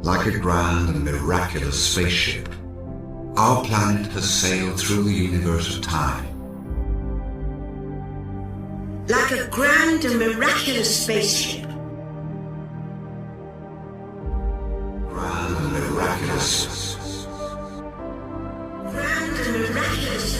Like a grand and miraculous spaceship, our planet has sailed through the universe of time. Like a grand and miraculous spaceship. Grand and miraculous. Grand and miraculous.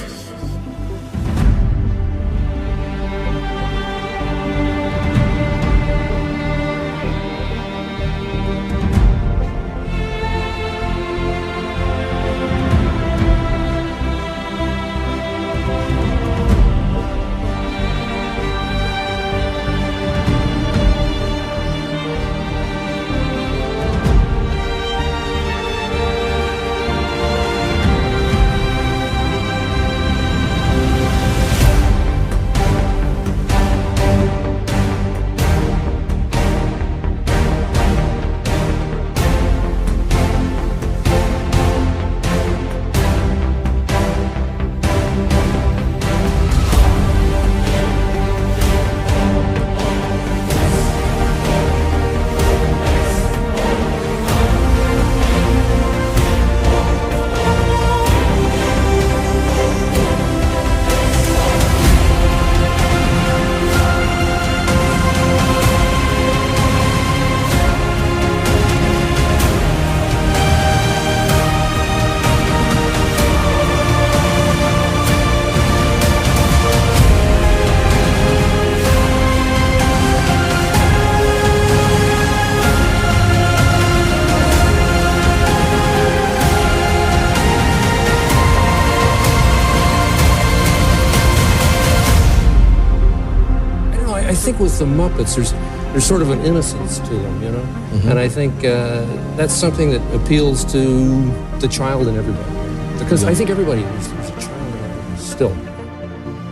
I think with the Muppets, there's sort of an innocence to them, you know? Mm-hmm. And I think that's something that appeals to the child in everybody. Because I think everybody is a child in everybody still.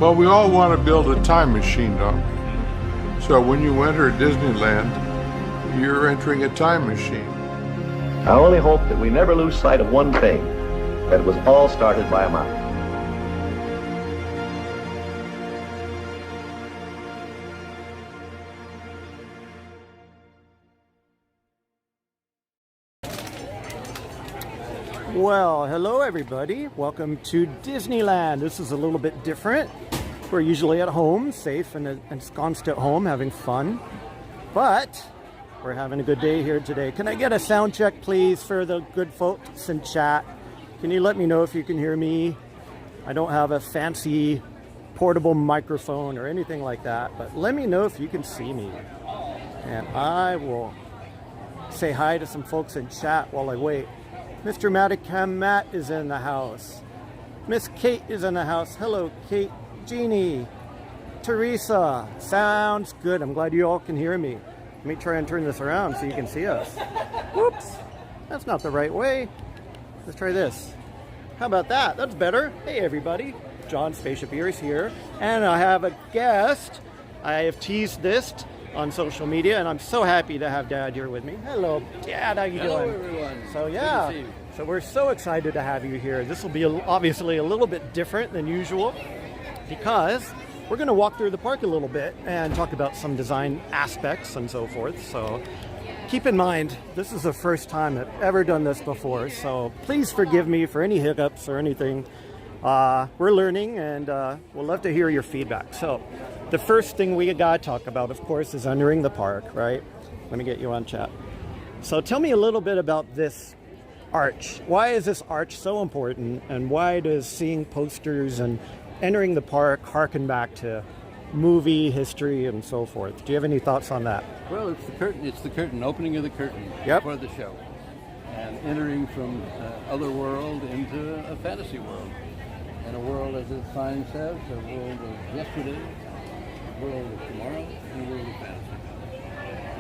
Well, we all want to build a time machine, don't we? So when you enter Disneyland, you're entering a time machine. I only hope that we never lose sight of one thing, that it was all started by a mouse. Well, hello everybody. Welcome to Disneyland. This is a little bit different. We're usually at home, safe and ensconced at home, having fun. But we're having a good day here today. Can I get a sound check, please, for the good folks in chat? Can you let me know if you can hear me? I don't have a fancy portable microphone or anything like that, but let me know if you can see me. And I will say hi to some folks in chat while I wait. Mr. Madicam Matt is in the house. Miss Kate is in the house. Hello, Kate. Jeannie. Teresa. Sounds good. I'm glad you all can hear me. Let me try and turn this around so you can see us. Whoops. That's not the right way. Let's try this. How about that? That's better. Hey, everybody. John Spaceship Ear is here. And I have a guest. I have teased this on social media, and I'm so happy to have Dad here with me. Hello, Dad. How you doing? Hello, everyone. So yeah, so we're so excited to have you here. This will be obviously a little bit different than usual because we're going to walk through the park a little bit and talk about some design aspects and so forth. So keep in mind, this is the first time I've ever done this before, so please forgive me for any hiccups or anything. We're learning, and we'll love to hear your feedback. So the first thing we got to talk about, of course, is entering the park, right? Let me get you on chat. So tell me a little bit about this arch. Why is this arch so important, and why does seeing posters and entering the park harken back to movie history and so forth? Do you have any thoughts on that? Well, it's the curtain. It's the curtain, opening of the curtain for the show, and entering from other world into a fantasy world. And a world, as the sign says, a world of yesterday, a world of tomorrow, and a world of fantasy.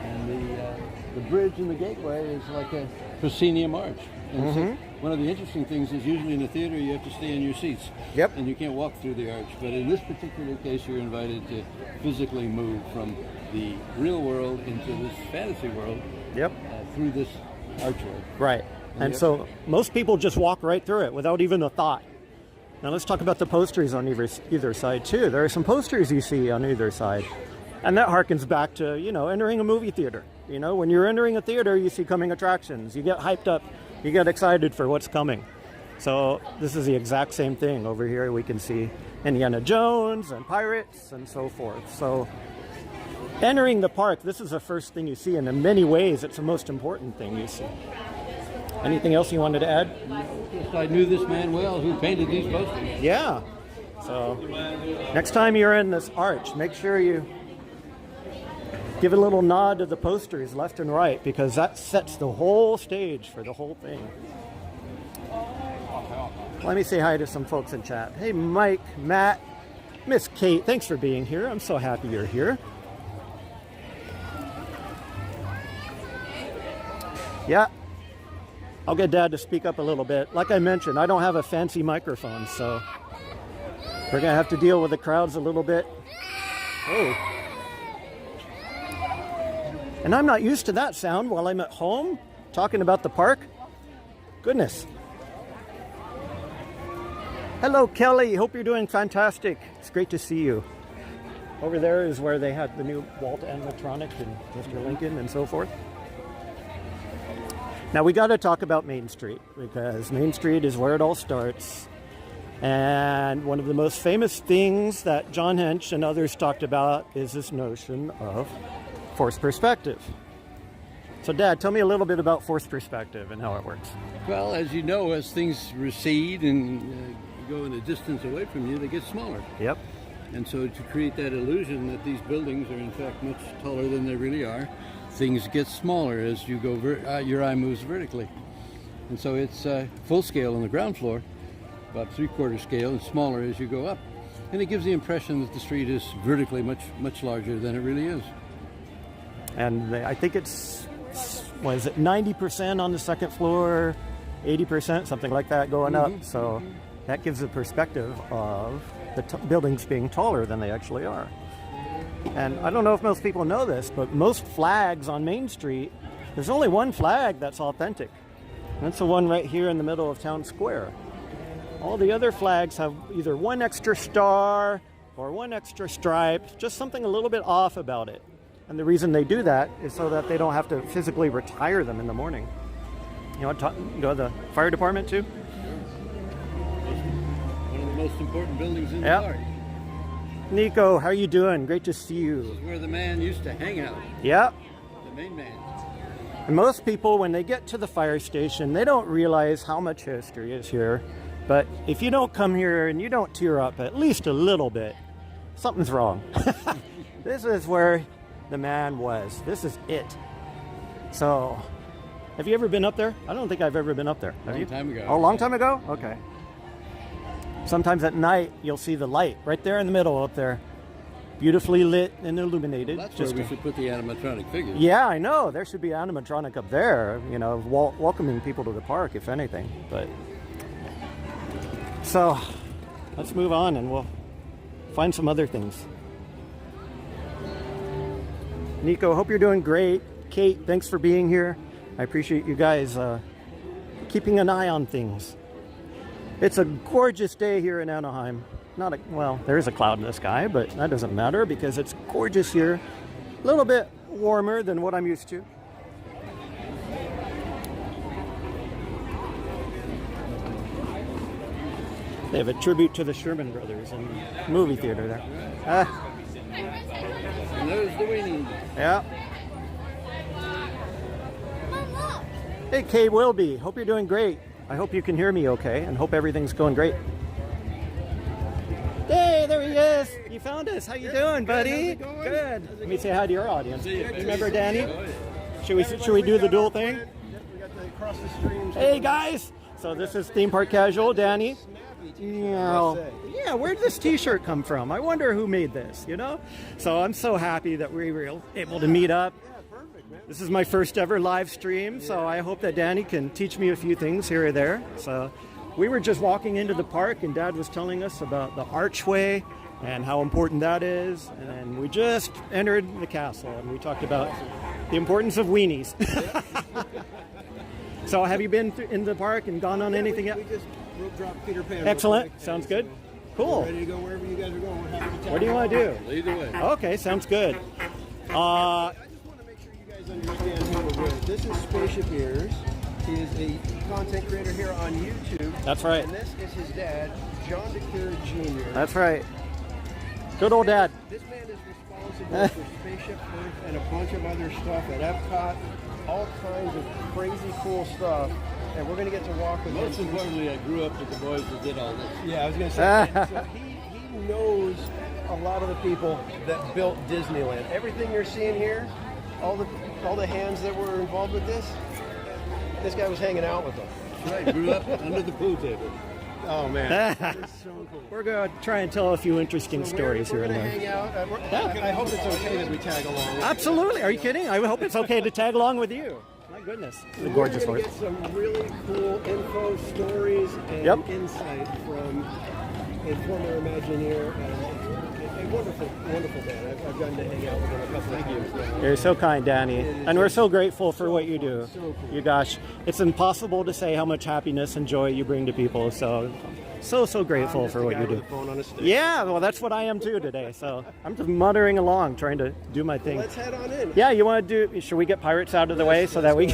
And the bridge and the gateway is like a proscenium arch. And so one of the interesting things is usually in a theater you have to stay in your seats. Yep. And you can't walk through the arch. But in this particular case, you're invited to physically move from the real world into this fantasy world. Yep. Through this archway. Right. And so most people just walk right through it without even a thought. Now let's talk about the posters on either side too. There are some posters you see on either side. And that harkens back to, you know, entering a movie theater. You know, when you're entering a theater, you see coming attractions. You get hyped up. You get excited for what's coming. So this is the exact same thing. Over here we can see Indiana Jones and pirates and so forth. So entering the park, this is the first thing you see, and in many ways it's the most important thing you see. Anything else you wanted to add? I knew this man well who painted these posters. Yeah. So next time you're in this arch, make sure you give a little nod to the posters left and right, because that sets the whole stage for the whole thing. Let me say hi to some folks in chat. Hey, Mike, Matt, Miss Kate, thanks for being here. I'm so happy you're here. Yeah, I'll get Dad to speak up a little bit. Like I mentioned, I don't have a fancy microphone, so we're going to have to deal with the crowds a little bit. Oh. And I'm not used to that sound while I'm at home talking about the park. Goodness. Hello, Kelly. Hope you're doing fantastic. It's great to see you. Over there is where they had the new Walt animatronic and Mr. Lincoln and so forth. Now we got to talk about Main Street, because Main Street is where it all starts. And one of the most famous things that John Hench and others talked about is this notion of forced perspective. So Dad, tell me a little bit about forced perspective and how it works. Well, as you know, as things recede and go in a distance away from you, they get smaller. Yep. And so to create that illusion that these buildings are in fact much taller than they really are, things get smaller as you go, your eye moves vertically. And so it's full scale on the ground floor, about 3/4 scale, and smaller as you go up. And it gives the impression that the street is vertically much larger than it really is. And I think it's, what is it, 90% on the second floor, 80%, something like that going up. So that gives a perspective of the buildings being taller than they actually are. And I don't know if most people know this, but most flags on Main Street, there's only one flag that's authentic. And that's the one right here in the middle of Town Square. All the other flags have either one extra star or one extra stripe, just something a little bit off about it. And the reason they do that is so that they don't have to physically retire them in the morning. You want to go to the fire department too? One of the most important buildings in the park. Nico, how are you doing? Great to see you. This is where the man used to hang out. Yep. The main man. And most people, when they get to the fire station, they don't realize how much history is here. But if you don't come here and you don't tear up at least a little bit, something's wrong. This is where the man was. This is it. So, have you ever been up there? I don't think I've ever been up there. Have you? Long time ago. Oh, a long time ago? Okay. Sometimes at night, you'll see the light right there in the middle up there. Beautifully lit and illuminated. Well, that's where we should put the animatronic figures. Yeah, I know. There should be animatronic up there, you know, welcoming people to the park, if anything. But so, let's move on and we'll find some other things. Nico, hope you're doing great. Kate, thanks for being here. I appreciate you guys keeping an eye on things. It's a gorgeous day here in Anaheim. Well, there is a cloud in the sky, but that doesn't matter because it's gorgeous here. A little bit warmer than what I'm used to. They have a tribute to the Sherman Brothers in the movie theater there. And there's the weenie. Yeah. Hey, Kay Wilby. Hope you're doing great. I hope you can hear me okay and hope everything's going great. Hey, there he is. You found us. How you doing, buddy? Good. Let me say hi to your audience. Remember Danny? Should we do the dual thing? Hey, guys. So this is Theme Park Casual, Danny. Yeah, where did this t-shirt come from? I wonder who made this, you know? So I'm so happy that we were able to meet up. This is my first ever live stream, so I hope that Danny can teach me a few things here or there. So we were just walking into the park and Dad was telling us about the archway and how important that is. And then we just entered the castle and we talked about the importance of weenies. So have you been in the park and gone on anything yet? We just rope drop Peter Pan. Excellent. Sounds good. Cool. We're ready to go wherever you guys are going. What do you want to do? Either way. Okay, sounds good. I just want to make sure you guys guys understand who we're with. This is Spaceship Ears. He is a content creator here on YouTube. That's right. And this is his dad, John DeCure Jr. That's right. Good old dad. This man is responsible for Spaceship Earth and a bunch of other stuff at Epcot. All kinds of crazy cool stuff. And we're going to get to walk with him. Most importantly, I grew up with the boys that did all this. Yeah, I was going to say. So he knows a lot of the people that built Disneyland. Everything you're seeing here, all the hands that were involved with this guy was hanging out with them. Right, grew up under the pool table. Oh man, that's so cool. We're going to try and tell a few interesting stories we're here and gonna there. hang out. I hope it's okay that we tag along. Absolutely. Are you kidding? I hope it's okay to tag along with you. My goodness. The gorgeous We're horse. gonna get some really cool info, stories, and insight from a former Imagineer. A wonderful, wonderful man. I've gotten to hang out with him a couple of years now. You're so kind, Danny. And we're so grateful for what you do. So cool. You gosh, it's impossible to say how much happiness and joy you bring to people. So grateful for what you do. The phone on a stick. Yeah, well, that's what I am too today. So I'm just muttering along, trying to do my thing. Let's head on in. Yeah, you want to do? Should we get pirates out of the way so that we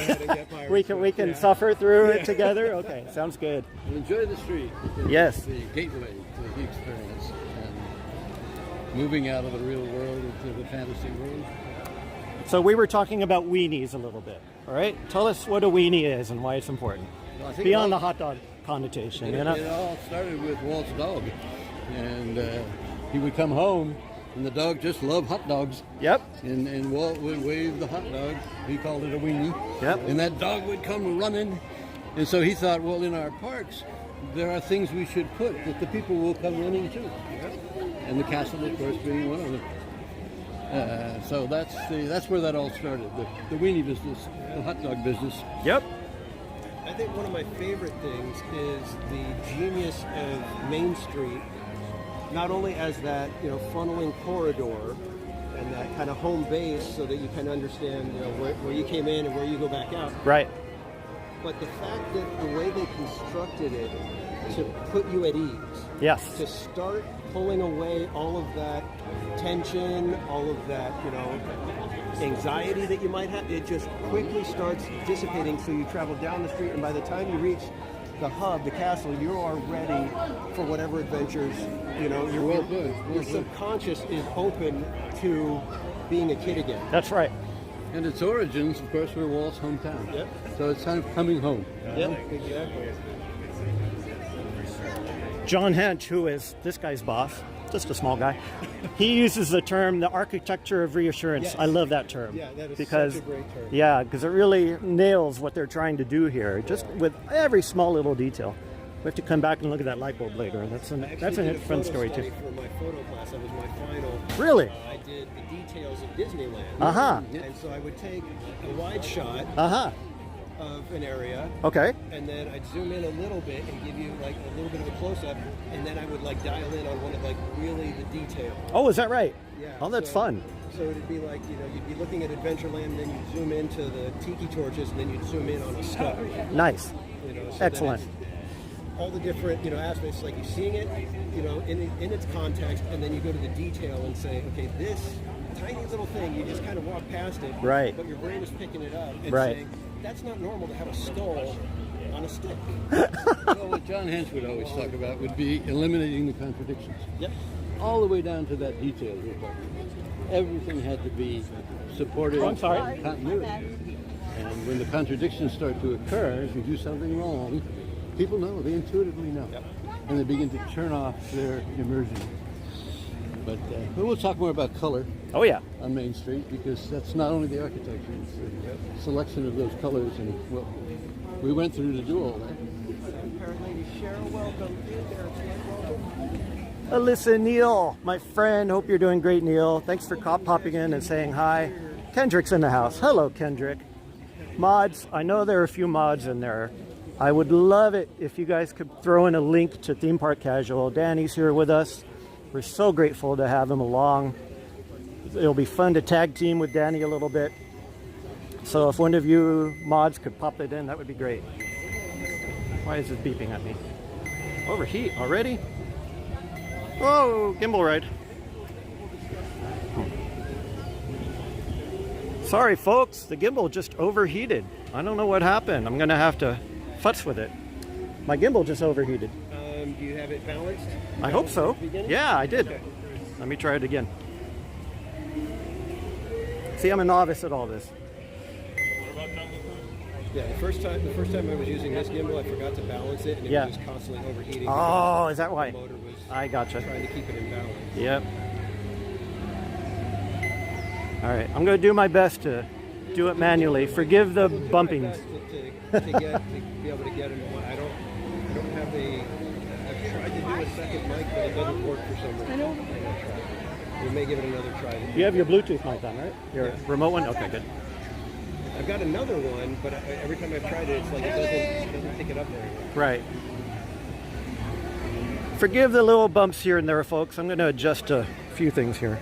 can suffer through it together? Okay, sounds good. And enjoy the street. Yes. The gateway to the experience. And moving out of the real world into the fantasy world. So we were talking about weenies a little bit. All right, tell us what a weenie is and why it's important. Well, I think beyond the hot dog connotation, you know. It all started with Walt's dog, and he would come home, and the dog just loved hot dogs. Yep. And Walt would wave the hot dog. He called it a weenie. Yep. And that dog would come running, and so he thought, well, in our parks, there are things we should put that the people will come running to. Yep. And the castle, of course, being one of them. So that's where that all started. The weenie business, the hot dog business. Yep. I think one of my favorite things is the genius of Main Street, not only as that funneling corridor and that kind of home base, so that you can understand where you came in and where you go back out. Right. But the fact that the way they constructed it to put you at ease. Yes. To start pulling away all of that tension, all of that anxiety that you might have, it just quickly starts dissipating. So you travel down the street, and by the time you reach the hub, the castle, you are ready for whatever adventures. Your subconscious is open to being a kid again. That's right. And its origins, of course, were Walt's hometown. Yep. So it's kind of coming home. Yep, exactly. John Hench, who is this guy's boss, just a small guy, he uses the term the architecture of reassurance. Yes. I love that term. Yeah, that is because, such a great term. Yeah, because it really nails what they're trying to do here, just with every small little detail. We have to come back and look at that light bulb later. That's a fun story too. For my photo class, that was my final. Really? I did the details of Disneyland. Uh-huh. And so I would take a wide shot Uh-huh. of an area. Okay. And then I'd zoom in a little bit and give you like a little bit of a close-up, and then I would like dial in on one of like really the detail. Oh, is that right? Yeah. Oh, that's fun. So it'd be like, you'd be looking at Adventureland, and then you'd zoom into the tiki torches, and then you'd zoom in on a star. Nice. So excellent. All the different, aspects, like you're seeing it, in its context, and then you go to the detail and say, okay, this tiny little thing, you just kind of walk past it, right? But your brain is picking it up and right. saying, that's not normal to have a skull on a stick. Well, what John Hench would always talk about would be eliminating the contradictions. Yep. All the way down to that detail you're talking about. Everything had to be supported by continuity. And when the contradictions start to occur, if you do something wrong, people know, they intuitively know. Yep. And they begin to turn off their immersion. But we'll talk more about color. Oh, yeah. On Main Street, because that's not only the architecture, it's the selection of those colors and what we went through to do all that. Lady Cheryl, welcome. Alyssa, Neil, my friend. Hope you're doing great, Neil. Thanks for popping in and saying hi. Kendrick's in the house. Hello, Kendrick. Mods, I know there are a few mods in there. I would love it if you guys could throw in a link to Theme Park Casual. Danny's here with us. We're so grateful to have him along. It'll be fun to tag team with Danny a little bit. So if one of you mods could pop it in, that would be great. Why is it beeping at me? Overheat already? Oh, gimbal ride. Sorry, folks, the gimbal just overheated. I don't know what happened. I'm gonna have to futz with it. My gimbal just overheated. Do you have it balanced? I hope so. Yeah, I did. Okay. Let me try it again. See, I'm a novice at all this. Yeah, the first time I was using this gimbal, I forgot to balance it, and it was just constantly overheating. Oh, is that why? The motor was I gotcha. trying to keep it in balance. Yep. All right, I'm going to do my best to do it manually. Forgive the bumpings. To be able to get them. I don't have a. I've tried to do a second mic, but it doesn't work for some reason. I know. We may give it another try. You have your Bluetooth mic on, right? Your remote one? Okay, good. I've got another one, but every time I've tried it, it's like it doesn't pick it up very well. Right. Forgive the little bumps here and there, folks. I'm going to adjust a few things here.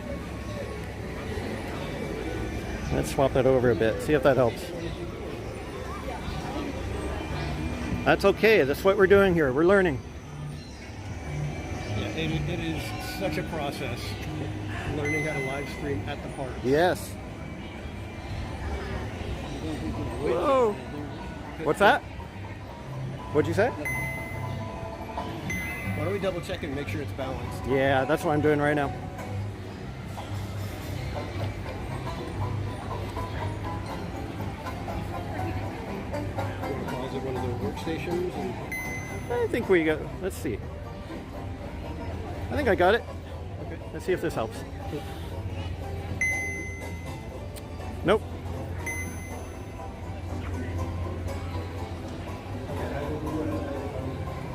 Let's swap that over a bit. See if that helps. That's okay. That's what we're doing here. We're learning. Yeah, it is such a process. Learning how to live stream at the park. Yes. Whoa. What's that? What'd you say? Why don't we double check and make sure it's balanced? Yeah, that's what I'm doing right now. Pause at one of the workstations. I think we got. Let's see. I think I got it. Okay. Let's see if this helps. Nope.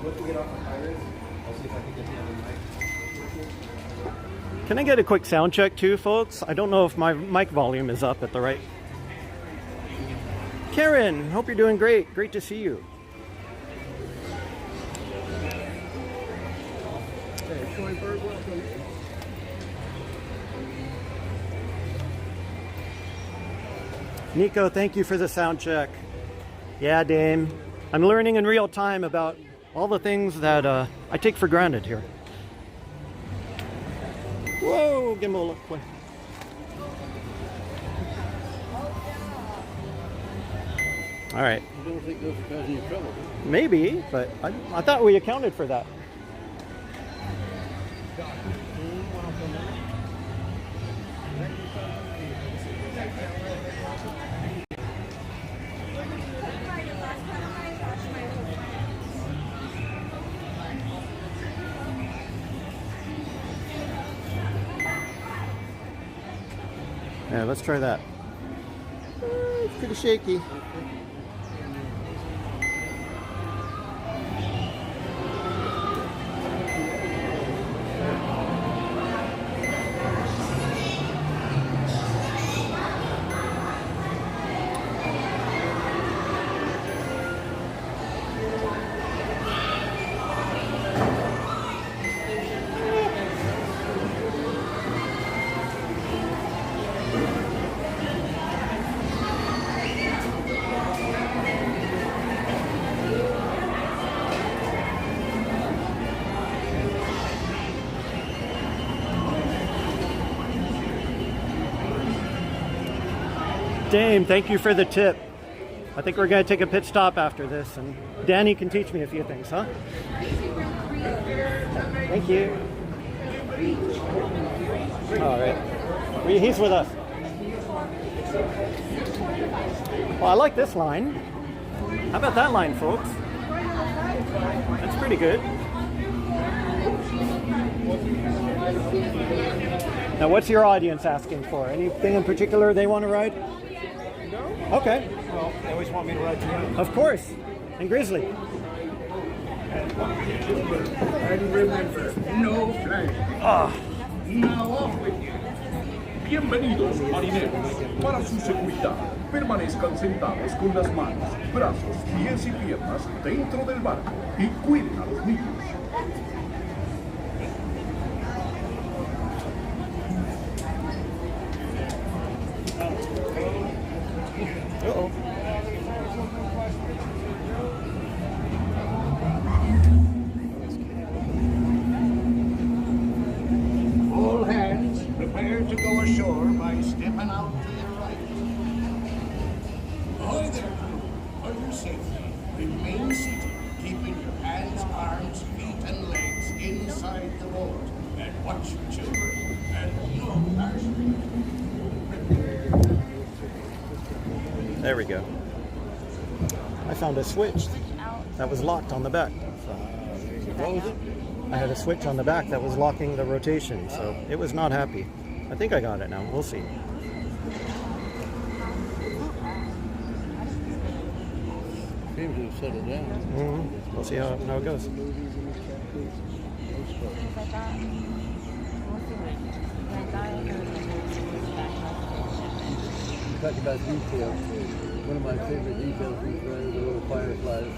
Once we get off the pirate, I'll see if I can get the other mic. Can I get a quick sound check too, folks? I don't know if my mic volume is up at the right. Karen, hope you're doing great. Great to see you. Hey, Troy Bird, welcome. Nico, thank you for the sound check. Yeah, Dame. I'm learning in real time about all the things that I take for granted here. Whoa, gimbal, look away. All right. I don't think those are causing you trouble. Maybe, but I thought we accounted for that. Yeah, let's try that. It's pretty shaky. Dame, thank you for the tip. I think we're going to take a pit stop after this, and Danny can teach me a few things, huh? Thank you. All right. He's with us. Well, I like this line. How about that line, folks? That's pretty good. Now, what's your audience asking for? Anything in particular they want to ride? Okay. Well, they always want me to ride together. Of course. And Grizzly. And remember, no flying. Now off with you. Bienvenidos, marineros. Para su seguridad, permanezcan sentados con las manos, brazos, pies y piernas dentro del barco y cuiden a los niños. Uh-oh. All hands prepare to go ashore by stepping out to your right. Ahoy there, crew. For your safety, remain seated, keeping your hands, arms, feet, and legs inside the boat. And watch your children, and no parachute. There we go. I found a switch that was locked on the back. What was it? I had a switch on the back that was locking the rotation, so it was not happy. I think I got it now. We'll see. Seems to have settled down. Mm-hmm. We'll see how it goes. Talk about details. One of my favorite details is the little fireflies.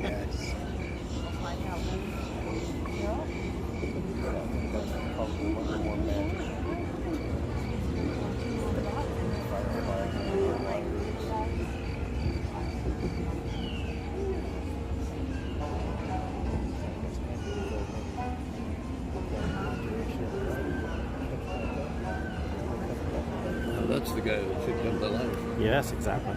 Yes. That's the guy that should come to life. Yes, exactly.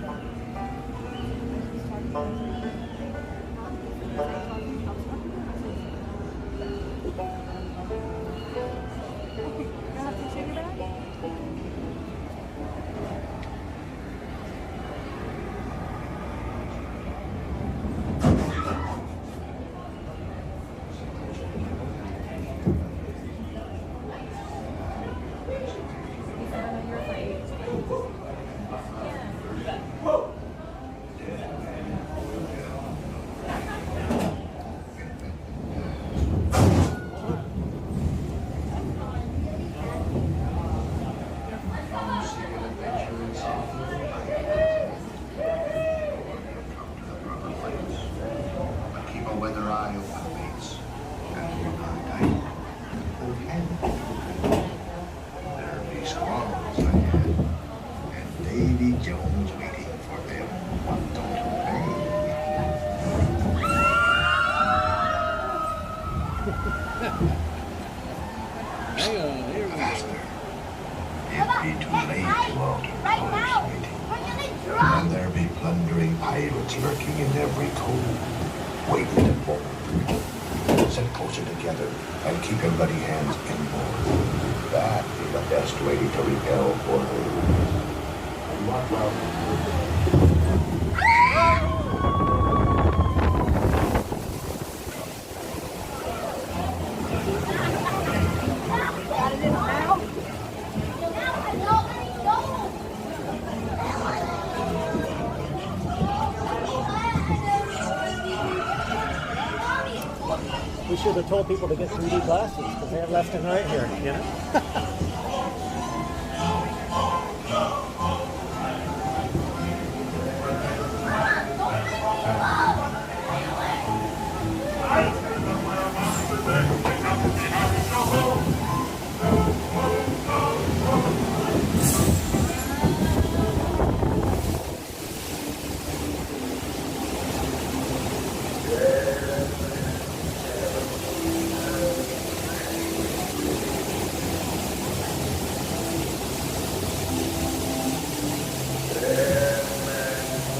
Hang on, here we go. It'd be too late to alter close waiting. And there be plundering pirates lurking in every cove, waiting to board. Sit closer together and keep your bloody hands inboard. That is the best way to repel quarter. And what We should have told people to get 3D glasses because they have left and right here, you know?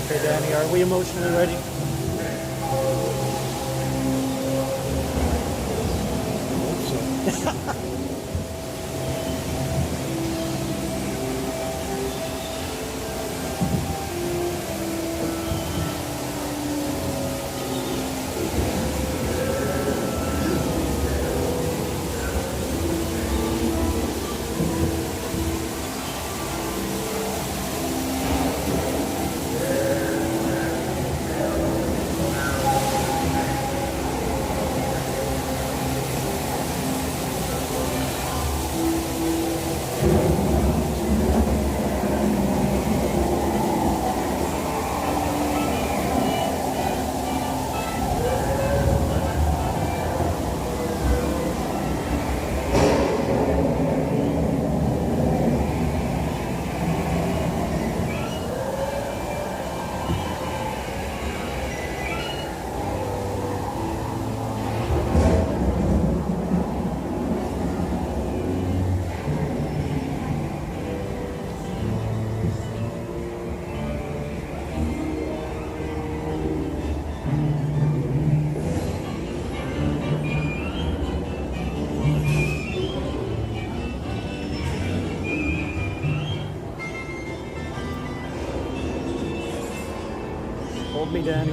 Okay, Danny, are we emotionally ready? told me, Danny.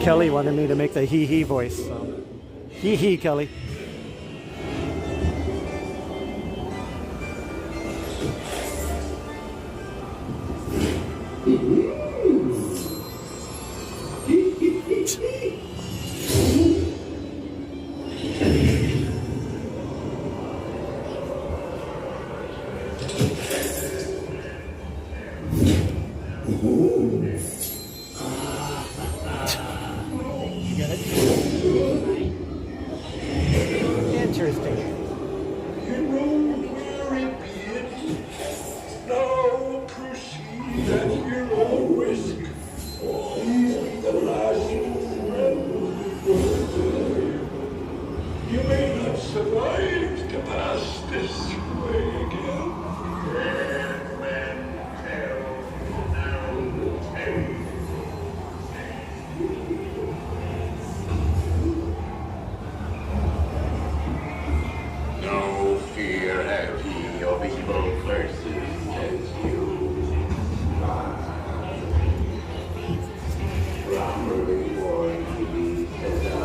Kelly wanted me to make the hee-hee voice. So. Hee-hee, Kelly. Interesting. Now proceed at your own risk. Please be the last you may not survive to pass this way again. Dead men tell no tale. No fear have ye of evil curses against you. Properly warned ye, said I,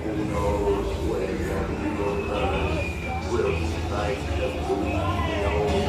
who knows when that evil curse will strike the bleeding old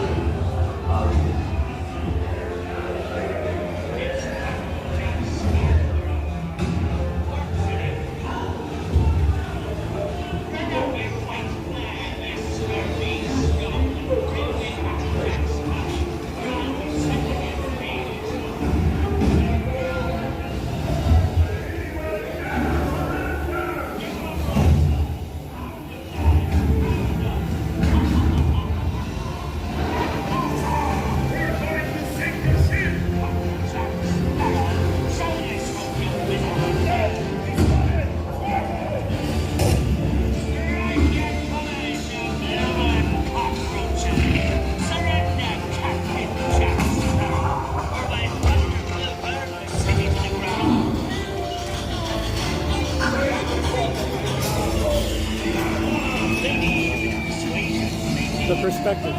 The perspective.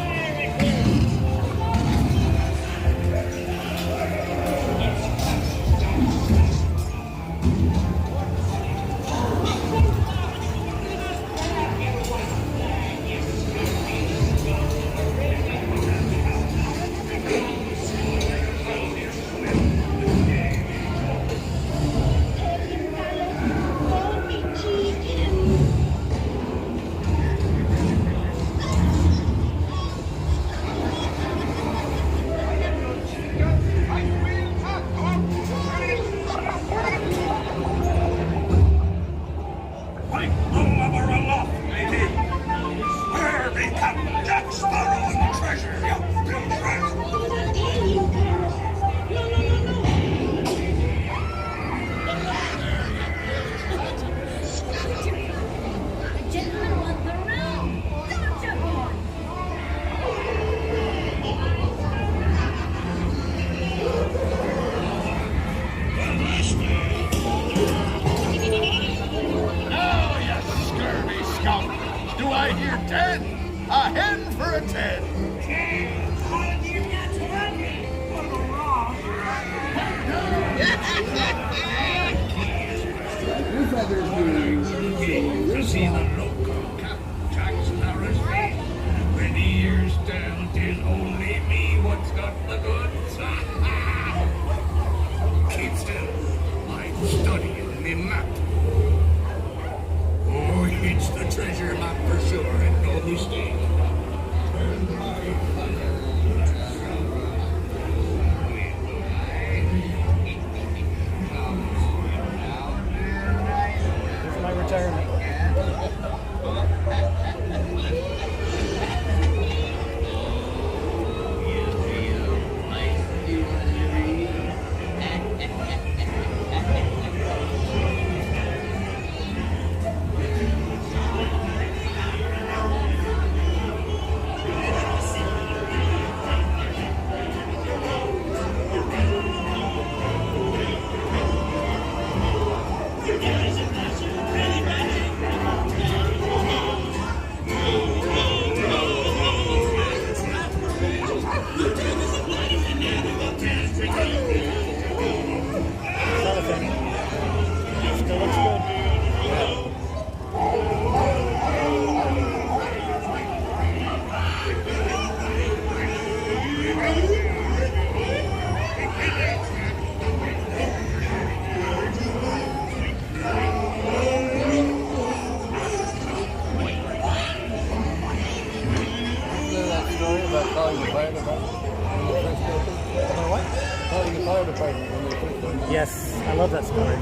Yes, I love that story.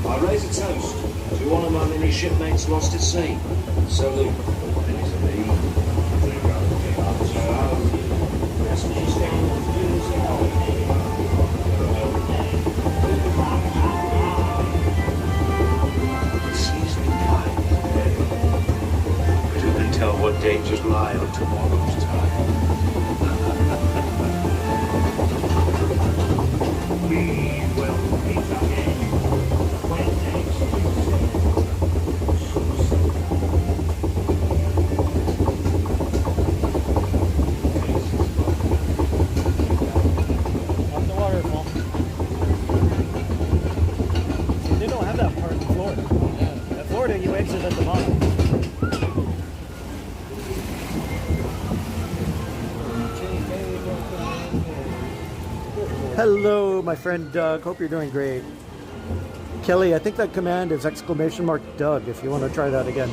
I raise a toast to one of my many shipmates lost at sea. Salute. Who can tell what dangers lie on tomorrow's tide? We will meet again. Hello, my friend Doug. Hope you're doing great. Kelly, I think that command is !Doug, if you want to try that again.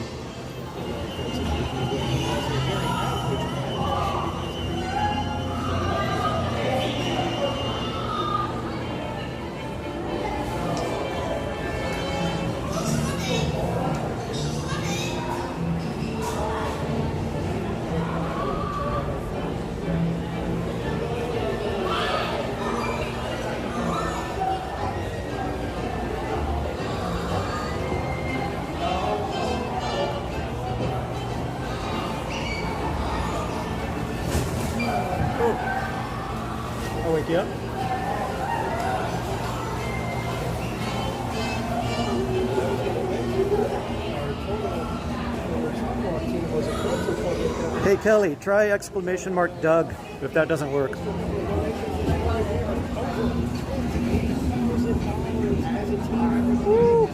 I'll wake you up. Hey Kelly, try !Doug if that doesn't work. Woo.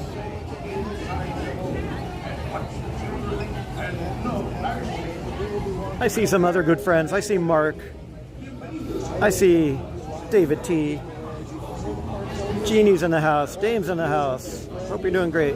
I see some other good friends. I see Mark. I see David T. Jeannie's in the house. Dame's in the house. Hope you're doing great.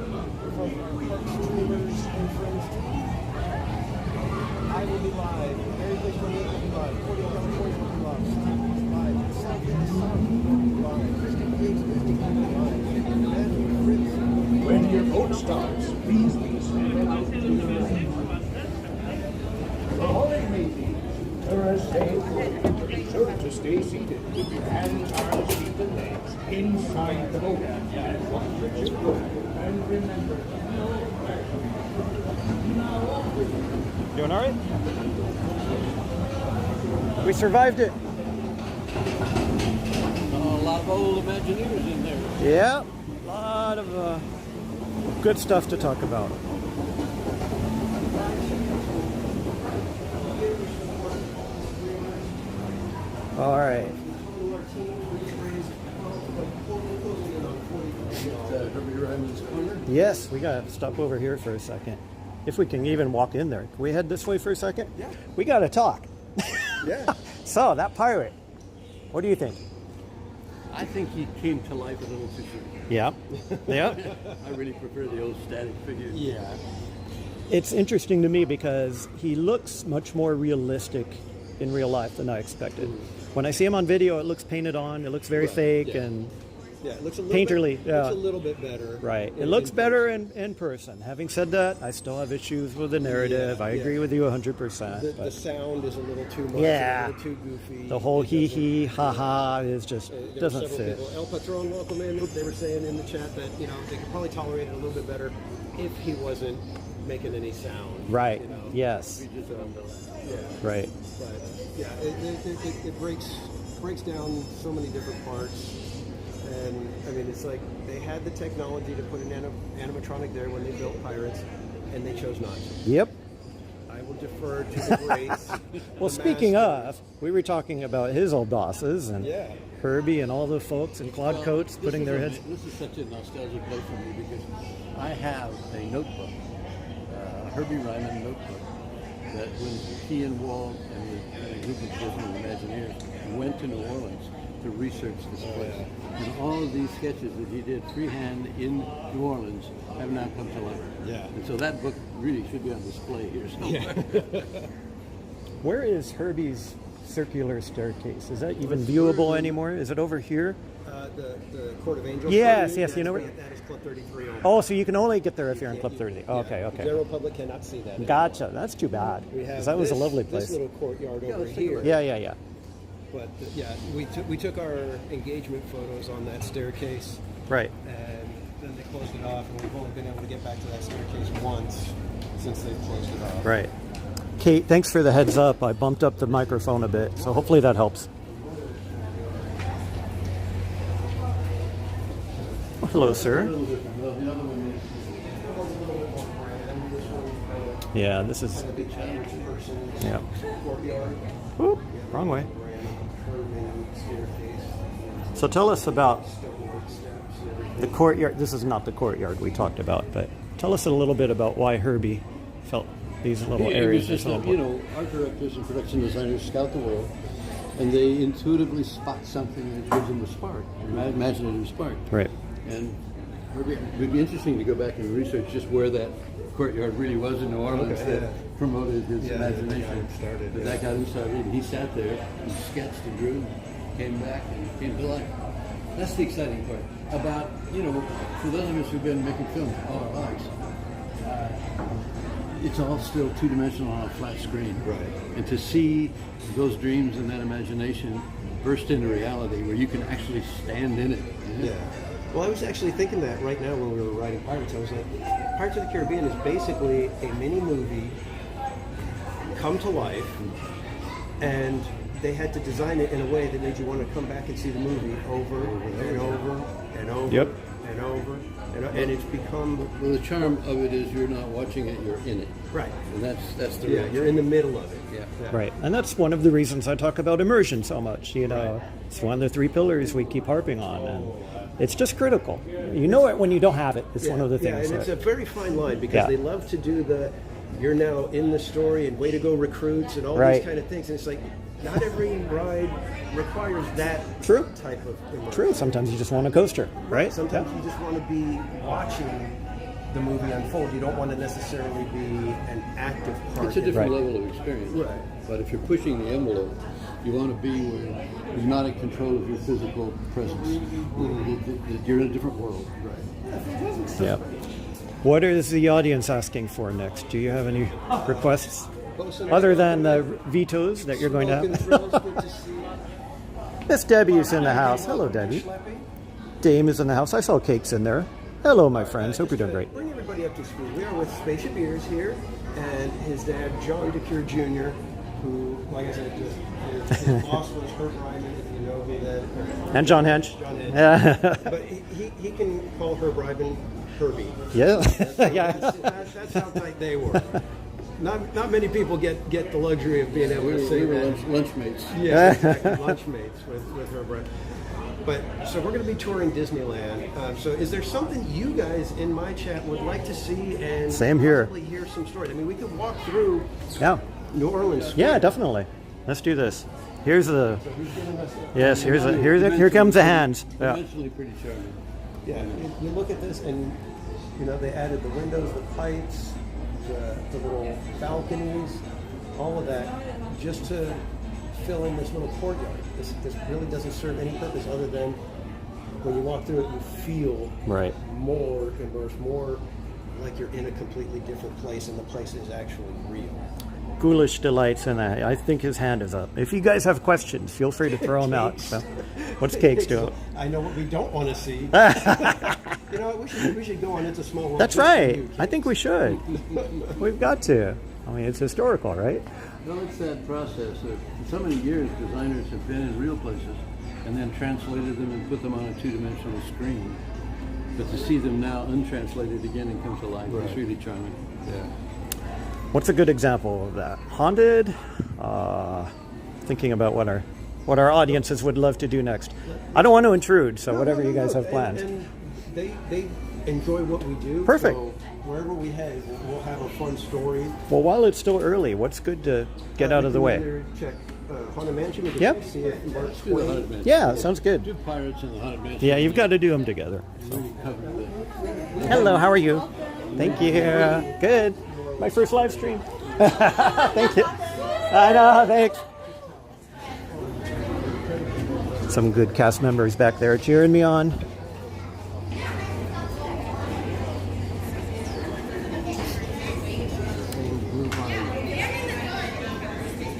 When your boat starts, please be be sure to stay seated with your hands, arms, feet, and legs inside the boat. And watch the ship go. And remember, doing all right? We survived it. old Imagineers in there. Yeah, a lot of good stuff to talk about. All right. Yes, we got to stop over here for a second. If we can even walk in there. Can we head this way for a second? Yeah. We got to talk. Yeah. So, that pirate, what do you think? I think he came to life a little too soon. Yeah. Yeah. I really prefer the old static figure. Yeah. It's interesting to me because he looks much more realistic in real life than I expected. When I see him on video, it looks painted on. It looks very fake and yeah, it looks a little painterly. Bit, looks a little bit better. Right. It looks better in person. Having said that, I still have issues with the narrative. I agree with you 100%. The sound is a little too much. Yeah. A little too goofy. The whole hee ha ha is just doesn't fit. People, El Patron, welcome in. They were saying in the chat that they could probably tolerate it a little bit better if he wasn't making any sound. Right. Yes. Yeah. Right. But yeah, it breaks down so many different parts. And I mean, it's like they had the technology to put an animatronic there when they built Pirates, and they chose not to. Yep. I will defer to the greats. Well, speaking of, we were talking about his old bosses and Herbie and all the folks and Claude Coates putting their heads. This is such a nostalgic place for me because I have a notebook, Herbie Ryman notebook, that when he and Walt and a group of different Imagineers went to New Orleans to research this place. And all of these sketches that he did freehand in New Orleans have now come to life. Yeah. And so that book really should be on display here somewhere. Yeah. Where is Herbie's circular staircase? Is that even viewable anymore? Is it over here? The Court of Angels. Yes, you know where. That is Club 33. Oh, so you can only get there if you're in Club 30. Yeah. Okay. The general public cannot see that. Gotcha. Anymore. That's too bad. We have that was a lovely place. This little courtyard over here. Yeah. But we took our engagement photos on that staircase. Right. And then they closed it off, and we've only been able to get back to that staircase once since they've closed it off. Right. Kate, thanks for the heads up. I bumped up the microphone a bit, so hopefully that helps. Hello, sir. Yeah, this is. Yeah. Whoop, wrong way. So tell us about the courtyard. This is not the courtyard we talked about, but tell us a little bit about why Herbie felt these little areas are so important. Art directors and production designers scout the world, and they intuitively spot something that gives them a spark, an imaginative spark. Right. And it would be interesting to go back and research just where that courtyard really was in New Orleans that promoted his imagination. That got him started, and he sat there and sketched and drew, came back and came to life. That's the exciting part. About, for those of us who've been making films all our lives, it's all still two-dimensional on a flat screen. Right. And to see those dreams and that imagination burst into reality where you can actually stand in it. Yeah. Well, I was actually thinking that right now when we were writing Pirates. I was like, Pirates of the Caribbean is basically a mini movie come to life, and they had to design it in a way that made you want to come back and see the movie over and over and over Yep. and over. And it's become... Well, the charm of it is you're not watching it, you're in it. Right. And that's the Yeah, you're in the middle of it. Yeah. Right, and that's one of the reasons I talk about immersion so much. It's one of the 3 pillars we keep harping on, and it's just critical. You know it when you don't have it. It's one of the things. Yeah, and it's a very fine line because they love to do the you're now in the story and way to go recruits and all these kind of things. And it's like not every ride requires that type of immersion. True. Sometimes you just want a coaster, right? Sometimes you just want to be watching the movie unfold. You don't want to necessarily be an active part. It's a different level of experience. Right. But if you're pushing the envelope, you want to be where you're not in control of your physical presence. You're in a different world. Right. Yeah. What is the audience asking for next? Do you have any requests? Other than the vetoes that you're going to have? Miss Debbie is in the house. Hello, Debbie. Dame is in the house. I saw Cakes in there. Hello, my friends. Hope you're doing great. Bring everybody up to speed. We are with Spaceship Ears here, and his dad, John DeCure Jr., who, like I said, just his boss was Herb Ryman, if you know who that. And John Hench. John Hench. Yeah. But he can call Herb Ryman Herbie. Yeah. That's how tight they were. Not many people get the luxury of being able to say that. Lunch mates. Yeah, exactly. Lunch mates with Herb Ryman. But so we're going to be touring Disneyland. So is there something you guys in my chat would like to see and Same here. possibly hear some stories? I mean, we could walk through New Orleans Square. Yeah, definitely. Let's do this. Here's the. Yes, here comes the hands. Yeah. Eventually pretty charming. Yeah, you look at this, and you know they added the windows, the pipes, the little balconies, all of that, just to fill in this little courtyard. This really doesn't serve any purpose other than when you walk through it, you feel more immersed, more like you're in a completely different place, and the place is actually real. Ghoulish delights, and I think his hand is up. If you guys have questions, feel free to throw them out. So, what's Cakes doing? I know what we don't want to see. You know what? We should go on It's a Small World. That's right. I think we should. We've got to. I mean, it's historical, right? Well, it's that process. For so many years, designers have been in real places and then translated them and put them on a two-dimensional screen. But to see them now untranslated again and come to life is really charming. Yeah. What's a good example of that? Haunted? Thinking about what our audiences would love to do next. I don't want to intrude, so whatever you guys have planned. And they enjoy what we do. Perfect. So wherever we head, we'll have a fun story. Well, while it's still early, what's good to get out of the way? Check Haunted Mansion. Yep. See if Mark Twain. Yeah, sounds good. Do Pirates in the Haunted Mansion. Yeah, you've got to do them together. So. Hello, how are you? Thank you. Good. My first live stream. Thank you. I know, thanks. Some good cast members back there cheering me on.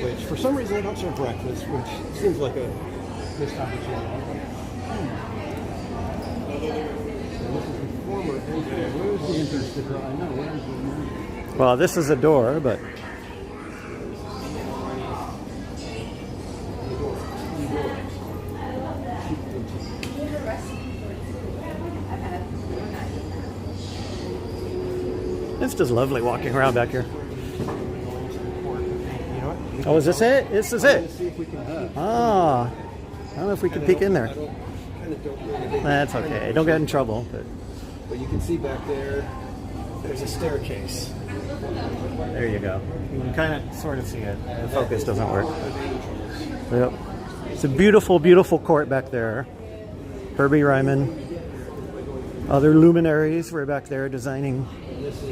Which, for some reason, I don't serve breakfast, which seems like a missed opportunity. Where's the entrance to the? I know. Where's the? Well, this is a door, but it's just lovely walking around back here. Oh, is this it? This is it. Ah, I don't know if we can peek in there. That's okay. Don't get in trouble. But you can see back there, there's a staircase. There you go. You can kind of sort of see it. The focus doesn't work. Yep. It's a beautiful, beautiful court back there. Herbie Ryman. Other luminaries were back there designing.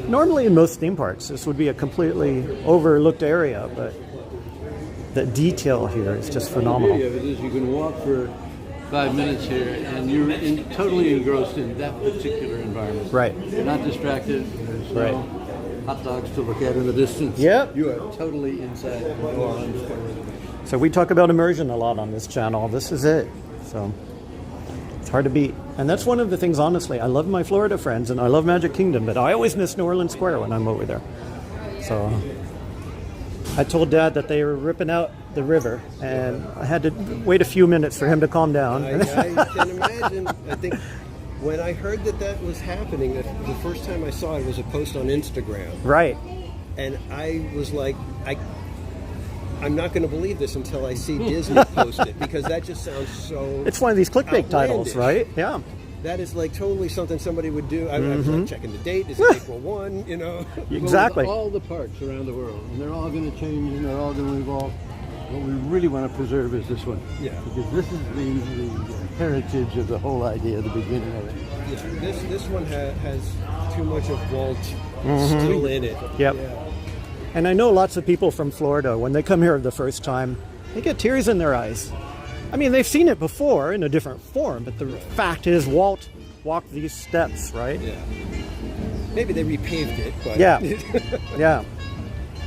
Normally in most theme parks, this would be a completely overlooked area, but the detail here is just phenomenal. The beauty of it is you can walk for 5 minutes here and you're totally engrossed in that particular environment. Right. You're not distracted. There's no hot dogs to look at in the distance. Yep. You are totally inside New Orleans. So we talk about immersion a lot on this channel. This is it. So it's hard to beat. And that's one of the things, honestly, I love my Florida friends and I love Magic Kingdom, but I always miss New Orleans Square when I'm over there. So I told Dad that they were ripping out the river, and I had to wait a few minutes for him to calm down. I can imagine. I think when I heard that was happening, the first time I saw it was a post on Instagram. Right. And I was like, I'm not going to believe this until I see Disney post it, because that just sounds so It's one of these clickbait outlandish. titles, right? Yeah. That is like totally something somebody would do. I was like checking the date. Is it April 1? You know? Exactly. Well, all the parks around the world, and they're all going to change and they're all going to evolve. What we really want to preserve is this one. Yeah. Because this is the heritage of the whole idea, the beginning of it. Yeah, this one has too much of Walt still in it. Yep. Yeah. And I know lots of people from Florida, when they come here the first time, they get tears in their eyes. I mean, they've seen it before in a different form, but the fact is Walt walked these steps, right? Yeah. Maybe they repaved it, but... Yeah. Yeah.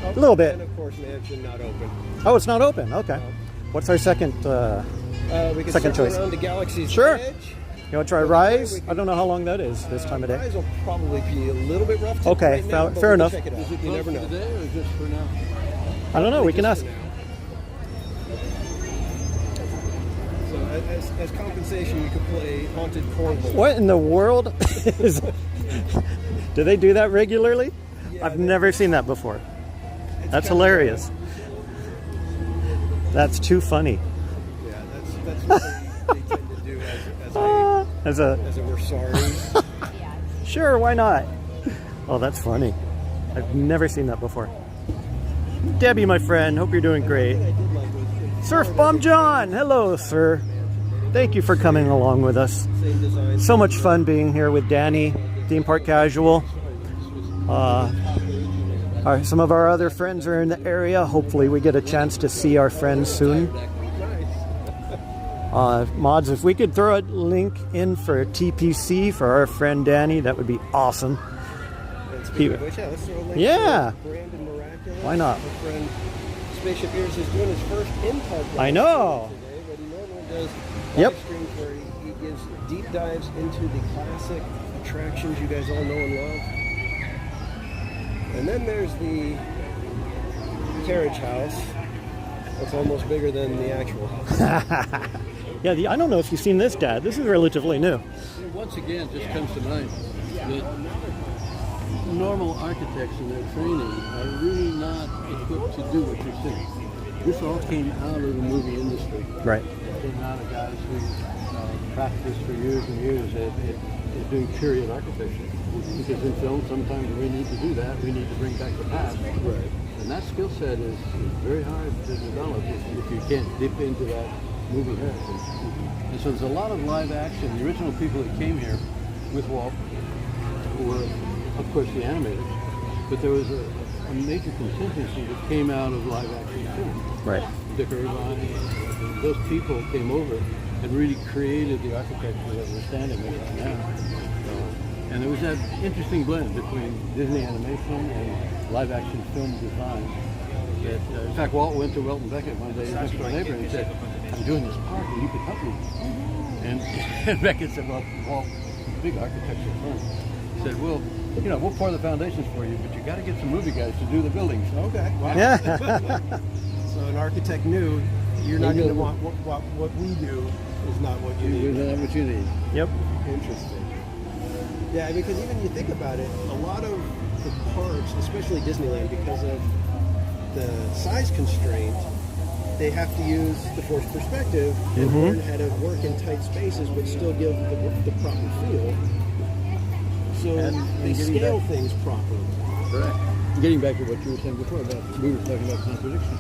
A little bit. And of course, Mansion not open. Oh, it's not open. Okay. What's our second We can second circle choice? around to Galaxy's Sure. Edge. You want to try Rise? I don't know how long that is this time of day. Rise will probably be a little bit rough. Okay, right now, but fair we can enough. check it out. Is it You never know. today or just for now? I don't know. We can ask. as compensation, you could play haunted cornhole. What in the world is? Do they do that regularly? Yeah, I've never seen that before. That's hilarious. That's too funny. Yeah, that's what they tend to do as a we're sorry. Sure, why not? Oh, that's funny. I've never seen that before. Debbie, my friend, hope you're doing great. Surf Bomb John, hello, sir. Thank you for coming along with us. So much fun being here with Danny, Theme Park Casual. Some of our other friends are in the area. Hopefully we get a chance to see our friends soon. Mods, if we could throw a link in for TPC for our friend Danny, that would be awesome. Let's throw a link yeah. for Brandon Miraculous. Why not? Our friend Spaceship Ears is doing his first in-park I know. today, but he normally does Yep. live streams where he gives deep dives into the classic attractions you guys all know and love. And then there's the carriage house. That's almost bigger than the actual house. Yeah, I don't know if you've seen this, Dad. This is relatively new. Once again, just comes to mind that normal architects in their training are really not equipped to do what you're seeing. This all came out of the movie industry. Right. It came out of guys who practiced for years and years at doing period architecture. Because in film, sometimes we need to do that. We need to bring back the past. Right. And that skill set is very hard to develop if you can't dip into that movie heritage. And so there's a lot of live action. The original people that came here with Walt were, of course, the animators. But there was a major contingency that came out of live action film. Right. Dick Irvine, those people came over and really created the architecture that we're standing in right now. And there was that interesting blend between Disney animation and live action film design. That, in fact, Walt went to Welton Beckett one day, his next door neighbor, and said, "I'm doing this park and you could help me." And Beckett said, "Well, Walt, big architecture firm, said, well, you know, we'll pour the foundations for you, but you got to get some movie guys to do the buildings." Okay. Wow. Yeah. So an architect knew you're not going to want what we do is not what you need. Not what you need. Yep. Interesting. Yeah, because even you think about it, a lot of the parks, especially Disneyland, because of the size constraint, they have to use the forced perspective and learn how to work in tight spaces but still give the proper feel. So they scale things properly. Correct. Getting back to what you were saying before we were talking about contradictions.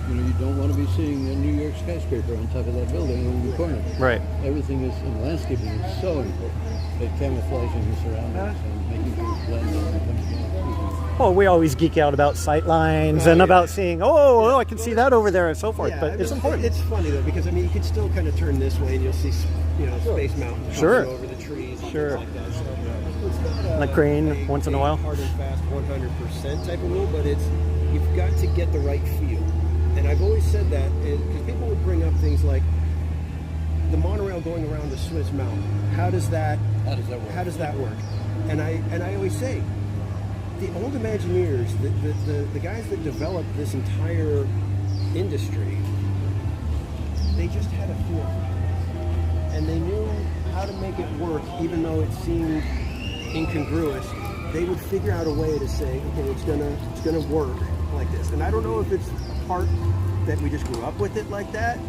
You know, you don't want to be seeing a New York skyscraper on top of that building in the corner. Right. Everything is, in landscaping is so important. Like camouflaging the surroundings and making things blend in. Oh, we always geek out about sightlines and about seeing, oh, I can see that over there and so forth. Yeah, but it's important. It's funny though, because I mean, you could still kind of turn this way and you'll see, you know, Space Mountain Sure. over the trees and Sure. things like that. So it's not And a crane once in a while. Hard and fast 100% type of rule, but you've got to get the right feel. And I've always said that because people would bring up things like the monorail going around the Swiss Mountain. How does that work? And I always say, the old Imagineers, the guys that developed this entire industry, they just had a feel for it. And they knew how to make it work, even though it seemed incongruous. They would figure out a way to say, okay, it's gonna work like this. And I don't know if it's part that we just grew up with it like that,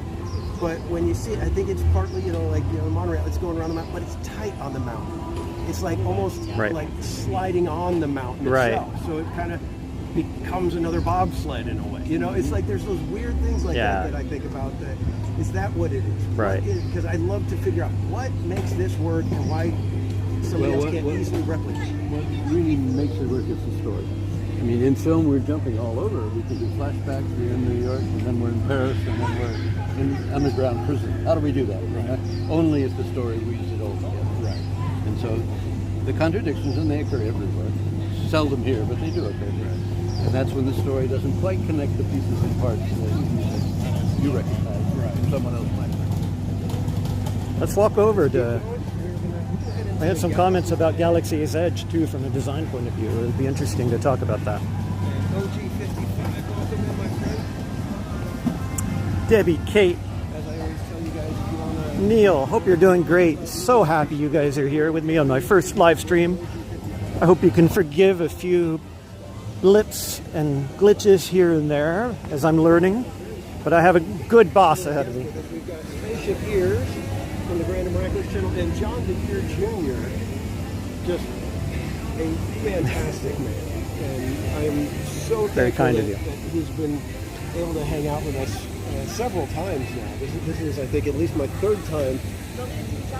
but when you see it, I think it's partly, like, the monorail, it's going around the mountain, but it's tight on the mountain. It's like almost like sliding on the mountain itself. So it kind of becomes another bobsled in a way. It's like there's those weird things like that I think about. That is that what it is? Right. Because I love to figure out what makes this work and why somebody else can't easily replicate. What really makes it work is the story. I mean, in film, we're jumping all over. We can do flashbacks. We're in New York, and then we're in Paris, and then we're in underground prison. How do we do that? Right? Only if the story weaves it all together. Right. And so the contradictions, and they occur everywhere. Seldom here, but they do occur here. And that's when the story doesn't quite connect the pieces and parts that you recognize. Right. Someone else might. Let's walk over to... I had some comments about Galaxy's Edge, too, from a design point of view. It would be interesting to talk about that. OG55, welcome in, my friend. Debbie, Kate. As I always tell you guys, if you want Neil, hope you're doing great. So happy you guys are here with me on my first live stream. I hope you can forgive a few blips and glitches here and there as I'm learning, but I have a good boss ahead of me. We've got Spaceship Ears from the Grand and Miraculous channel, and John DePere Jr., just a fantastic man. And I am so very kind of you. That he's been able to hang out with us several times now. This is, I think, at least my third time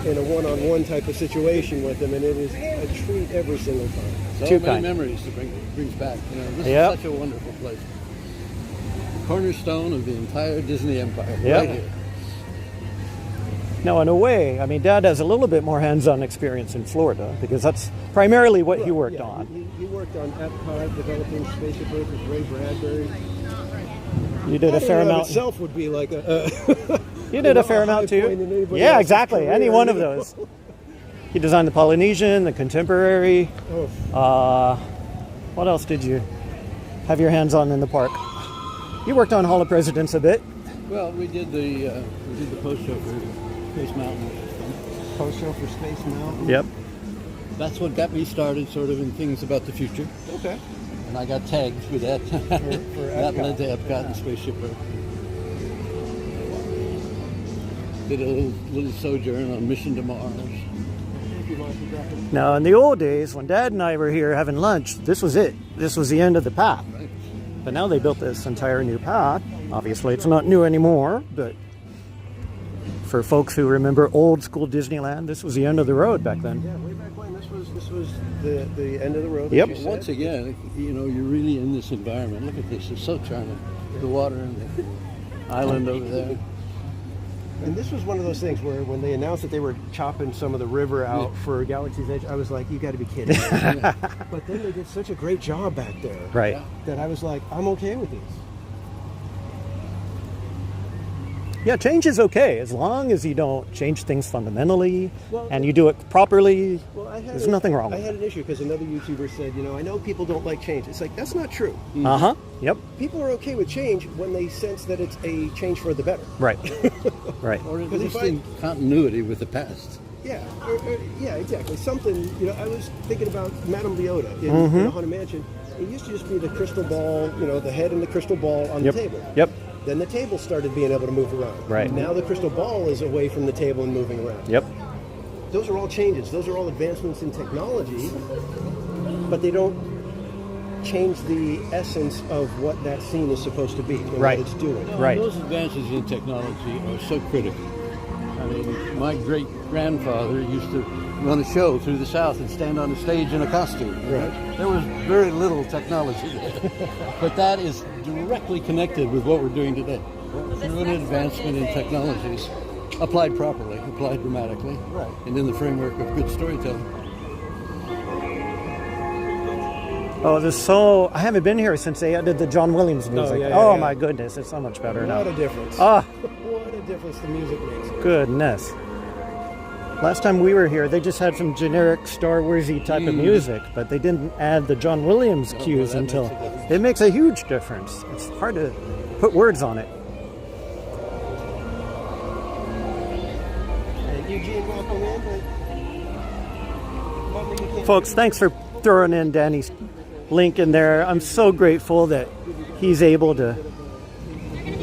in a one-on-one type of situation with him, and it is a treat every single time. So many memories to brings back. This is such a wonderful place. Cornerstone of the entire Disney empire, right here. Now, in a way, I mean, Dad has a little bit more hands-on experience in Florida because that's primarily what he worked on. He worked on Epcot, developing Spaceship Earth with Ray Bradbury. You did a fair amount. Itself would be like you did a fair amount too. Yeah, exactly. Any one of those. He designed the Polynesian, the Contemporary. What else did you have your hands on in the park? You worked on Hall of Presidents a bit. Well, we did the post show for Space Mountain. Post show for Space Mountain. Yep. That's what got me started, sort of, in things about the future. Okay. And I got tagged with that. For that led to Epcot and Spaceship Earth. Did a little sojourn on Mission to Mars. Now, in the old days, when Dad and I were here having lunch, this was it. This was the end of the path. Right. But now they built this entire new path. Obviously, it's not new anymore, but for folks who remember old school Disneyland, this was the end of the road back then. Yeah, way back when, this was the end of the road. Yep. Once again, you're really in this environment. Look at this; it's so charming. The water and the island over there. And this was one of those things where when they announced that they were chopping some of the river out for Galaxy's Edge, I was like, you got to be kidding me. But then they did such a great job back there. Right. That I was like, I'm okay with this. Yeah, change is okay as long as you don't change things fundamentally and you do it properly. Well, there's nothing wrong with it. I had an issue because another YouTuber said, I know people don't like change. It's like, that's not true. Uh-huh. Yep. People are okay with change when they sense that it's a change for the better. Right. Right. Or at least in continuity with the past. Yeah. Yeah, exactly. Something, I was thinking about Madame Leota in the Haunted Mansion. It used to just be the crystal ball, the head and the crystal ball on the table. Yep. Then the table started being able to move around. Right. Now the crystal ball is away from the table and moving around. Yep. Those are all changes. Those are all advancements in technology, but they don't change the essence of what that scene is supposed to be and what it's doing. No, right. Those advances in technology are so critical. I mean, my great-grandfather used to run a show through the South and stand on a stage in a costume. Right. There was very little technology there. But that is directly connected with what we're doing today. Through an advancement in technologies, applied properly, applied dramatically, and in the framework of good storytelling. Oh, I haven't been here since they added the John Williams music. My goodness, it's so much better now. What a difference. What a difference the music makes. Goodness. Last time we were here, they just had some generic Star Warsy type of music, but they didn't add the John Williams cues until... It makes a huge difference. It's hard to put words on it. And Eugene, welcome in. Folks, thanks for throwing in Danny's link in there. I'm so grateful that he's able to...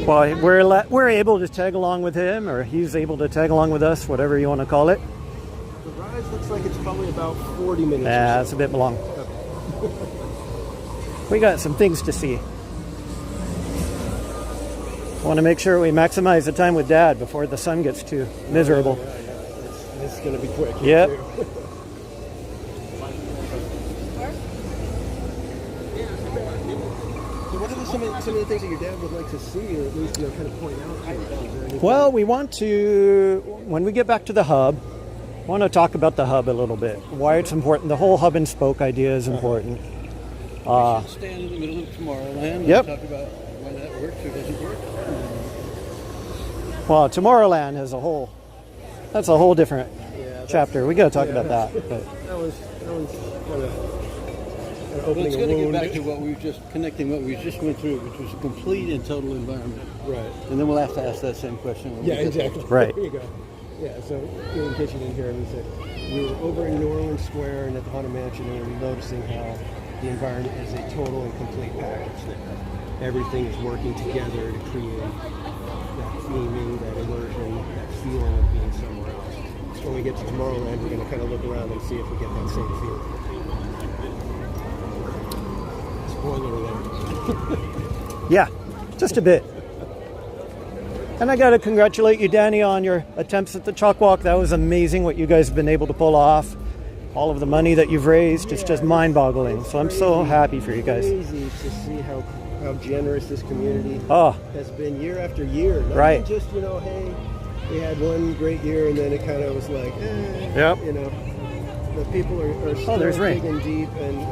Well, we're able to tag along with him, or he's able to tag along with us, whatever you want to call it. The ride looks like it's probably about 40 minutes. Yeah, it's a bit long. We got some things to see. I want to make sure we maximize the time with Dad before the sun gets too miserable. It's going to be quick. Yep. Some of the things that your dad would like to see, or at least kind of point out to you? Well, we want to, when we get back to the hub, want to talk about the hub a little bit. Why it's important. The whole hub and spoke idea is important. We should stand in the middle of Tomorrowland and talk about why that works or doesn't work. Well, Tomorrowland as a whole, that's a whole different chapter. We got to talk about that. But. That was kind of... Well, it's going to get back to what we just went through, which was a complete and total environment. Right. And then we'll have to ask that same question. Yeah, exactly. Right. There you go. Yeah, so in kitchen in here, and we said we were over in New Orleans Square and at the Haunted Mansion, and we were noticing how the environment is a total and complete package there. Everything is working together to create that theming, that immersion, that feeling of being somewhere else. So when we get to Tomorrowland, we're going to kind of look around and see if we get that same feeling. Spoiler alert. Yeah, just a bit. And I got to congratulate you, Danny, on your attempts at the chalk walk. That was amazing what you guys have been able to pull off. All of the money that you've raised, it's just mind-boggling. So I'm so happy for you guys. It's crazy to see how generous this community has been year after year. Not just, you know, hey, we had one great year and then it kind of was like, you know, the people are still digging deep and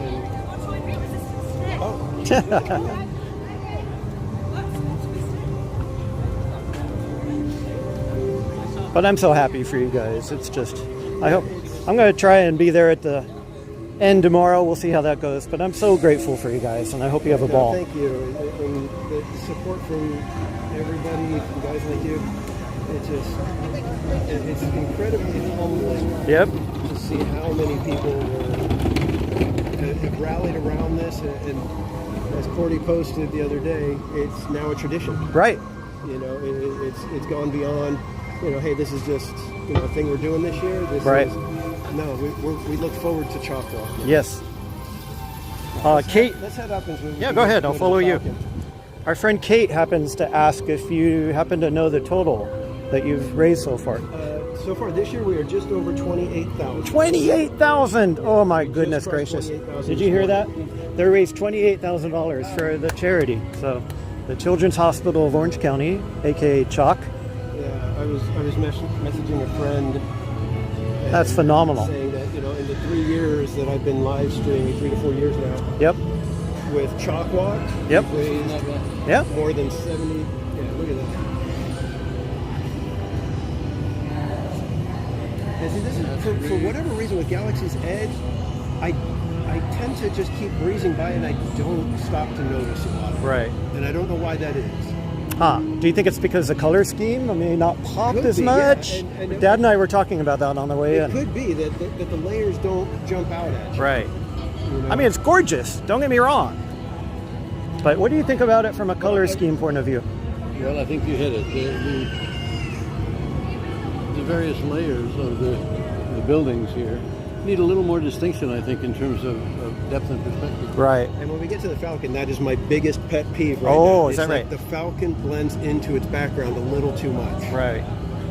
But I'm so happy for you guys. It's just, I hope, I'm going to try and be there at the end tomorrow. We'll see how that goes. But I'm so grateful for you guys, and I hope you have a ball. Thank you. And the support from everybody, from guys like you, it's incredibly humbling to see how many people have rallied around this. And as Cordy posted the other day, it's now a tradition. Right. You know, it's gone beyond, you know, hey, this is just, you know, a thing we're doing this year. This is, no, we look forward to Chalk Walk. Yes. Kate. Let's head up as we go ahead. I'll follow you. Our friend Kate happens to ask if you happen to know the total that you've raised so far. So far this year, we are just over 28,000. 28,000! Oh my goodness gracious! Did you hear that? They raised $28,000 for the charity. So, the Children's Hospital of Orange County, aka Chalk. Yeah, I was messaging a friend. That's phenomenal. Saying that, you know, in the 3 years that I've been live streaming, 3 to 4 years now. Yep. With Chalk Walk, raised more than 70. Yeah, look at that. And see, this is for whatever reason with Galaxy's Edge, I tend to just keep breezing by and I don't stop to notice a lot. Right. And I don't know why that is. Do you think it's because the color scheme? I mean, not popped as much? Yeah. And Dad and I were talking about that on the way in. It could be that the layers don't jump out at you. Right. You know? I mean, it's gorgeous. Don't get me wrong. But what do you think about it from a color scheme point of view? Well, I think you hit it. The various layers of the buildings here need a little more distinction, I think, in terms of depth and perspective. Right. And when we get to the Falcon, that is my biggest pet peeve right now. Oh, is that right? The Falcon blends into its background a little too much. Right.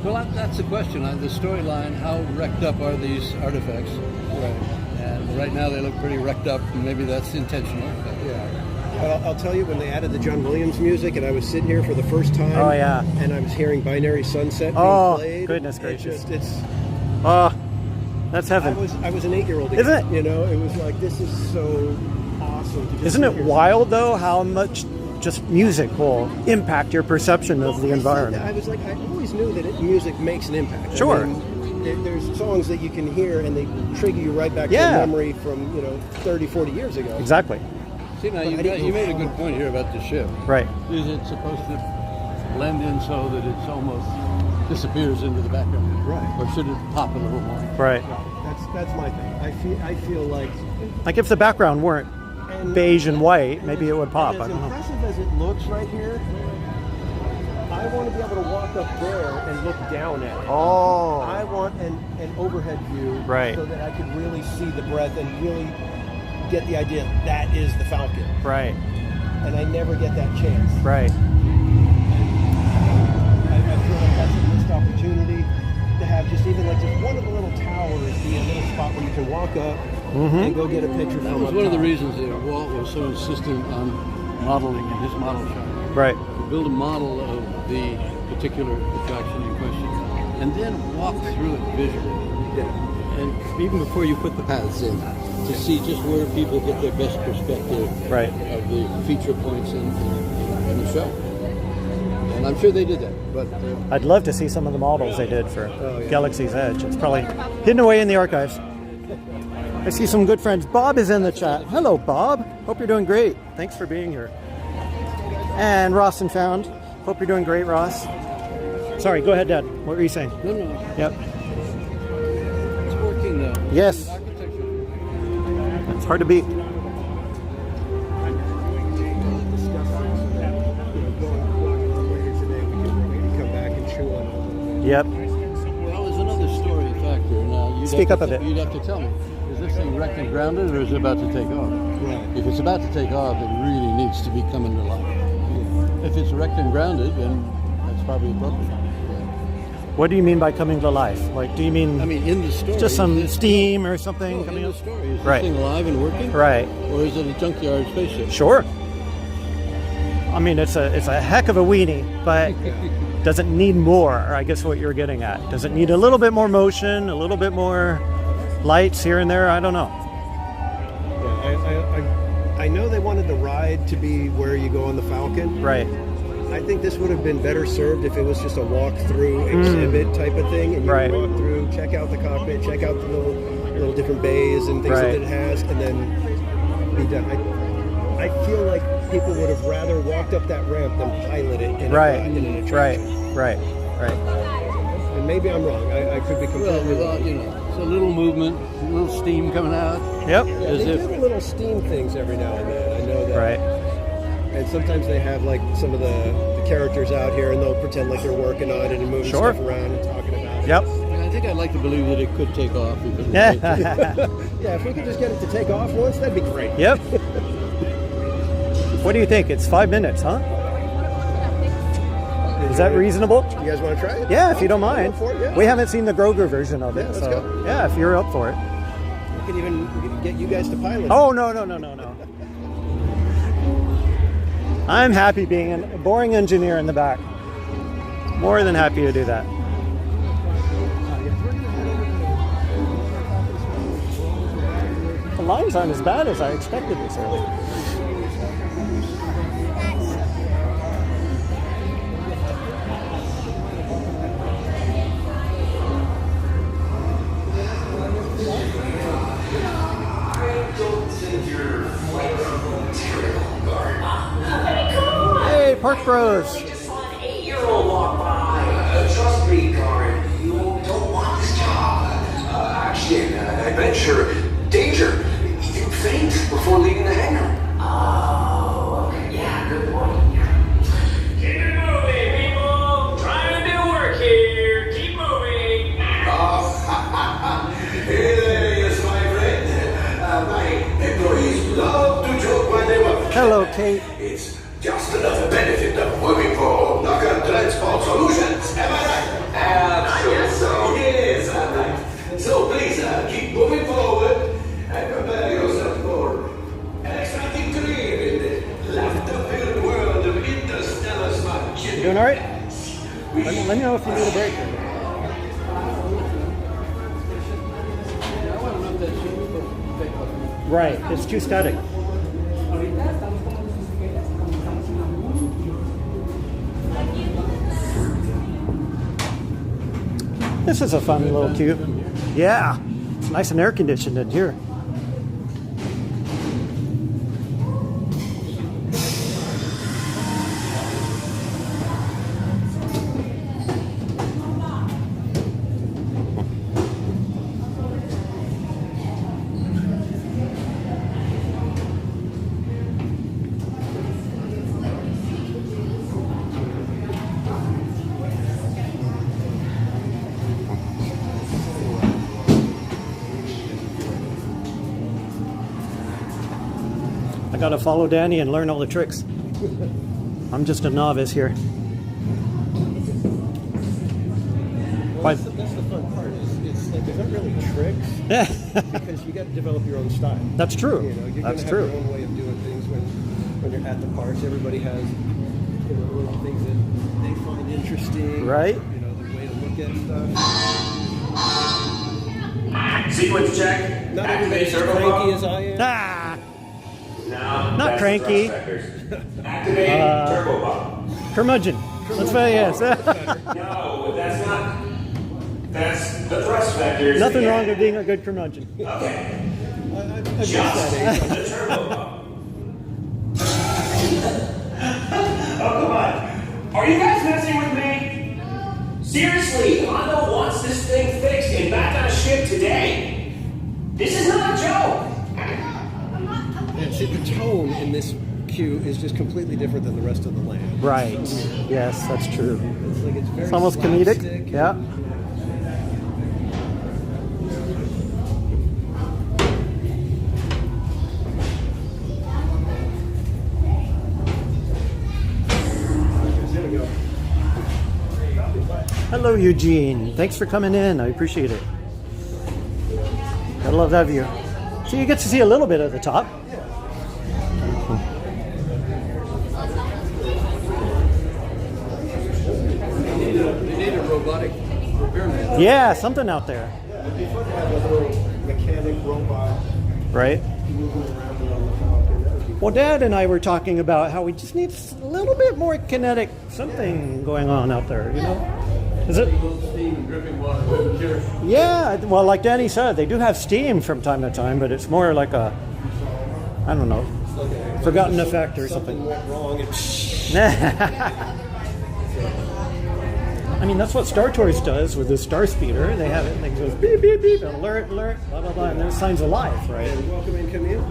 Well, that's the question. The storyline, how wrecked up are these artifacts? Right. And right now they look pretty wrecked up, and maybe that's intentional. Yeah. But I'll tell you, when they added the John Williams music, and I was sitting here for the first time, and I was hearing Binary Sunset being played. Oh, goodness gracious! That's I heaven. was an 8-year-old again. Isn't it? You know, it was like, this is so awesome. To just Isn't it wild though how much just music will impact your perception of the environment? I was like, I always knew that music makes an impact. Sure. I mean, there's songs that you can hear and they trigger you right back to a memory from 30, 40 years ago. Exactly. See, now you made a good point here about the ship. Right. Is it supposed to blend in so that it's almost disappears into the background? Right. Or should it pop a little more? Right. That's my thing. I feel like if the background weren't beige and white, maybe it would pop. As impressive as it looks right here, I want to be able to walk up there and look down at it. Oh. I want an overhead view so that I can really see the breadth and really get the idea that is the Falcon. Right. And I never get that chance. Right. I feel like that's a missed opportunity to have just one of the little towers be a little spot where you can walk up and go get a picture. That was one of the reasons that Walt was so insistent on modeling in his model shop. Right. To build a model of the particular attraction in question, and then walk through it visually. Yeah. And even before you put the paths in, to see just where people get their best perspective of the feature points in the show. And I'm sure they did that. But I'd love to see some of the models they did for Galaxy's Edge. It's probably hidden away in the archives. I see some good friends. Bob is in the chat. Hello, Bob. Hope you're doing great. Thanks for being here. And Ross and Found. Hope you're doing great, Ross. sorry. Go ahead, Dad. What were you saying? No. Yep. It's working now. Yes. It's hard to beat. Yep. Well, there's another story factor. Now, Speak up a bit. You'd have to tell me, is this thing wrecked and grounded or is it about to take off? Right. If it's about to take off, it really needs to be coming to life. If it's wrecked and grounded, then that's probably appropriate. What do you mean by coming to life? Like, do you mean? I mean, in the story. Just some steam or something coming in out? the story. Is Right. this thing alive and working? Right. Or is it a junkyard spaceship? Sure. I mean, it's a heck of a weenie, but does it need more? Or I guess what you're getting at. Does it need a little bit more motion, a little bit more lights here and there? I don't know. Yeah, I know they wanted the ride to be where you go on the Falcon. Right. I think this would have been better served if it was just a walk-through exhibit type of thing, and you Right. walk through, check out the cockpit, check out the little different bays and things Right. that it has, and then be done. I feel like people would have rather walked up that ramp than pilot it in Right. an attraction. Right. And maybe I'm wrong. I could be Well, completely wrong. it's a little movement, a little steam coming out. Yep. Yeah, As they if- do little steam things every now and then. I know that. Right. And sometimes they have like some of the characters out here, and they'll pretend like they're working on it and moving Sure. stuff around and talking about it. Yep. I think I'd like to believe that it could take off. If it Yeah. Yeah, if we could just get it to take off once, that'd be great. Yep. What do you think? It's 5 minutes, huh? Is that reasonable? You guys want to try it? Yeah, if you don't mind. Go for it, yeah. We haven't seen the Groger version of it, Yeah, let's so go. yeah, if you're up for it. We could even get you guys to pilot it. Oh no. I'm happy being a boring engineer in the back. More than happy to do that. The lines aren't as bad as I expected this early. Hey, Park Bros. Just saw an 8-year-old walk by. Trust me, Karen, you don't want this job. Actually, an adventure, danger. You faint before leaving the hangar. Oh, okay, yeah, good point. Keep it moving, people. Trying to do work here. Keep moving. Hey there, yes, my friend. My employees love to joke when they work. Hello, Kate. It's just another benefit of working for Locker Transport Solutions. Am I right? Absolutely. Yes, I'm right. So please keep moving forward and prepare yourself for an exciting career in the laughter-filled world of interstellar smart. You doing all right? Let me know if you need a break. Right, it's too static. This is a fun little cube. Yeah, it's nice and air conditioned in here. I gotta follow Danny and learn all the tricks. I'm just a novice here. Well, that's the fun part. It's like there's not really tricks because you got to develop your own style. That's true. You know, you're That's gonna true. have your own way of doing things when you're at the parks. Everybody has little things that they find interesting. Right. You know, their way to look at stuff. Sequence check. Not Activate everybody's turbo cranky pump. as I am. Ah, No, Not that's the cranky. thrust vectors. Activate turbo pump. curmudgeon. Let's say yes. No, that's not. That's the thrust vectors. Nothing again. wrong with being a good curmudgeon. Okay. I've Just that age. the turbo pump. Oh, come on. Are you guys messing with me? seriously, Hondo wants this thing fixed and back on a ship today. This is not a joke. And see, the tone in this queue is just completely different than the rest of the land. Right. Yes, that's true. It's like it's very almost slapstick. comedic. Yeah. Hello, Eugene. Thanks for coming in. I appreciate it. I love that view. So you get to see a little bit of the top. They need a robotic repairman. Yeah, something out there. It'd be fun to have a little mechanic robot Right? moving around on the Falcon. That would be Well, Dad and I were talking about how we just need a little bit more kinetic something going on out there, you know? Is it? Steam and dripping water. Yeah, well, like Danny said, they do have steam from time to time, but it's more like a, I don't know, forgotten effect or something. went wrong and I mean, that's what Star Tours does with the Star Speeder. They have it, and it goes beep, beep, beep, alert, alert, blah, blah, blah, and there's signs of life, right? welcome in, come in.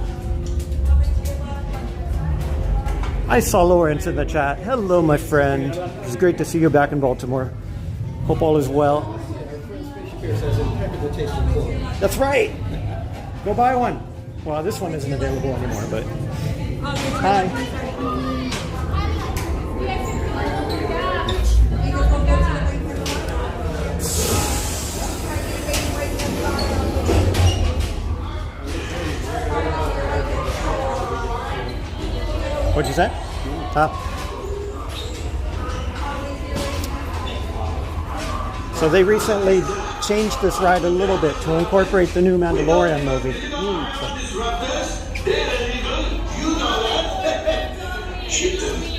I saw Lawrence in the chat. Hello, my friend. It's great to see you back in Baltimore. Hope all is well. Our friend Spaceship here says impeccable taste in clothes. That's right. Go buy one. Well, this one isn't available anymore, but hi. What'd you say? So they recently changed this ride a little bit to incorporate the new Mandalorian movie.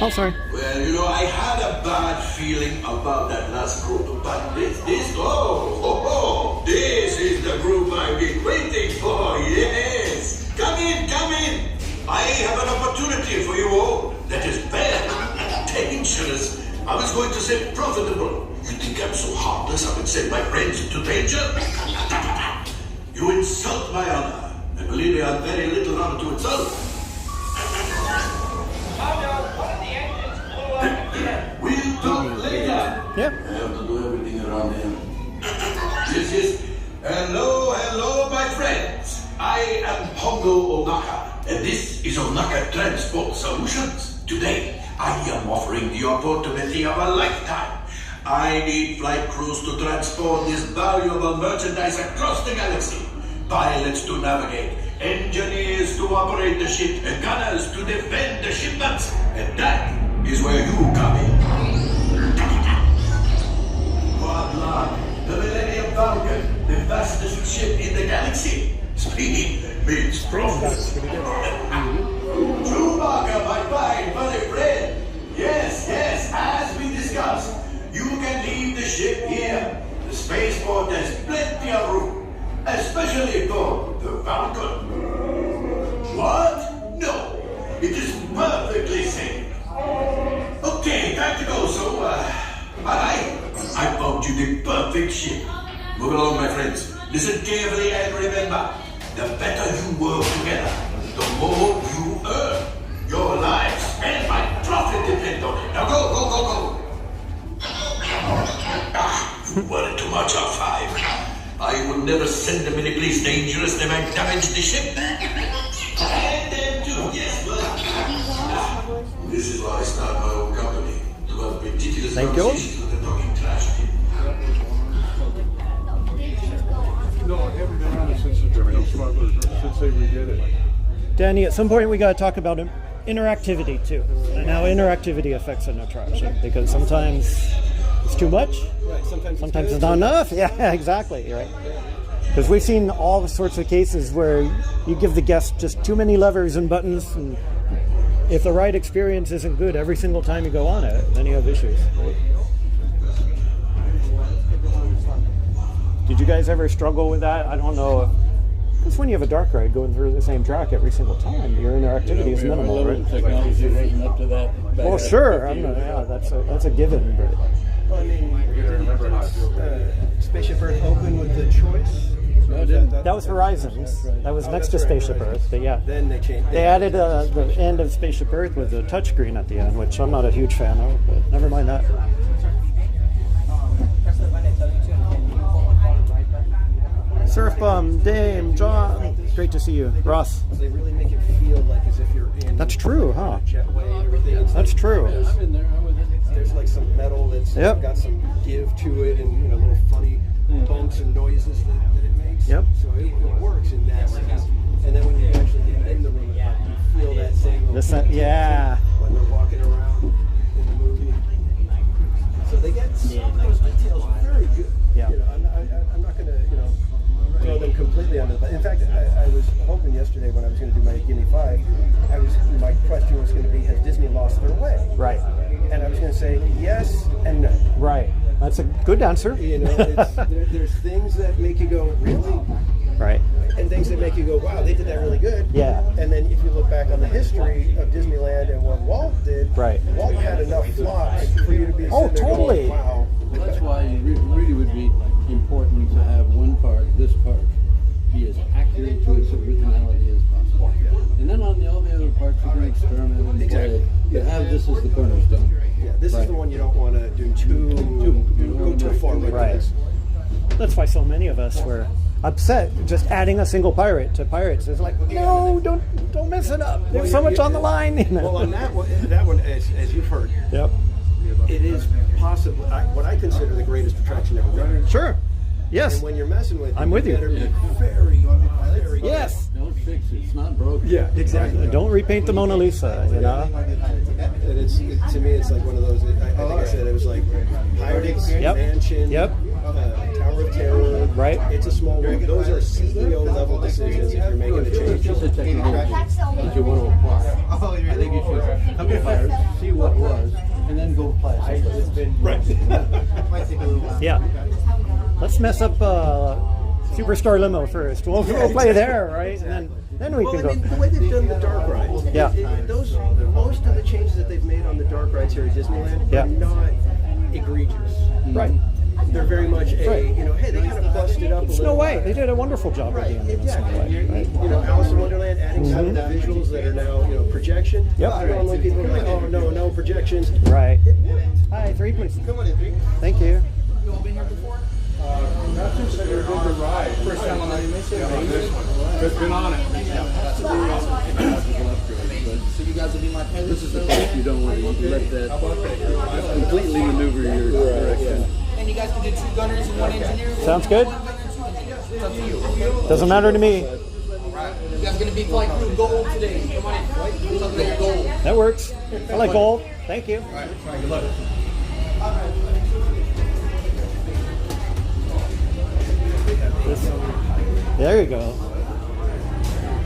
Oh, sorry. Well, you know, I had a bad feeling about that last group, but this is the group I've been waiting for, yes. Come in. I have an opportunity for you all that is very dangerous. I was going to say profitable. You think I'm so heartless I would send my friends into danger? You insult my honor. And believe me, I have very little honor to insult. We'll talk later. Yep. I have to do everything around him. Yes. Hello, my friends. I am Pongo Onaka, and this is Onaka Transport Solutions. Today, I am offering the opportunity of a lifetime. I need flight crews to transport this valuable merchandise across the galaxy. Pilots to navigate, engineers to operate the ship, and gunners to defend the shipments. And that is where you come in. What luck? The Millennium Falcon, the fastest ship in the galaxy. Speed means profit. Chewbacca, my fine buddy friend. Yes, as we discussed, you can leave the ship here. The spaceport has plenty of room, especially for the Falcon. What? No, it is perfectly safe. Okay, time to go, so, I found you the perfect ship. Move along, my friends. Listen carefully and remember, the better you work together, the more you earn. Your lives and my profit depend on it. Now go. You weren't too much off 5. I would never send them any place dangerous. They might damage the ship. And them too, yes, well. This is why I start my own company. To have ridiculous conversations with the talking trash people. No, I haven't been on it since they redid it. Danny, at some point we got to talk about interactivity too, and how interactivity affects an attraction, because sometimes it's too much, Right, sometimes it's not enough. Yeah, exactly, right? Because we've seen all sorts of cases where you give the guest just too many levers and buttons, and if the ride experience isn't good every single time you go on it, then you have issues, right? Did you guys ever struggle with that? I don't know. Because when you have a dark ride going through the same track every single time, your interactivity is minimal, right? Technology wasn't up to that. Well, sure. That's a given. But I mean, didn't Spaceship Earth open with the choice? No, it didn't. That was Horizons. That was next to Spaceship Earth. But yeah. Then they changed. They added the end of Spaceship Earth with a touchscreen at the end, which I'm not a huge fan of, but never mind that. Surf Bum, Dame, John. Great to see you. Ross. They really make it feel like as if you're in. That's true, huh? Jetway. That's true. I'm in there. I'm with it. There's like some metal that's got some give to it, and little funny bumps and noises that it makes. Yep. So it works in that sense. And then when you actually get in the room, you feel that same. Yeah. When they're walking around in the movie. So they get those details very good. Yeah. I'm not going to throw them completely under the bus. In fact, I was hoping yesterday when I was going to do my Gimme 5, my question was going to be, has Disney lost their way? Right. And I was going to say yes and no. Right. That's a good answer. There's things that make you go, really? Right. And things that make you go, wow, they did that really good. Yeah. And then if you look back on the history of Disneyland and what Walt did, Walt had enough flops for you to be sitting there totally. going, wow. That's why it really would be important to have one part, this part, be as accurate to its originality as possible. And then on all the other parts, you can experiment and play. You have this as the cornerstone. Yeah, this is the one you don't want to do go too far with. Right. That's why so many of us were upset just adding a single pirate to Pirates. It's like, no, don't mess it up. There's so much on the line. Well, on that one, as you've heard, yep, it is possible what I consider the greatest attraction ever built. Sure. Yes. And when you're messing with it, I'm with you. better be very, very yes. Don't fix it. It's not broken. Yeah, exactly. Don't repaint the Mona Lisa, And to me, it's like one of those. I think I said it was like Pirates, Mansion, Tower of Terror. Right. It's a small world. Those are CEO level decisions if you're making a change. It's just a technology that you want to apply. I think you should come to Pirates, see what was, and then go apply it. Right. Yeah. Let's mess up Superstar Limo first. We'll play there, right? And then we can go. The way they've done the dark rides, most of the changes that they've made on the dark rides here at Disneyland are not egregious. Right. They're very much hey, they kind of busted up a little. Snow White, they did a wonderful job at the end of Snow White. Right? Alice in Wonderland, adding some of the visuals that are now, projection. Yep. Normally people are like, oh, no projections. Right. Hi, 3 points. Come on in, 3. Thank you. You all been here before? Not since I did the ride. First time on this one. Just been on it. So you guys will be my pilots? This is the place you don't want to let that completely maneuver your direction. And you guys can do 2 gunners and 1 engineer. Sounds good. It's up to you. Doesn't matter to me. You guys going to be flight crew gold today. Come on in. Something like gold. That works. I like gold. Thank you. All right, good luck. There you go.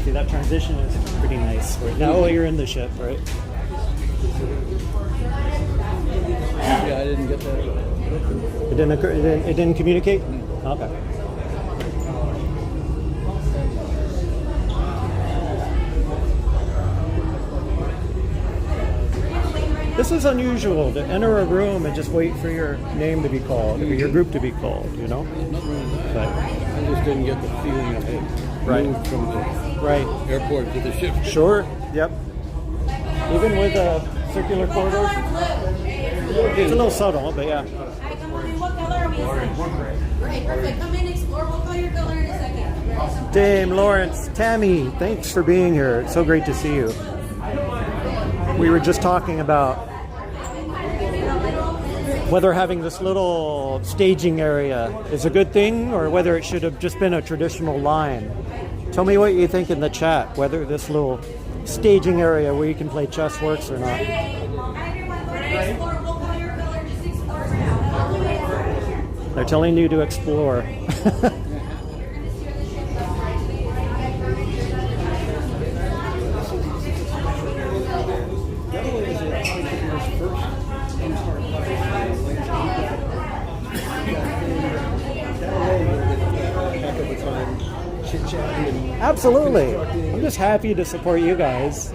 See, that transition is pretty nice. Now you're in the ship, right? Yeah, I didn't get that. It didn't occur. It didn't communicate. Okay. This is unusual to enter a room and just wait for your name to be called or your group to be called. Nothing wrong with that. But I just didn't get the feeling of it. Moved from the airport to the ship. Sure. Yep. Even with circular corridors, it's a little subtle, but yeah. Hi, come on in. What color are we? Great, perfect. Come in, explore. We'll call your color in a second. Dame, Lawrence, Tammy, thanks for being here. It's so great to see you. We were just talking about whether having this little staging area is a good thing or whether it should have just been a traditional line. Tell me what you think in the chat, whether this little staging area where you can play chess works or not. They're telling you to explore. Absolutely. I'm just happy to support you guys.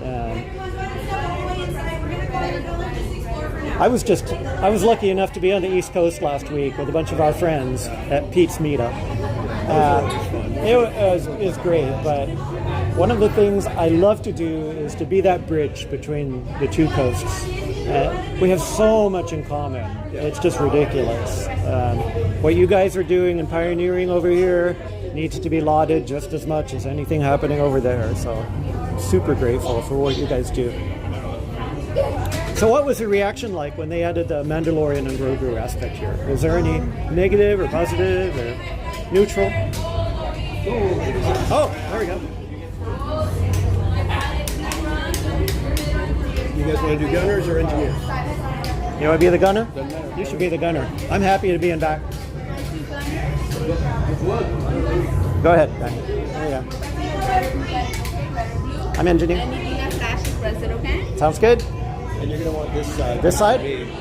I was just I was lucky enough to be on the East Coast last week with a bunch of our friends at Pete's Meetup. It was great, but one of the things I love to do is to be that bridge between the two coasts. We have so much in common. It's just ridiculous. What you guys are doing and pioneering over here needs to be lauded just as much as anything happening over there. So super grateful for what you guys do. So what was the reaction like when they added the Mandalorian and Grogu aspect here? Was there any negative or positive or neutral? Oh, there we go. You guys want to do gunners or engineers? You want to be the gunner? You should be the gunner. I'm happy to be in back. Go ahead. There you go. I'm engineer. And you need a flash to press it, okay? Sounds good. And you're going to want this side. This side?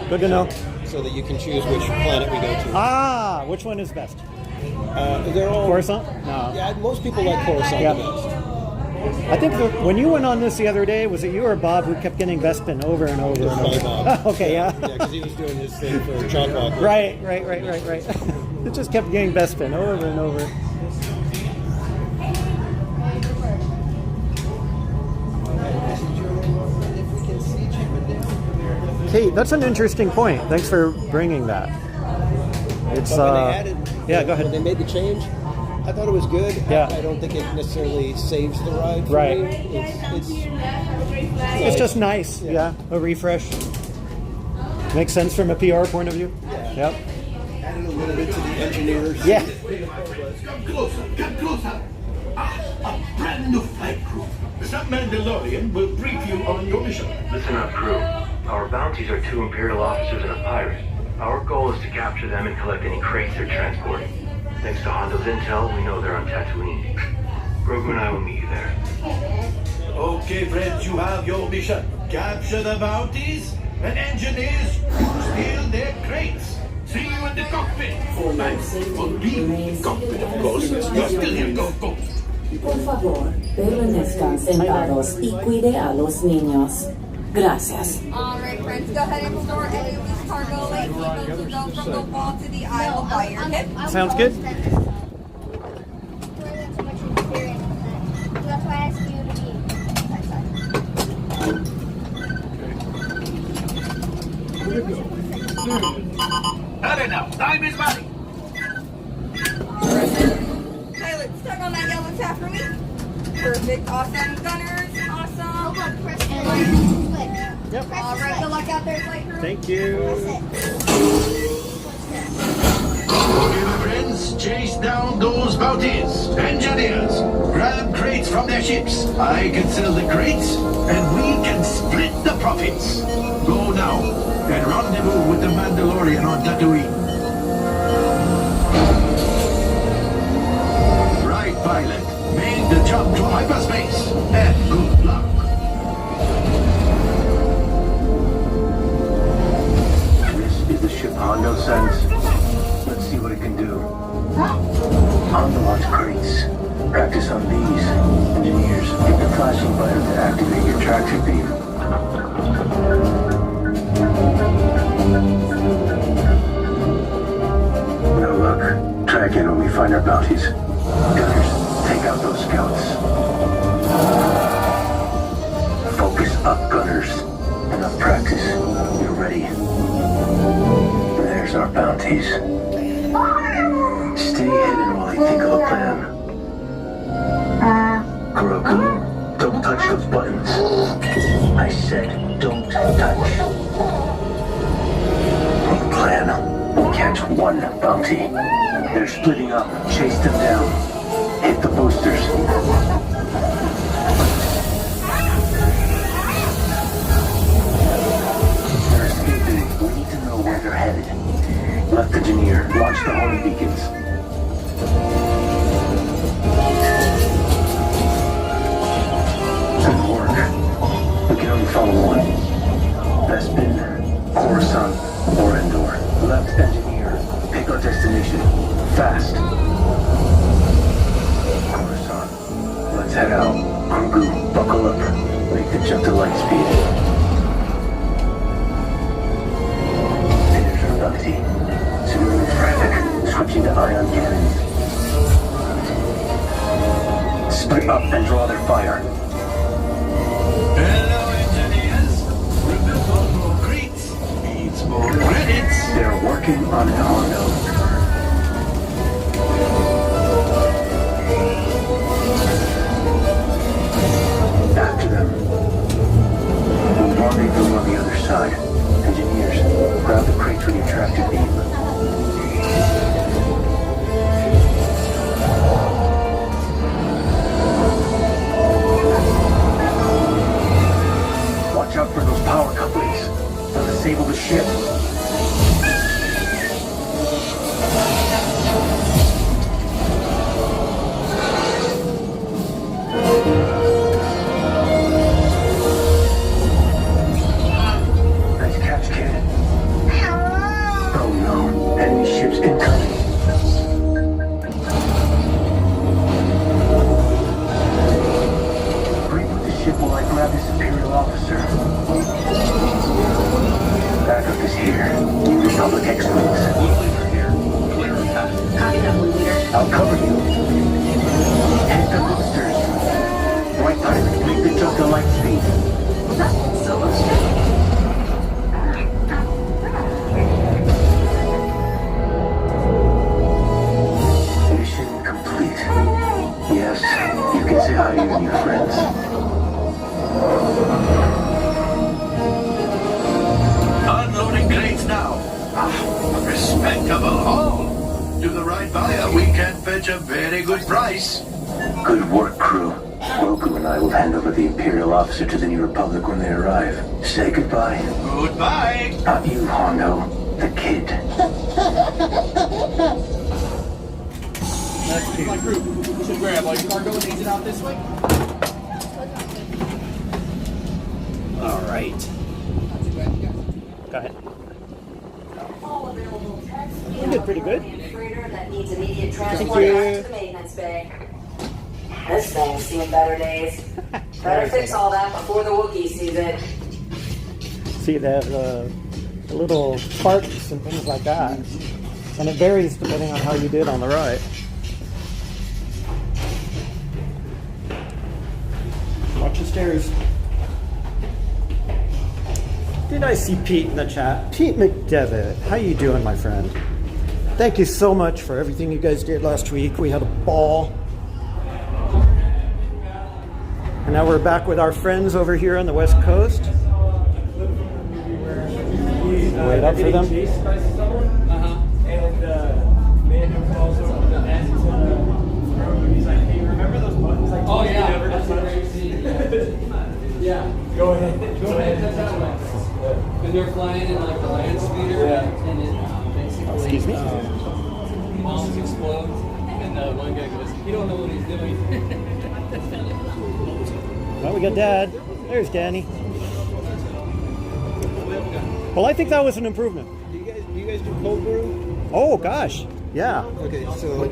Good to know. So that you can choose which planet we go to. Ah, which one is best? They're all... Coruscant? No. Yeah, most people like Coruscant the best. I think when you went on this the other day, was it you or Bob who kept getting Bespin over and over and over? Bob. Okay, yeah. Yeah, because he was doing his thing for Chalkwalk. Right. It just kept getting Bespin over and over. Kate, that's an interesting point. Thanks for bringing that. It's when they added, yeah, go ahead. When they made the change, I thought it was good. Yeah. I don't think it necessarily saves the ride for Right. me. It's just nice. Yeah, a refresh. Makes sense from a PR point of view. Yeah. Yep. Added a little bit to the engineers. Yeah. Come closer. A brand new flight crew. Some Mandalorian will brief you on your mission. Listen up, crew. Our bounties are 2 Imperial officers and a pirate. Our goal is to capture them and collect any crates they're transporting. Thanks to Hondo's intel, we know they're on Tatooine. Grogu and I will meet you there. Okay, friends, you have your mission. Capture the bounties and engineers steal their crates. See you in the cockpit. 4 nights. For being in the cockpit, of course. You're still here. Go. Por favor, permanezcan sentados y cuide a los niños. Gracias. All right, friends, go ahead and store any of this cargo away. Keep them to go from the wall to the aisle by your hip. Sounds good. That's why I asked you to be. Hurry now. Time is money. Pilot, stuck on that yellow tab for me. Perfect. Awesome. Gunners. Awesome. Yep. All right, good luck out there, flight crew. Thank you. Okay, my friends, chase down those bounties. Engineers, grab crates from their ships. I can sell the crates, and we can split the profits. Go now, and rendezvous with the Mandalorian on Tatooine. Right, pilot. Make the jump to hyperspace, and good luck. This is the ship Hondo sends. Let's see what it can do. Hondo wants crates. Practice on these. Engineers, hit the flashing button to activate your traction beam. No luck. Try again when we find our bounties. Gunners, take out those scouts. Focus up, gunners. Enough practice. You're ready. There's our bounties. Stay hidden while I think of a plan. Grogu, don't touch those buttons. I said don't touch. Plan. Catch one bounty. They're splitting up. Chase them down. Hit the boosters. They're escaping. We need to know where they're headed. Left engineer, watch the homing beacons. Good work. We can only follow one. Bespin, Coruscant, or Endor. Left engineer, pick our destination. Fast. Coruscant, let's head out. Grogu, buckle up. Make the jump to light speed. Rendezvous on the other side. Engineers, grab the crates with your tractor beam. Watch out for those power couplings. They'll disable the ship. Nice catch, kid. Oh no, enemy ships incoming. Reboot the ship while I grab this Imperial officer. Backup is here. Republic X-Wings. I'll cover you. Hit the boosters. Right pilot, make the jump to light speed. So much. Mission complete. Yes, you can say hi to your new friends. Unloading crates now. Respectable haul. To the right buyer, we can fetch a very good price. Good work, crew. Roku and I will hand over the Imperial officer to the New Republic when they arrive. Say goodbye. Goodbye. Not you, Hondo. The kid. My crew, you should grab all your cargo and exit out this way. All right. Go ahead. You did pretty good. That needs immediate Thank transport you. back to the maintenance bay. This thing's seen better days. Better fix all that before the Wookiee sees it. See, they have the little sparks and things like that. And it varies depending on how you did on the ride. Watch the stairs. Did I see Pete in the chat? Pete McDevitt, how you doing, my friend? Thank you so much for everything you guys did last week. We had a ball. And now we're back with our friends over here on the West Coast. Wait up for them. And man who falls over the net he's like, hey, remember those buttons? Like, Oh, yeah. Yeah. Go ahead. When they're flying in like the land speeder, and it basically Excuse me? bombs explode, and one guy goes, "You don't know what he's doing." Well, we got Dad. There's Danny. Well, I think that was an improvement. Do you guys do cold brew? Oh gosh, yeah. Okay, so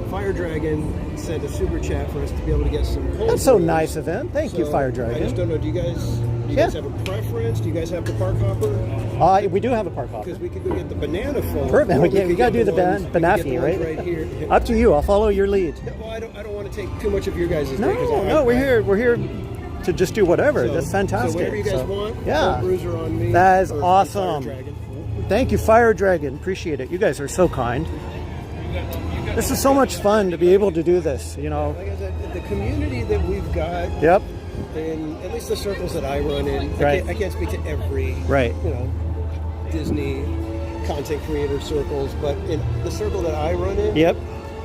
Fire Dragon sent a super chat for us to be able to get some cold That's so brews. nice of him. Thank you, Fire Dragon. I just don't know. Do you guys have a preference? Do you guys have the park hopper? We do have a park hopper. Because we could go get the banana phone. Perfect. or We could got to get do the ones- we could get Banafi, the ones right? here. Up to you. I'll follow your lead. Well, I don't want to take too much of your guys' day. No, we're here. We're here to just do whatever. That's fantastic. So whatever you guys want, yeah, cold brews are on me. that is or awesome. Fire Dragon. Thank you, Fire Dragon. Appreciate it. You guys are so kind. This is so much fun to be able to do this. You know. Like I said, the community that we've got. Yep. In at least the circles that I run in. Right. I can't speak to every. Right. Disney content creator circles, but in the circle that I run in. Yep.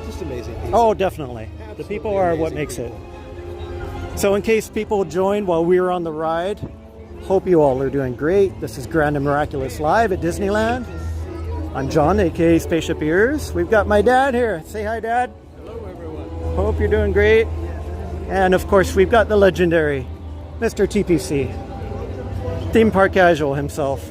Just amazing people. Oh, definitely. The people are what makes it. So in case people joined while we were on the ride, hope you all are doing great. This is Grand and Miraculous Live at Disneyland. I'm John, aka Spaceship Ears. We've got my dad here. Say hi, Dad. Hello, everyone. Hope you're doing great. And of course, we've got the legendary Mr. TPC, Theme Park Casual himself.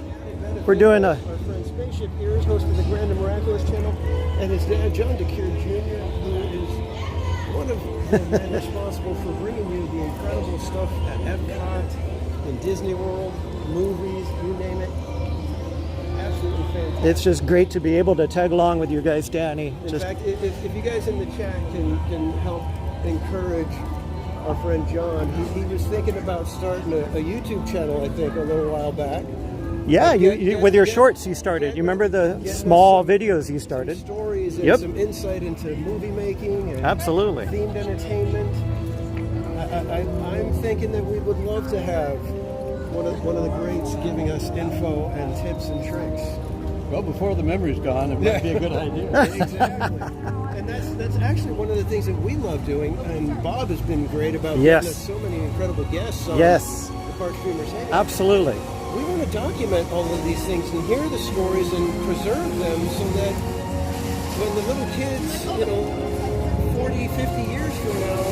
We're doing a... Our friend Spaceship Ears, host of the Grand and Miraculous channel, and his dad, John DeCure Jr., who is one of the men responsible for bringing you the incredible stuff at Epcot, in Disney World, movies, you name it. Absolutely fantastic. It's just great to be able to tag along with you guys, Danny. In fact, if you guys in the chat can help encourage our friend John, he was thinking about starting a YouTube channel, I think, a little while back. Yeah, with your shorts you started. You remember the small videos you started? Some stories and some insight into movie making and absolutely themed entertainment. I'm thinking that we would love to have one of the greats giving us info and tips and tricks. Well, before the memory's gone, it might be a good idea. Exactly. And that's actually one of the things that we love doing. And Bob has been great about giving us so many incredible guests on the Park Streamers Hangout. Absolutely. We want to document all of these things and hear the stories and preserve them so that when the little kids, 40, 50 years from now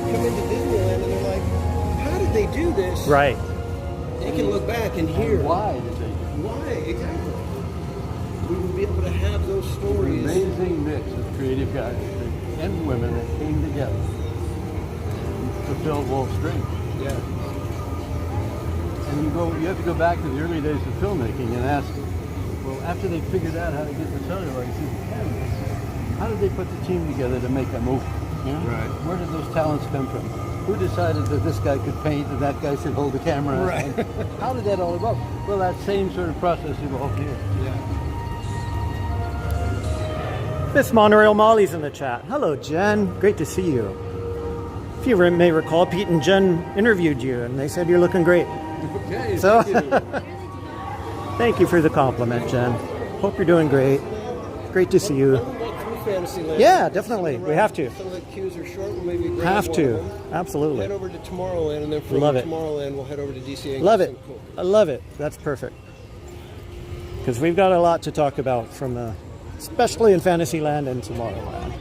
come into Disneyland and they're like, how did they do this? Right. They can look back and hear. Why did they do it? Why, exactly. We will be able to have those stories. An amazing mix of creative guys and women that came together to fill Wolf's dream. Yeah. And you have to go back to the early days of filmmaking and ask, well, after they figured out how to get the celluloid through the cameras, how did they put the team together to make a movie? Right. Where did those talents come from? Who decided that this guy could paint and that guy should hold the camera? Right. How did that all evolve? Well, that same sort of process evolved here. Yeah. Miss Monorail Molly's in the chat. Hello, Jen. Great to see you. If you may recall, Pete and Jen interviewed you, and they said you're looking great. Okay, so, thank you. thank you for the compliment, Jen. Hope you're doing great. Great to see you. Fantasyland. Yeah, definitely. We have to. Some of the queues are short. We'll maybe grab Have one to. of them. Absolutely. Head over to Tomorrowland, and then from Love it. Tomorrowland, we'll head over to DCA. And Love get it. some cool. I love it. That's perfect. Because we've got a lot to talk about from, especially in Fantasyland and Tomorrowland.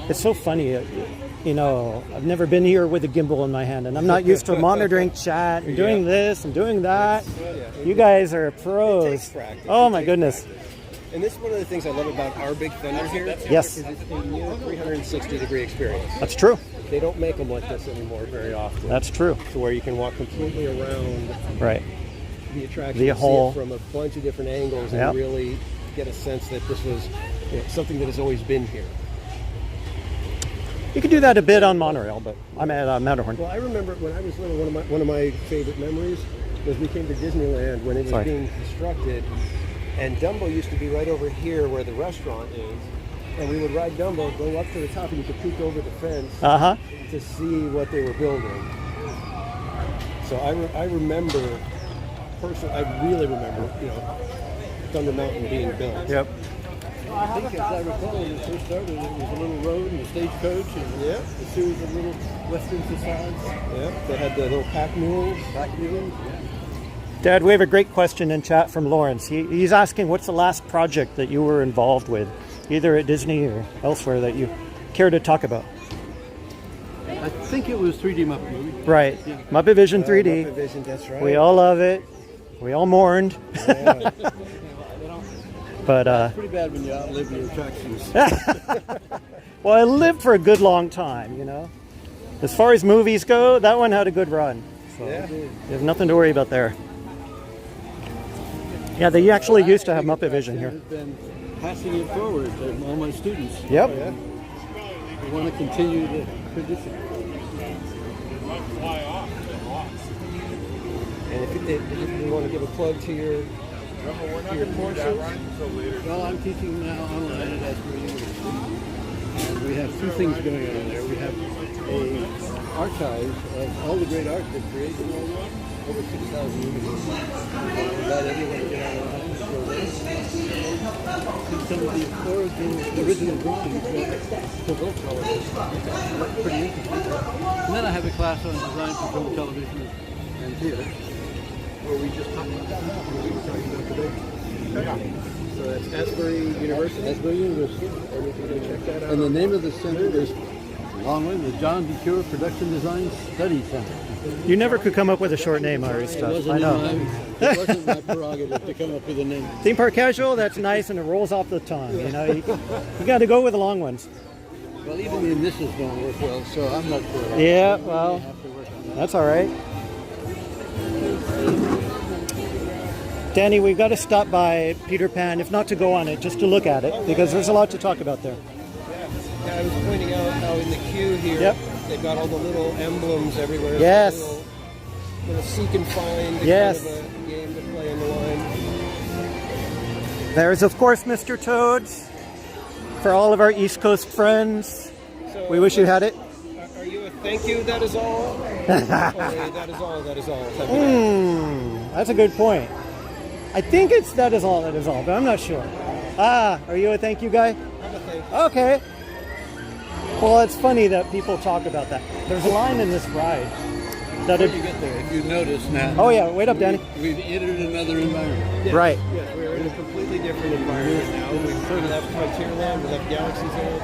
It's so funny. I've never been here with a gimbal in my hand, and I'm not used to monitoring chat and doing this and doing that. You guys are pros. Oh my goodness. And this is one of the things I love about our Big Thunder here. Yes. Is it's a near 360-degree experience. That's true. They don't make them like this anymore very often. That's true. To where you can walk completely around right. the attraction, the whole see it from a bunch of different angles, and really get a sense that this was something that has always been here. You could do that a bit on Monorail, but I'm at Matterhorn. Well, I remember when I was little, one of my favorite memories was we came to Disneyland when it was being constructed, and Dumbo used to be right over here where the restaurant is, and we would ride Dumbo, go up to the top, and you could peek over the fence to see what they were building. So I remember, personally, I really remember, Thunder Mountain being built. Yep. I think, as I recall, when it first started, it was a little road and a stagecoach, and a series of little western facades. Yeah, they had the little pack mules. Dad, we have a great question in chat from Lawrence. He's asking, what's the last project that you were involved with, either at Disney or elsewhere, that you care to talk about? I think it was 3D Muppet Movie. Right. Muppet Vision 3D. Muppet Vision, that's right. We all love it. We all mourned. Yeah. But it's pretty bad when you outlive your attractions. Well, I lived for a good long time, As far as movies go, that one had a good run. So there's nothing to worry about there. Yeah, they actually used to have Muppet Vision here. I've been passing it forward to all my students. Yep. We want to continue the tradition. And if you want to give a plug to your courses? Well, I'm teaching now online at Asbury University, and we have two things going on there. We have an archive of all the great art that's created in the world, over 6,000 images. Invite everyone to get online and go there. See some of the original drawings that both colors. Pretty interesting. And then I have a class on design for film, television, and theater, where we just talk about what we were talking about today. So that's Asbury University. Asbury University. And you can go check that out. And the name of the center is, long way, the John DeCure Production Design Study Center. You never could come up with a short name, Ari stuff. I know. It wasn't my prerogative to come up with a name. Theme Park Casual, that's nice, and it rolls off the tongue. You got to go with the long ones. Well, even the initials don't work well, so I'm not sure. Yeah, well, that's all right. Danny, we've got to stop by Peter Pan, if not to go on it, just to look at it, because there's a lot to talk about there. Yeah, I was pointing out how in the queue here, they've got all the little emblems everywhere. Yes. Little seek and find. Yes. Kind of a game to play in the line. There's, of course, Mr. Toads. For all of our East Coast friends, we wish you had it. Are you a thank you, that is all. Or a that is all, that is all. That's a good point. I think it's that is all, but I'm not sure. Are you a thank you guy? I'm a thank you. Okay. Well, it's funny that people talk about that. There's a line in this ride. Before you get there, if you notice now. Oh yeah, wait up, Danny. We've entered another environment. Yes, right. Yes, we're in a completely different environment now. We've sort of left Frontierland, we left Galaxy's Edge,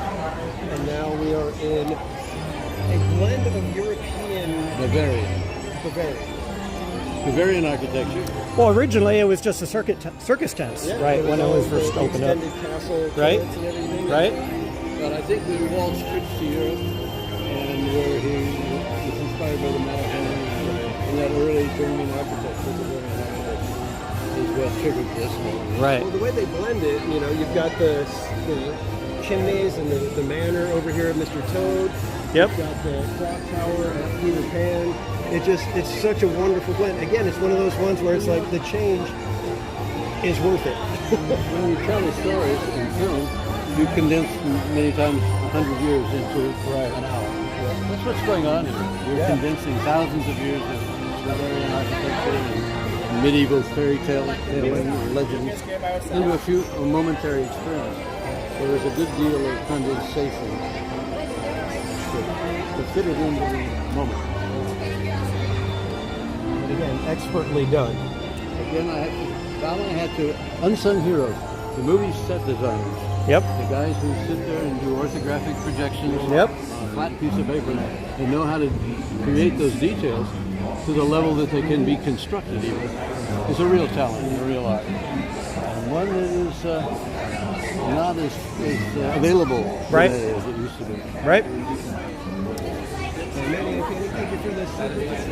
and now we are in a blend of European... Bavarian architecture. Well, originally it was just a circus tent, right, when it was first opened up. Castle, right? And everything. Right? But I think the waltz trips to Europe, and where he was inspired by the Malacan and that early German architecture, the Bavarian architecture, is what triggered this one. Right. Well, the way they blend it, you know, you've got the chimneys and the manor over here of Mr. Toad. Yep. You've got the clock tower at Peter Pan. It's such a wonderful blend. Again, it's one of those ones where it's like the change is worth it. When you tell the stories in film, you condense many times 100 years into an hour. That's what's going on here. You're condensing thousands of years of Bavarian architecture and medieval fairy tale and legends into a momentary experience. So there's a good deal of condensation to fit it into the moment. And again, expertly done. Again, I had to unsung heroes, the movie set designers. Yep. The guys who sit there and do orthographic projections on a flat piece of paper and know how to create those details to the level that they can be constructed even. It's a real talent, a real art. And one that is not as available today as it used to be. Right.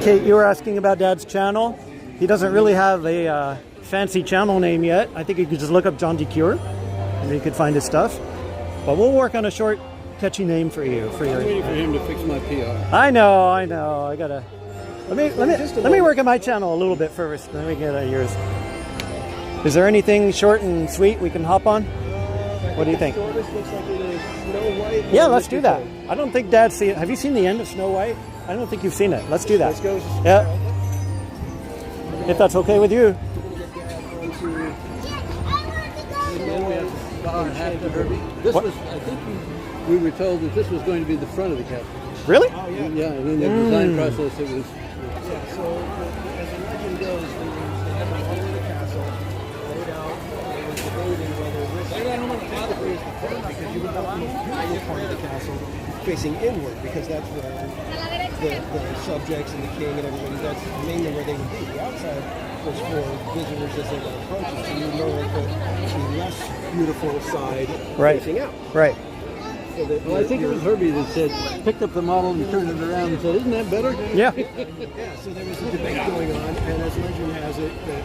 Kate, you were asking about Dad's channel. He doesn't really have a fancy channel name yet. I think you could just look up John DeCure and you could find his stuff. But we'll work on a short, catchy name for you. I'm waiting for him to fix my PR. I know. I gotta. Let me work on my channel a little bit first. Then we get yours. Is there anything short and sweet we can hop on? What do you think? Looks like it is Snow White. Yeah, let's do that. I don't think Dad's seen it. Have you seen the end of Snow White? I don't think you've seen it. Let's do that. Let's go. Yeah. If that's okay with you. This was, I think we were told that this was going to be the front of the castle. Really? Oh, yeah. Yeah, and in the design process it was... Yeah, so as the legend goes, they had the whole of the castle laid out, and they were debating whether this technically is the front, because you would want the interior part of the castle facing inward, because that's where the subjects and the king and everybody, that's mainly where they would be. The outside was for visitors as they were approaching, so you know like the less beautiful side facing out. Right. So Well, I think it was Herbie that said, picked up the model and turned it around and said, isn't that better? Yeah. Yeah, so there was a debate going on, and as legend has it, that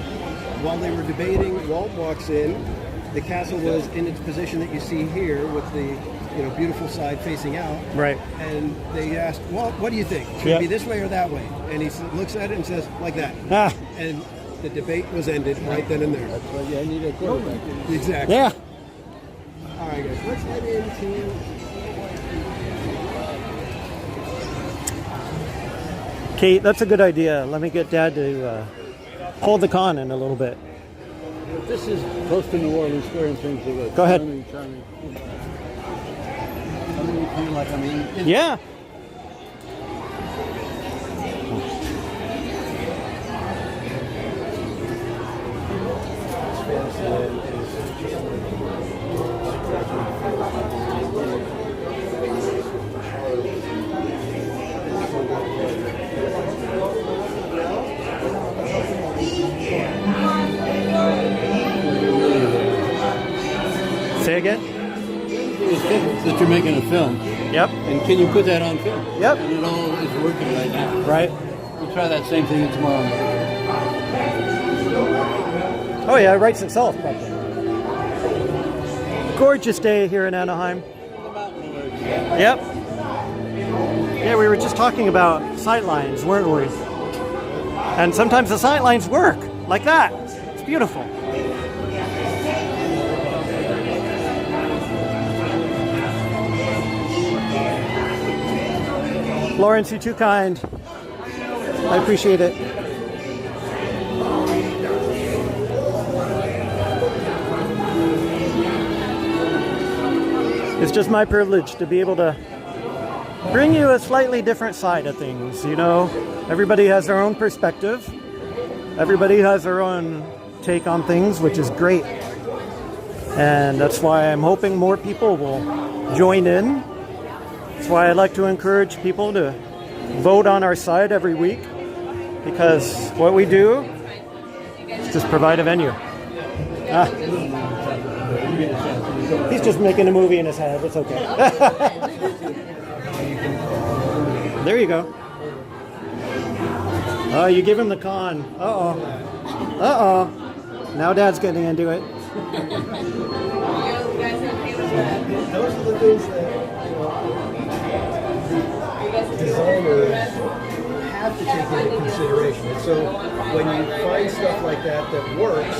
while they were debating, Walt walks in, the castle was in its position that you see here with the beautiful side facing out. Right. And they asked, Walt, what do you think? Should it be this way or that way? And he looks at it and says, like that. Ah. And the debate was ended right then and there. That's why you need a quarterback. Exactly. Yeah. All right, guys, let's head into... Kate, that's a good idea. Let me get Dad to hold the con in a little bit. This is close to New Orleans Square in terms of a Go ahead. charming. I mean, you feel like I'm in. Yeah. Say again? That you're making a film. Yep. And can you put that on film? Yep. And it all is working right now. Right. We'll try that same thing tomorrow. Oh yeah, it writes itself probably. Gorgeous day here in Anaheim. Yep. Yeah, we were just talking about sightlines, weren't we? And sometimes the sightlines work like that. It's beautiful. Lawrence, you're too kind. I appreciate it. It's just my privilege to be able to bring you a slightly different side of things. You know, everybody has their own perspective. Everybody has their own take on things, which is great. And that's why I'm hoping more people will join in. That's why I'd like to encourage people to vote on our side every week, because what we do is just provide a venue. He's just making a movie in his head. It's okay. There you go. Oh, you give him the con. Uh-oh. Uh-oh. Now Dad's getting into it. Those are the things that designers have to take into consideration. And so when you find stuff like that works,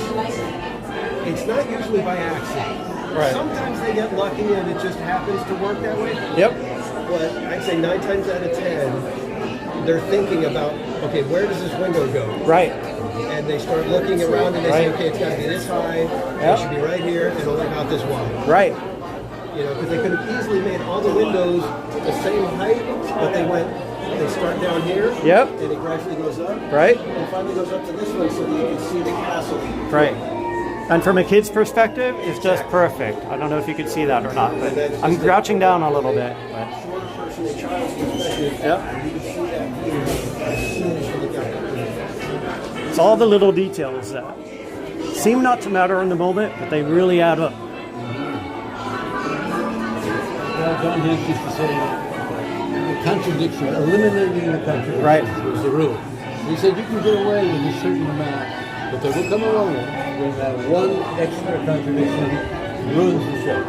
it's not usually by accident. Right. Sometimes they get lucky and it just happens to work that way. Yep. But I'd say 9 times out of 10, they're thinking about, okay, where does this window go? Right. And they start looking around and they say, okay, it's got to be this high, it should be right here, and only about this wide. Right. You know, because they could have easily made all the windows the same height, but they start down here, yep, and it gradually goes up, right, and finally goes up to this one so that you can see the castle. Right. And from a kid's perspective, it's just perfect. I don't know if you can see that or not, but I'm crouching down a little bit. But. Yep. It's all the little details that seem not to matter in the moment, but they really add up. Well, John Hanks used to say the contradiction, eliminating the contradiction, right, was the rule. He said you can get away with a certain amount, but there will come a moment when that one extra contradiction ruins the show.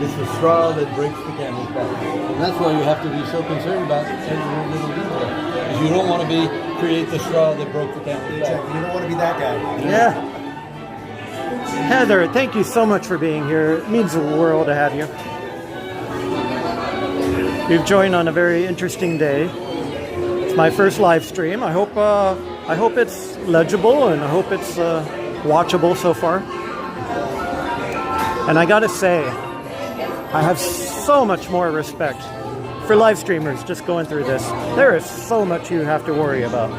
It's the straw that breaks the camel's back. And that's why you have to be so concerned about every little detail. Because you don't want to create the straw that broke the camel's back. Exactly. You don't want to be that guy. Yeah. Heather, thank you so much for being here. It means the world to have you. You've joined on a very interesting day. It's my first live stream. I hope it's legible and I hope it's watchable so far. And I gotta say, I have so much more respect for live streamers just going through this. There is so much you have to worry about. You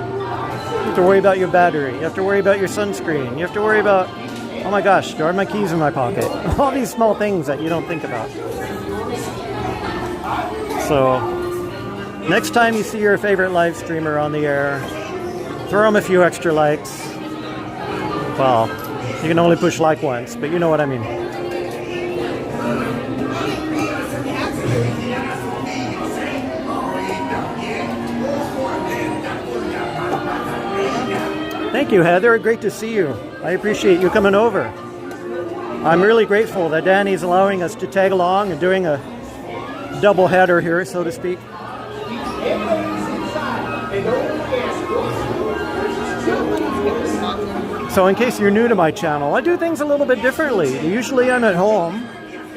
have to worry about your battery. You have to worry about your sunscreen. You have to worry about, oh my gosh, there are my keys in my pocket. All these small things that you don't think about. So, next time you see your favorite live streamer on the air, throw them a few extra likes. Well, you can only push like once, but you know what I mean. Thank you, Heather. Great to see you. I appreciate you coming over. I'm really grateful that Danny's allowing us to tag along and doing a double header here, so to speak. So in case you're new to my channel, I do things a little bit differently. Usually I'm at home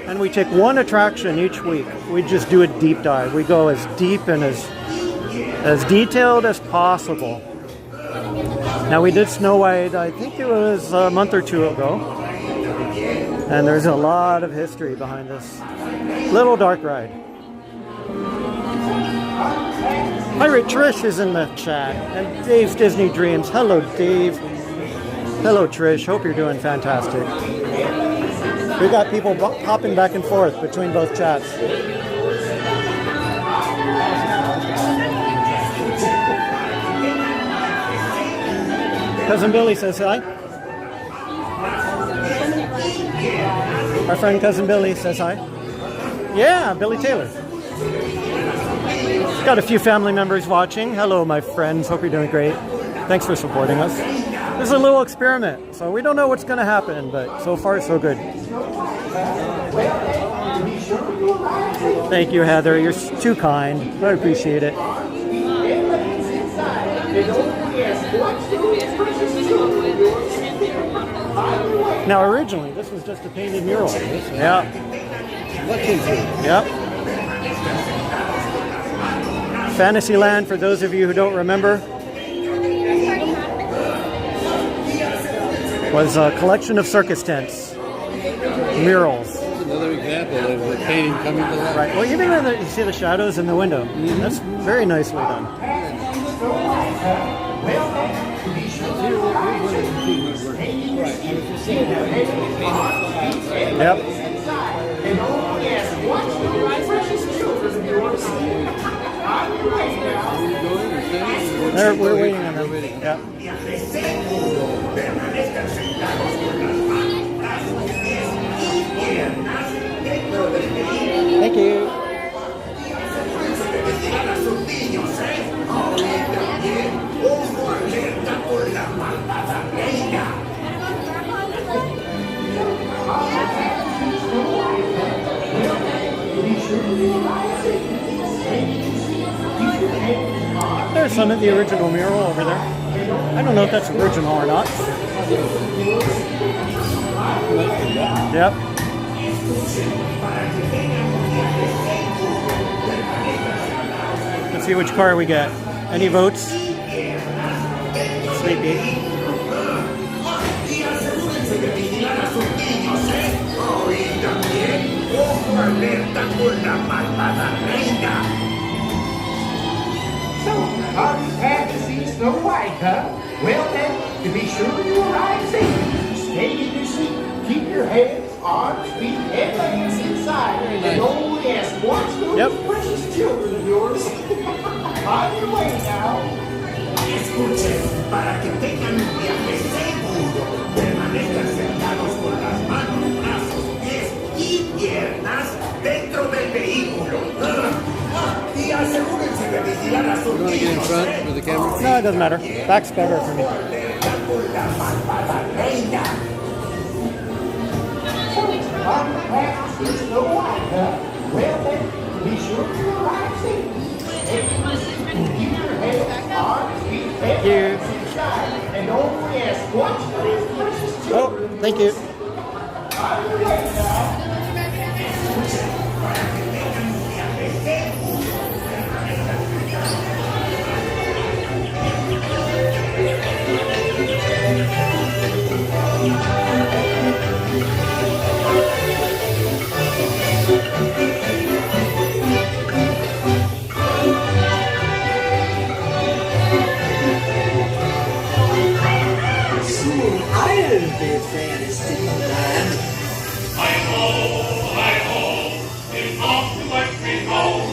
and we take one attraction each week. We just do a deep dive. We go as deep and as detailed as possible. Now we did Snow White, I think it was a month or two ago. And there's a lot of history behind this little dark ride. Pirate Trish is in the chat, and Dave's Disney Dreams. Hello, Dave. Hello, Trish. Hope you're doing fantastic. We got people hopping back and forth between both chats. Cousin Billy says hi. Our friend Cousin Billy says hi. Yeah, Billy Taylor. Got a few family members watching. Hello, my friends. Hope you're doing great. Thanks for supporting us. This is a little experiment, so we don't know what's going to happen, but so far, so good. Thank you, Heather. You're too kind. I appreciate it. Now, originally, this was just a painted mural. Yeah. Yep. Fantasyland, for those of you who don't remember, was a collection of circus tents, murals. Another example of the painting coming to life. Right. Well, even when you see the shadows in the window, that's very nicely done. Yep. We're waiting on them. Yeah. Thank you. There's some of the original mural over there. I don't know if that's original or not. Yep. Let's see which car we get. Any votes? Sleepy. So, are you glad to see Snow White, huh? Well then, to be sure you arrive safe, stay in your seat, keep your heads, arms, feet, and legs inside, and only ask watch those precious children of yours. On your way now. Escuchen, para que tengan un viaje seguro, permanezcan sentados con las manos, brazos, pies y piernas dentro del vehículo. Y asegúrense de vigilar a sus niños. You want to get in front for the camera? No, it doesn't matter. Back's better for me. Well then, be sure to arrive safe. Keep your head, arms, feet, and legs inside, and only ask watch for these precious children. Oh, thank you. On your way now. Soon I'll be Fantasyland. Hi-ho, it's off to my sweet home.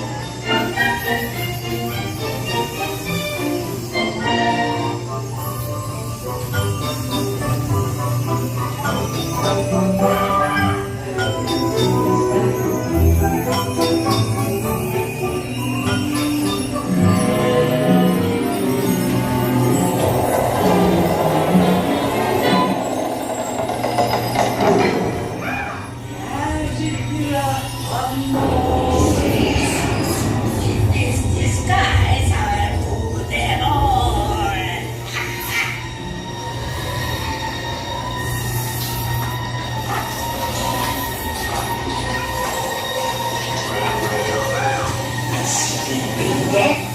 Thank you.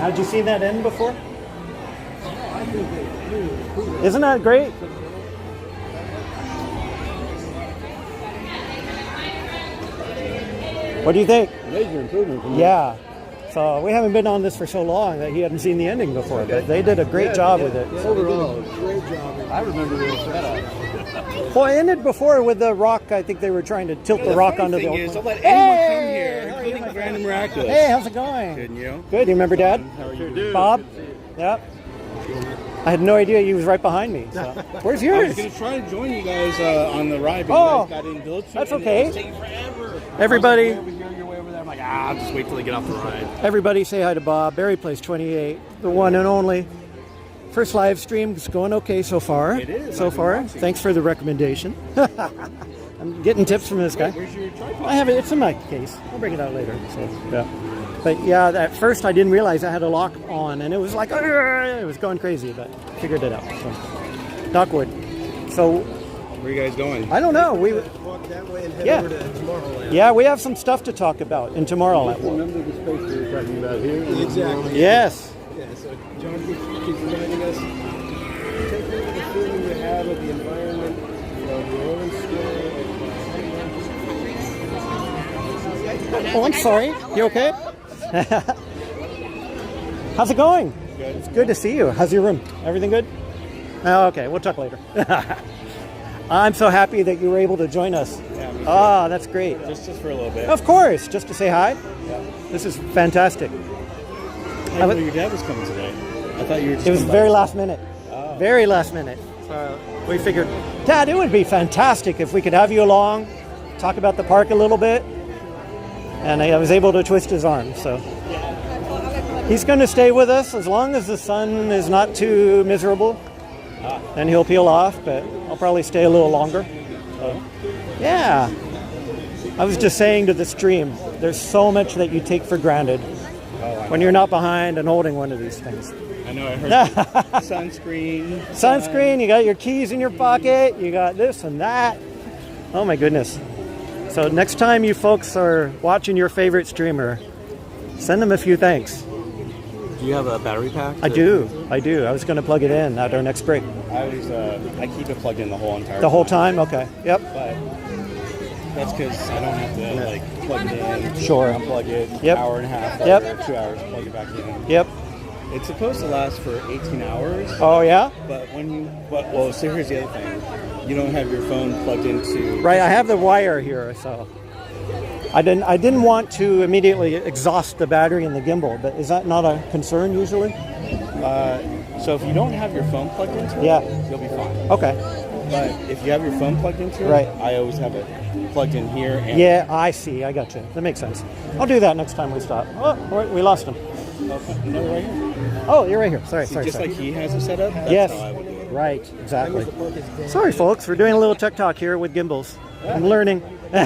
How'd you see that end before? Isn't that great? What do you think? Major improvement. From Yeah. So we haven't been on this for so long that he hadn't seen the ending before, but they did a great job with it. Yeah, overall, great job. I remember the setup. Well, it ended before with the rock. I think they were trying to tilt the rock onto the thing old is, one. don't let anyone come here, including the Grand and Miraculous. Hey, how's it going? Good, and you? Good. You remember Dad? How are you? Bob? Yep. I had no idea he was right behind me. So. Where's I yours? was going to try to join you guys on the ride, but you guys got indulged. That's and okay. it was taking forever. Everybody. You're way over there. I'm like, I'll just wait till they get off the ride. Everybody say hi to Bob. Barry Place 28, the one and only. First live stream is going okay so far. It is. So far. Thanks for the recommendation. I'm getting tips from this guy. Where's your tripod? I have it. It's in my case. I'll bring it out later. So yeah. But yeah, at first I didn't realize I had a lock on, and it was like it was going crazy. But figured it out. So Dockwood. So where are you guys going? I don't know. We walk that way and head over to Tomorrowland. Yeah, we have some stuff to talk about in Tomorrowland. Remember the space we were talking about here? Exactly. Yes. Yeah, so John keeps reminding us, take over the feeling you have of the environment from your own skill. Oh, I'm sorry. You okay? How's it going? Good. It's good to see you. How's your room? Everything good? Oh, okay. We'll talk later. I'm so happy that you were able to join us. Yeah, me too. That's great. Just for a little bit. Of course, just to say hi. Yeah. This is fantastic. I didn't know your dad was coming today. I thought you were just It was coming very by. last minute. Oh. Very last minute. So we figured, Dad, it would be fantastic if we could have you along, talk about the park a little bit. And I was able to twist his arm, so. He's going to stay with us as long as the sun is not too miserable. Then he'll peel off, but I'll probably stay a little longer. So, yeah. I was just saying to the stream, there's so much that you take for granted when you're not behind and holding one of these things. I know, I heard sunscreen. Sunscreen, you got your keys in your pocket, you got this and that. Oh my goodness. So next time you folks are watching your favorite streamer, send them a few thanks. Do you have a battery pack? I do. I was going to plug it in at our next break. I always, I keep it plugged in the whole entire time. The whole time? Okay. Yep. But that's because I don't have to, like, plug it in, Sure. unplug it, Yep. hour and a half, Yep. later, 2 hours, plug it back in. Yep. It's supposed to last for 18 hours. Oh, yeah? But so here's the other thing. You don't have your phone plugged into... Right, I have the wire here, so I didn't want to immediately exhaust the battery in the gimbal, but is that not a concern usually? So if you don't have your phone plugged into it, you'll be fine. Okay. But if you have your phone plugged into it, Right. I always have it plugged in here. And Yeah, I see. I got you. That makes sense. I'll do that next time we stop. Oh, we lost him. No, right here. Oh, you're right here. Sorry. See, just like he has it set up, that's Yes. how I would do it. Right, exactly. Sorry, folks. We're doing a little tech talk here with gimbals. I'm learning. Oh,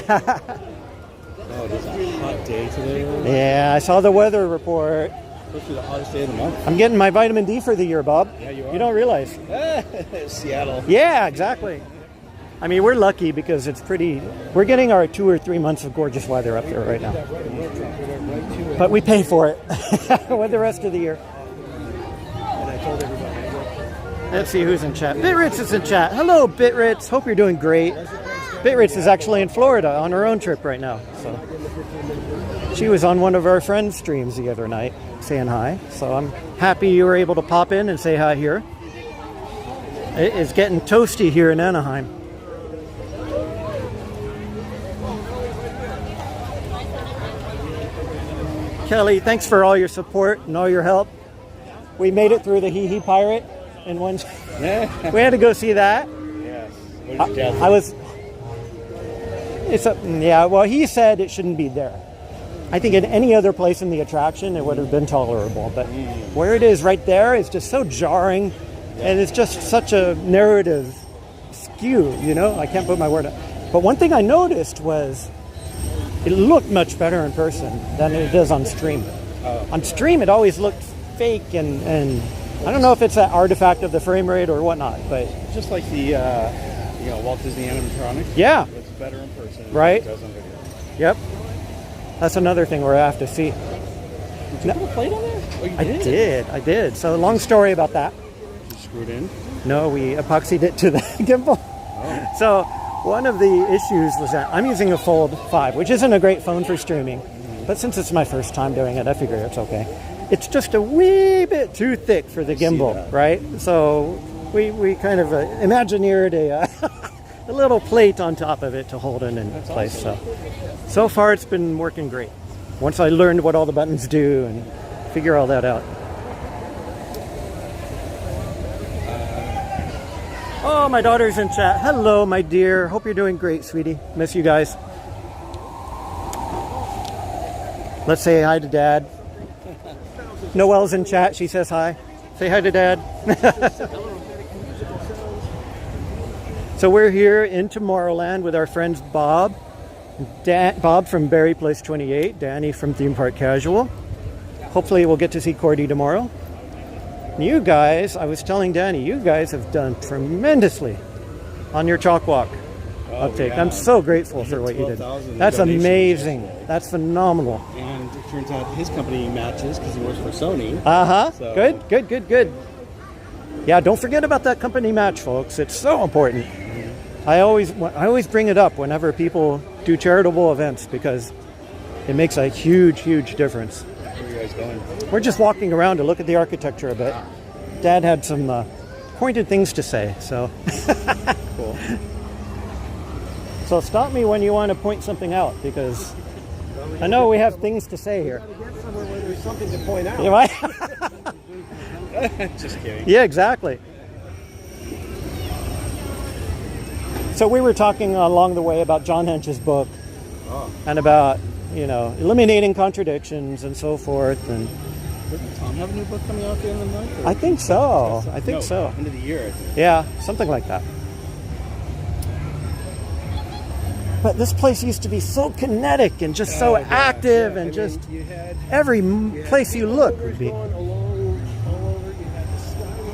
it is a hot day today. Yeah, I saw the weather report. Supposed to be the hottest day of the month. I'm getting my vitamin D for the year, Bob. Yeah, you are. You don't realize. Seattle. Yeah, exactly. I mean, we're lucky because it's pretty... We're getting our 2 or 3 months of gorgeous weather up there right now. But we pay for it with the rest of the year. And I told everybody. Let's see who's in chat. Bitritz is in chat. Hello, Bitritz. Hope you're doing great. Bitritz is actually in Florida on her own trip right now. So she was on one of our friends' streams the other night saying hi. So I'm happy you were able to pop in and say hi here. It is getting toasty here in Anaheim. Kelly, thanks for all your support and all your help. We made it through the Hee Pirate in one. We had to go see that. Yes. What did your dad I was. Well, he said it shouldn't be there. I think in any other place in the attraction it would have been tolerable, but where it is right there is just so jarring, and it's just such a narrative skew. I can't put my word on. But one thing I noticed was it looked much better in person than it does on stream. On stream, it always looked fake, and I don't know if it's that artifact of the frame rate or whatnot, but just like the Walt Disney animatronics. Yeah. It's better in person Right. than it does on video. Yep. That's another thing we're have to see. Did you put a plate on there? Oh, you I did. So long story about that. You screwed in? No, we epoxied it to the gimbal. Oh. So One of the issues was that I'm using a Fold 5, which isn't a great phone for streaming. But since it's my first time doing it, I figure it's okay. It's just a wee bit too thick for the gimbal, right? So we kind of imagineered a little plate on top of it to hold it in place. Awesome. So far it's been working great. Once I learned what all the buttons do and figure all that out. Oh, my daughter's in chat. Hello, my dear. Hope you're doing great, sweetie. Miss you guys. Let's say hi to Dad. Noelle's in chat. She says hi. Say hi to Dad. So we're here in Tomorrowland with our friends Bob. Bob from Berry Place 28. Danny from Theme Park Casual. Hopefully we'll get to see Cordy tomorrow. You guys, I was telling Danny, you guys have done tremendously on your chalk walk uptake. Yeah. I'm so grateful for what you did. That's amazing. That's phenomenal. And it turns out his company matches because he works for Sony. So. Good. Yeah, don't forget about that company match, folks. It's so important. I always bring it up whenever people do charitable events because it makes a huge difference. Where are you guys going? We're just walking around to look at the architecture a bit. Dad had some pointed things to say, so. Cool. So stop me when you want to point something out, because I know we have things to say here. Get somewhere where there's something to point out. Just kidding. Yeah, exactly. So we were talking along the way about John Hench's book and about, eliminating contradictions and so forth. And doesn't Tom have a new book coming out at the end of the month? I think so. End of the year, I think. Yeah, something like that. But this place used to be so kinetic and just so active, and just every place you look would be.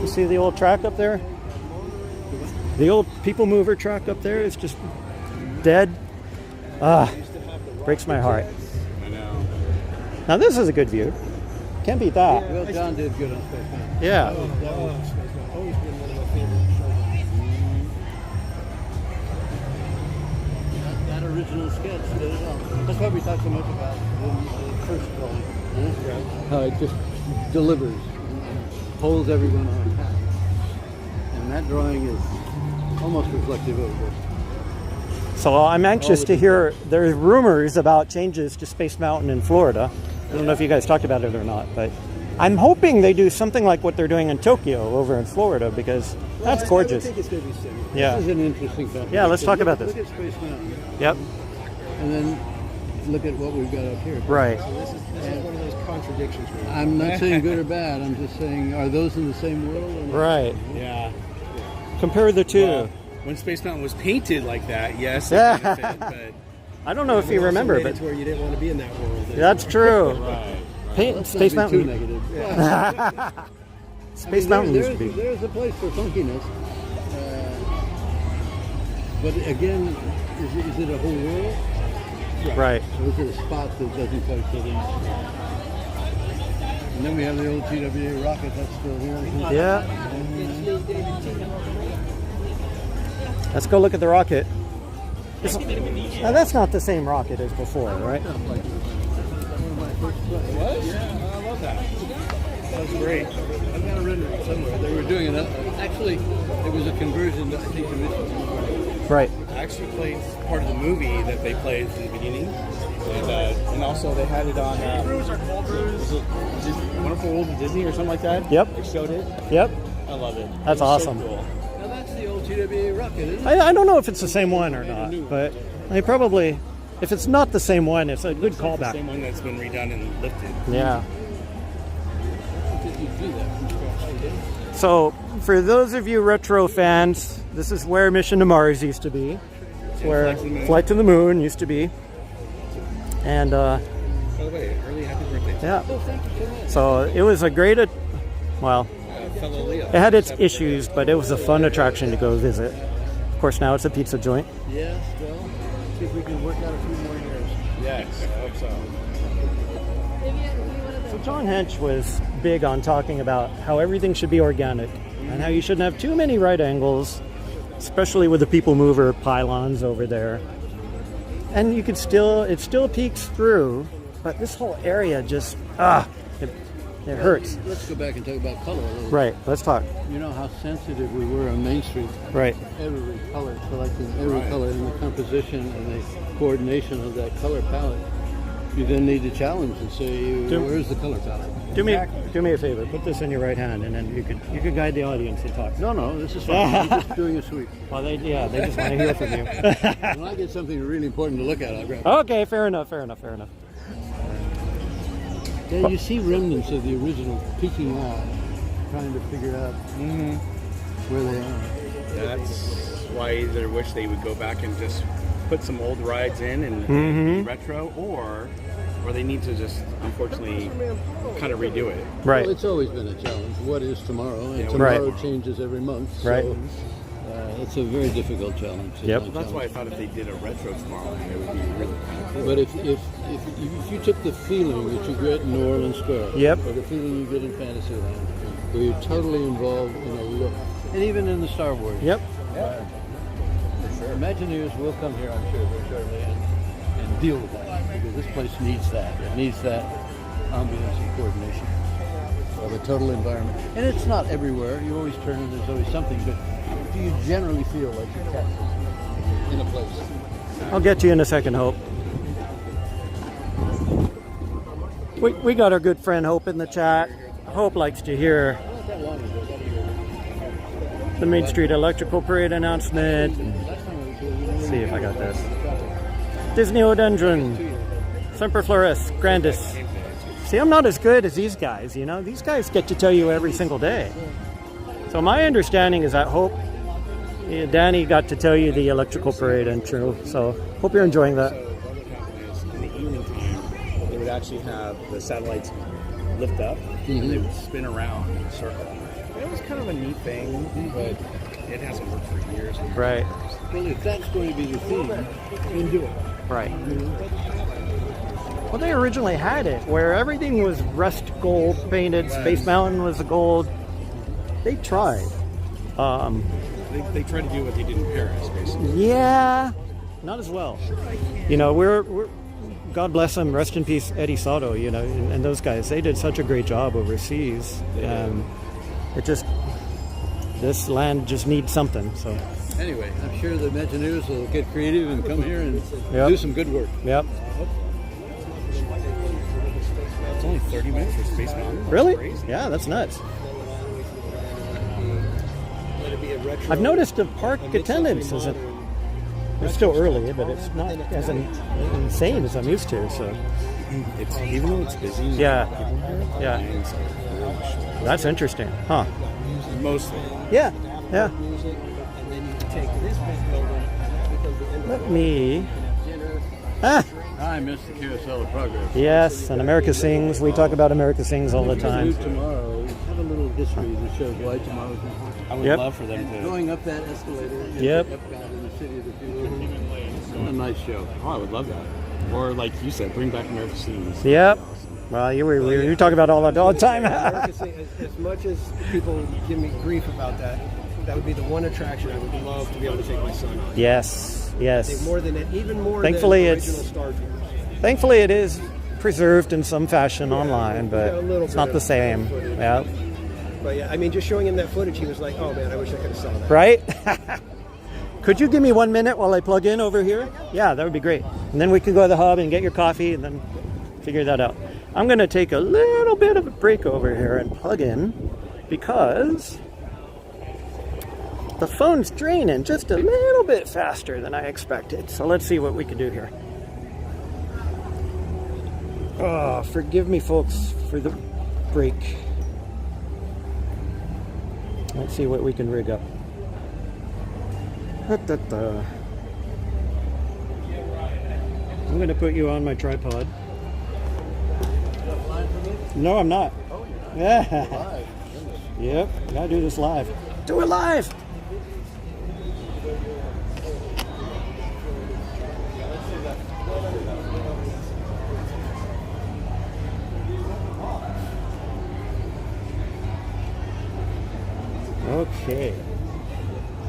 You see the old track up there? The old people mover track up there is just dead. Breaks my heart. I know. Now this is a good view. Can't beat that. Well, John did good on Space Mountain. Yeah. Always been one of my favorite shows. That original sketch did it all. That's why we talk so much about the first drawing. How it just delivers, holds everyone on path. And that drawing is almost reflective of it. So I'm anxious to hear, there's rumors about changes to Space Mountain in Florida. I don't know if you guys talked about it or not, but I'm hoping they do something like what they're doing in Tokyo over in Florida, because that's gorgeous. I think it's going to be similar. Yeah. This is an interesting fact. Yeah, let's talk about this. Look at Space Mountain. Yep. And then look at what we've got up here. Right. So this is one of those contradictions. I'm not saying good or bad. I'm just saying, are those in the same world? Or not? Right. Yeah. Compare the two. Well, when Space Mountain was painted like that, yes, Yeah. it benefit, but I don't know if you remember, but it's where you didn't want to be in that world. That's true. right. Space Mountain. Too negative. Space Mountain used to be. There's a place for funkiness. But again, is it a whole world? Right. Or is it a spot that doesn't quite fit in? And then we have the old TWA rocket that's still here. Yeah. Let's go look at the rocket. Now that's not the same rocket as before, right? What? Yeah, I love that. That was great. I've got a rendering somewhere. They were doing it. Actually, it was a conversion, I think, to Mission. Right. I actually played part of the movie that they played in the beginning, and also they had it on. Was it Wonderful World of Disney or something like that? Yep. They showed it. Yep. I love it. That's It was awesome. So cool. Now that's the old TWA rocket, isn't it? I don't know if it's the same one or not, but they probably, if it's not the same one, it's a good The callback. same one that's been redone and lifted. Yeah. I don't think you do that from scratch. So, for those of you retro fans, this is where Mission to Mars used to be. It's where Flight to the Moon used to be. And, By the way, early happy birthday. yeah. Oh, thank you so much. So, it was a great, well, Fellow Leo. it had its issues, but it was a fun attraction to go visit. Of course, now it's a pizza joint. Yes, well, see if we can work out a few more years. Yes, I hope so. So John Hench was big on talking about how everything should be organic and how you shouldn't have too many right angles especially with the people mover pylons over there. And you could still, it still peeks through, but this whole area just, it hurts. Let's go back and talk about color a little bit. Right, let's talk. You know how sensitive we were on Main Street. Right. Every color, selecting every color and the composition and the coordination of that color palette. You then need to challenge and say, where's the color palette? Do me a favor. Put this in your right hand, and then you could guide the audience and talk. No, this is fine. I'm just doing a sweep. Well, they just want to hear from you. When I get something really important to look at, I'll grab it. Okay, fair enough. Yeah, you see remnants of the original peeking out, trying to figure out where they are. Yeah, that's why I either wish they would go back and just put some old rides in and be retro, or they need to just, unfortunately, kind of redo it. Right. Well, it's always been a challenge. What is tomorrow? And tomorrow changes every month. Right. So, it's a very difficult challenge. Yep. That's why I thought if they did a retro tomorrow, it would be really kind of cool. But if you took the feeling that you get in New Orleans Square, or the feeling you get in Fantasyland, where you're totally involved in a look, and even in the Star Wars. Yep. Imagineers will come here, I'm sure, very shortly and deal with that, because this place needs that. It needs that ambience and coordination of a total environment. And it's not everywhere. You always turn and there's always something, but do you generally feel like you're captured in a place? I'll get to you in a second, Hope. We got our good friend Hope in the chat. Hope likes to hear the Main Street Electrical Parade announcement. Let's see if I got this. Disney Odendron, Semper Flores, Grandis. See, I'm not as good as these guys, you know. These guys get to tell you every single day. So my understanding is that Hope, Danny got to tell you the Electrical Parade intro. So hope you're enjoying that. In the evening time, they would actually have the satellites lift up and they would spin around in a circle. It was kind of a neat thing, but it hasn't worked for years. Right. Well, if that's going to be the theme, then do it. Right. Well, they originally had it where everything was rust gold painted. Space Mountain was the gold. They tried. They tried to do what they did in Paris, basically. Yeah, not as well. You know, we're God bless them, rest in peace, Eddie Sato. You know, and those guys. They did such a great job overseas. This land just needs something. So. Anyway, I'm sure the Imagineers will get creative and come here and do some good work. Yep. It's only 30 minutes for Space Mountain. Really? Crazy. Yeah, that's nuts. I've noticed the park attendance isn't. It's still early, but it's not as insane as I'm used to. So, it's even though it's busy. Yeah. That's interesting, huh? Mostly. Yeah. Let me. I miss the Carousel of Progress. Yes, and America Sings. We talk about America Sings all the time. Tomorrow, have a little history that shows why tomorrow's I would love for them to. Going up that escalator. Yep. In the city of the future. A nice show. Oh, I would love that. Or like you said, bring back America Sings. Yep. Well, you talk about all that all the time. As much as people give me grief about that, that would be the one attraction I would love to be able to take my son on. Yes. I think even more Thankfully, than the original Star Tours. Thankfully, it is preserved in some fashion online, but it's not the same. Yeah. But yeah, I mean, just showing him that footage, he was like, "Oh man, I wish I could have saw that." Right? Could you give me 1 minute while I plug in over here? Yeah, that would be great. And then we can go to the hub and get your coffee and then figure that out. I'm going to take a little bit of a break over here and plug in because the phone's draining just a little bit faster than I expected. So let's see what we can do here. Oh, forgive me, folks, for the break. Let's see what we can rig up. I'm going to put you on my tripod. No, I'm not. Yeah. Yep, gotta do this live. Do it live! Okay.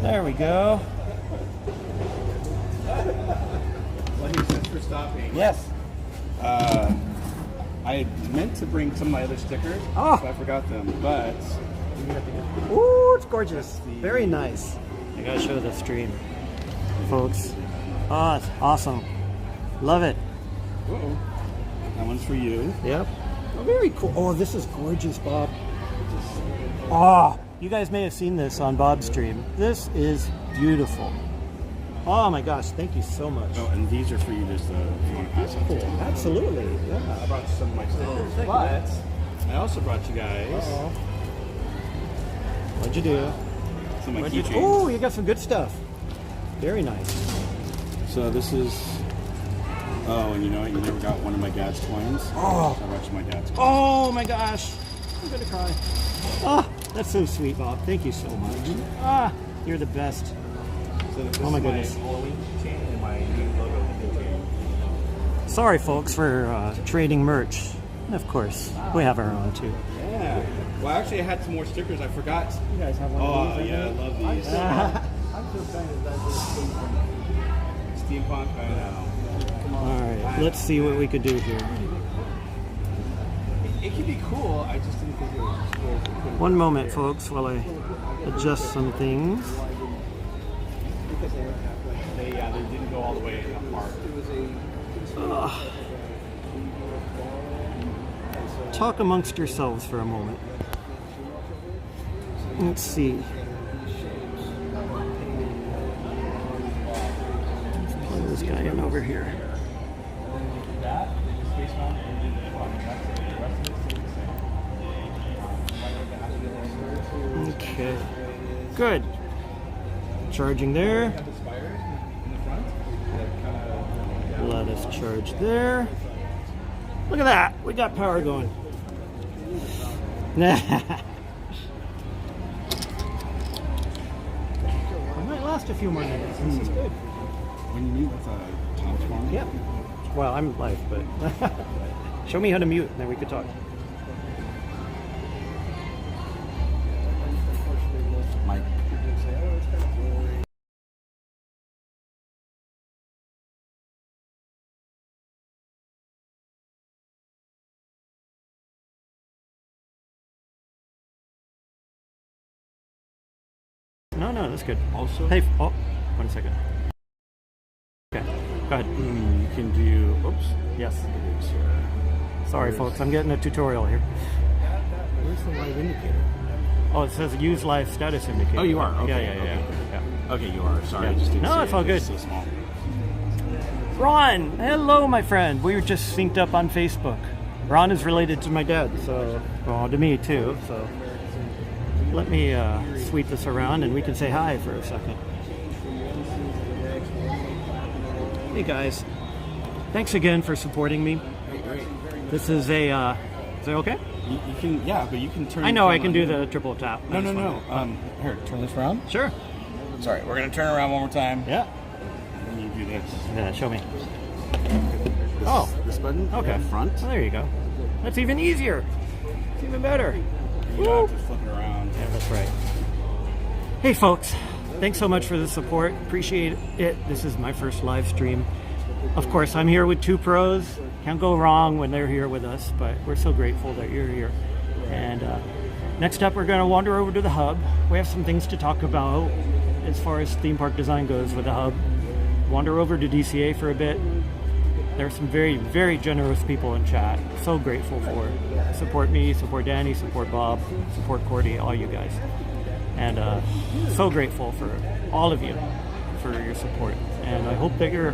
There we go. Thanks for stopping. Yes. I meant to bring some of my other stickers, Oh. so I forgot them, but... Ooh, it's gorgeous. Very nice. I gotta show the stream, folks. Oh, it's awesome. Love it. Uh-oh. That one's for you. Yep. Oh, very cool. Oh, this is gorgeous, Bob. Oh, you guys may have seen this on Bob's stream. This is beautiful. Oh my gosh, thank you so much. Oh, and these are for you just if you want to pass on to. Absolutely. Yeah. I brought some of my stickers, but I also brought you guys... Uh-oh. What'd you do? Some of my keychains. Oh, you got some good stuff. Very nice. So this is... Oh, and you know what? You never got one of my dad's coins. Oh. So I brought you my dad's coins. Oh my gosh. I'm gonna cry. Ah, that's so sweet, Bob. Thank you so much. Ah, you're the best. So this Oh my is goodness. my Halloween keychain and my new logo keychain. Sorry, folks, for trading merch. And of course, we have our own too. Yeah. Well, actually, I had some more stickers. I forgot. You guys have one Oh, of these? yeah, I love these. I'm so excited that this Steampunk, I know. Alright, let's see what we could do here. It could be cool. I just didn't think it was cool. One moment, folks, while I adjust some things. Because they didn't go all the way apart. Talk amongst yourselves for a moment. Let's see. Let's plug this guy in over here. Okay. Good. Charging there. Let us charge there. Look at that. We got power going. I might last a few more minutes. This is good. When you meet with Tom tomorrow? Yep. Well, I'm live, but show me how to mute, and then we could talk. Mike. No, that's good. Also, hey, oh, 1 second. Okay, go ahead. You can do. Oops. Yes. Sorry, folks. I'm getting a tutorial here. Where's the live indicator? Oh, it says use live status indicator. Oh, you are. Okay. Yeah. Okay, you are. Sorry, Yeah. I just didn't. No, see it's it. all good. So small. Ron, hello, my friend. We were just synced up on Facebook. Ron is related to my dad, so well, to me too. So let me sweep this around, and we can say hi for a second. Hey guys, thanks again for supporting me. Great. This is a. Is that okay? You can, yeah, but you can turn. I know I can do the triple tap. No. Here, turn this around. Sure. Sorry, we're gonna turn around one more time. Yeah. And then you do this. Yeah, show me. This button. Okay. Front. Well, there you go. That's even easier. It's even better. You don't have to flip it around. Yeah, that's right. Hey, folks. Thanks so much for the support. Appreciate it. This is my first live stream. Of course, I'm here with two pros. Can't go wrong when they're here with us, but we're so grateful that you're here. And next up, we're going to wander over to the hub. We have some things to talk about as far as theme park design goes with the hub. Wander over to DCA for a bit. There are some very, very generous people in chat. So grateful for it. Support me, support Danny, support Bob, support Cordy, all you guys. And so grateful for all of you for your support. And I hope that you're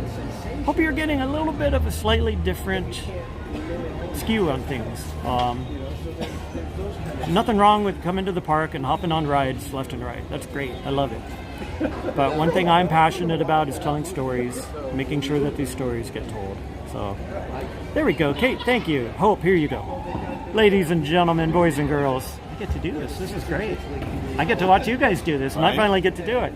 getting a little bit of a slightly different skew on things. Nothing wrong with coming to the park and hopping on rides left and right. That's great. I love it. But one thing I'm passionate about is telling stories, making sure that these stories get told. So there we go. Kate, thank you. Hope, here you go. Ladies and gentlemen, boys and girls, I get to do this. This is great. I get to watch you guys do this, and I finally get to do it.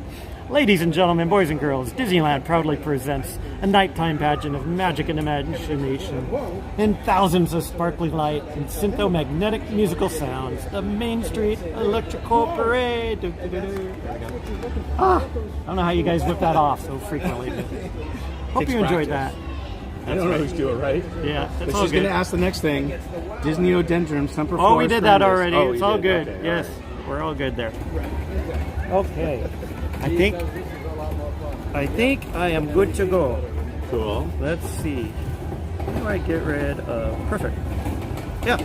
Ladies and gentlemen, boys and girls, Disneyland proudly presents a nighttime pageant of magic and imagination in thousands of sparkly light and syntho-magnetic musical sounds. The Main Street Electrical Parade. I don't know how you guys whip that off so frequently. But hope you enjoyed that. I don't always do it right. Yeah, but it's all she's going good. to ask the next thing. Disneyodendron Semper Oh, we did that already. Oh, it's all did? good. Okay, yes, we're all good there. Okay. I think I am good to go. Cool. Let's see. How do I get rid of... Perfect. Yeah.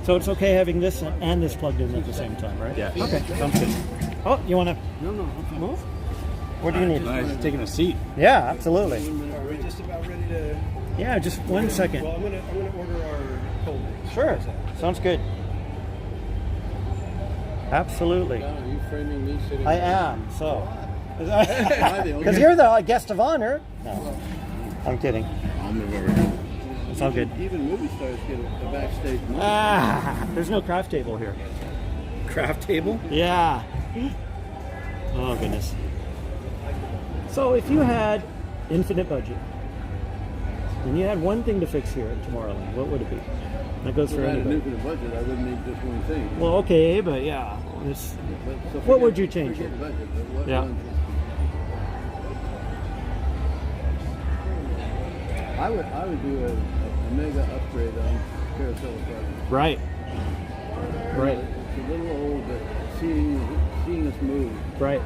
So it's okay having this and this plugged in at the same time, right? Yeah. Okay, sounds good. Oh, you want to move? What do you need? Nice. Taking a seat. Yeah, absolutely. Are we just about ready to... Yeah, just 1 second. Well, I'm gonna order our cold drinks. Sure. Sounds good. Absolutely. Are you framing me sitting? I am, so. Am I the only Because you're the guest of honor. No, I'm kidding. I'll move over here. It's all good. Even movie stars get a backstage moment. There's no craft table here. Craft table? Yeah. Oh, goodness. So if you had infinite budget, and you had one thing to fix here at Tomorrowland, what would it be? That goes for If I had an anybody. infinite budget, I wouldn't need just one thing. Well, okay, but yeah. What would you change? Forget the budget, but what Yeah. one? I would do a mega upgrade on Carousel Project. Right. Right. It's a little old, but seeing us move Right.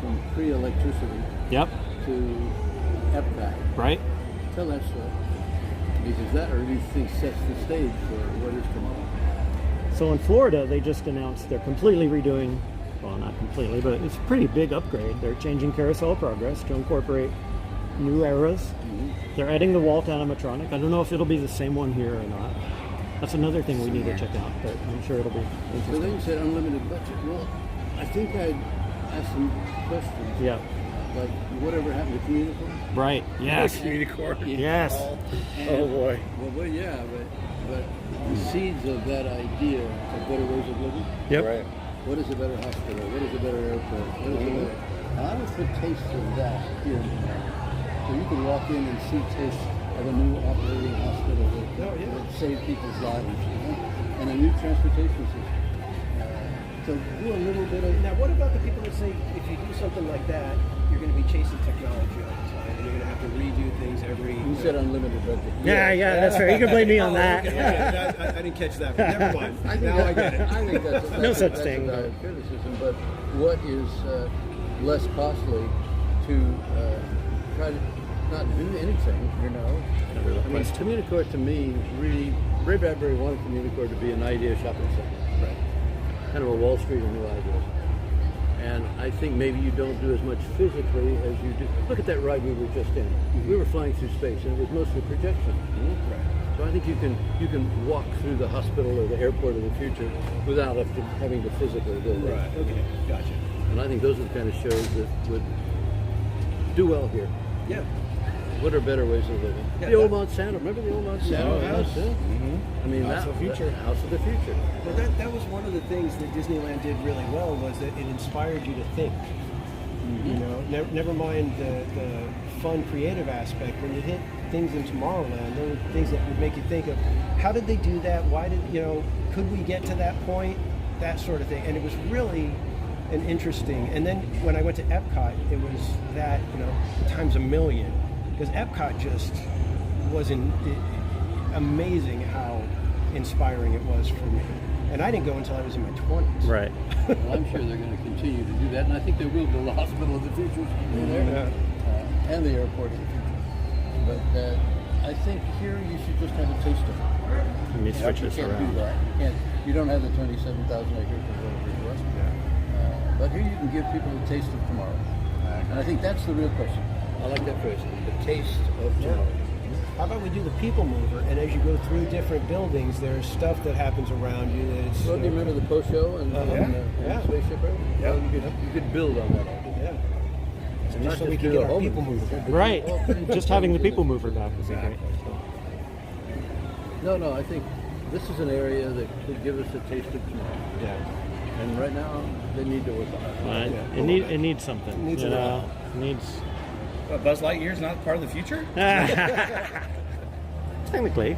from pre-electricity Yep. to Epcot. Right. Tell that story. Because that already sets the stage for what is tomorrow. So in Florida, they just announced they're completely redoing, well, not completely, but it's a pretty big upgrade. They're changing Carousel Progress to incorporate new eras. They're adding the Walt animatronic. I don't know if it'll be the same one here or not. That's another thing we need to check out, but I'm sure it'll be So interesting. then you said unlimited budget. Well, I think I'd ask some questions. Yeah. Like, whatever happened to Communicore? Right. Yes. Communicore. Yes. Oh boy. Well, yeah, but the seeds of that idea of better ways of living. Yep. Right. What is a better hospital? What is a better airport? What is a better... I would put taste of that here. So you can walk in and see taste of a new operating hospital that save people's lives, and a new transportation system. So do a little bit of... Now, what about the people that say if you do something like that, you're going to be chasing technology all the time, and you're going to have to redo things every... You said unlimited budget. Yeah, that's fair. You can blame me on that. I didn't catch that, but never mind. Now I get it. I think that's No such that's thing. a valid criticism, but what is less costly to try to not do anything, you know? I mean, Communicore to me, really, Ray Bradbury wanted Communicore to be an idea shopping center. Right. Kind of a Wall Street of new ideas. And I think maybe you don't do as much physically as you do. Look at that ride we were just in. We were flying through space, and it was mostly projection. Right. So I think you can walk through the hospital or the airport of the future without having to physically go there. Right, okay, gotcha. And I think those are the kind of shows that would do well here. Yeah. What are better ways of living? Yeah, the old Mount Santa. Remember the old Mount Santa house? Yeah. I mean, House of the Future. House of the Future. Well, that was one of the things that Disneyland did really well, was that it inspired you to think. You know, never mind the fun, creative aspect. When you hit things in Tomorrowland, there were things that would make you think of, how did they do that? Why did, could we get to that point? That sort of thing. And it was really an interesting. And then when I went to Epcot, it was that, times a million. Because Epcot just was amazing how inspiring it was for me. And I didn't go until I was in my 20s. Right. Well, I'm sure they're going to continue to do that, and I think they will build a hospital of the future there, and the airport of the future. But I think here you should just have a taste of it. You need to switch this You can't around. do that. You don't have the 27,000 acres or whatever it was. But here you can give people a taste of tomorrow. And I think that's the real question. I like that phrase, the taste of tomorrow. How about we do the people mover, and as you go through different buildings, there's stuff that happens around you that's... Well, do you remember the post show and the spaceship? Right? Yeah. Well, you could build on that. Yeah. So Just so we can get our people mover back. Right. Just having the people mover back would be great. No, I think this is an area that could give us a taste of tomorrow. Yeah. And right now, they need to work on it. It needs something. It needs you a know? lot. It needs. Buzz Lightyear's not part of the future? Technically.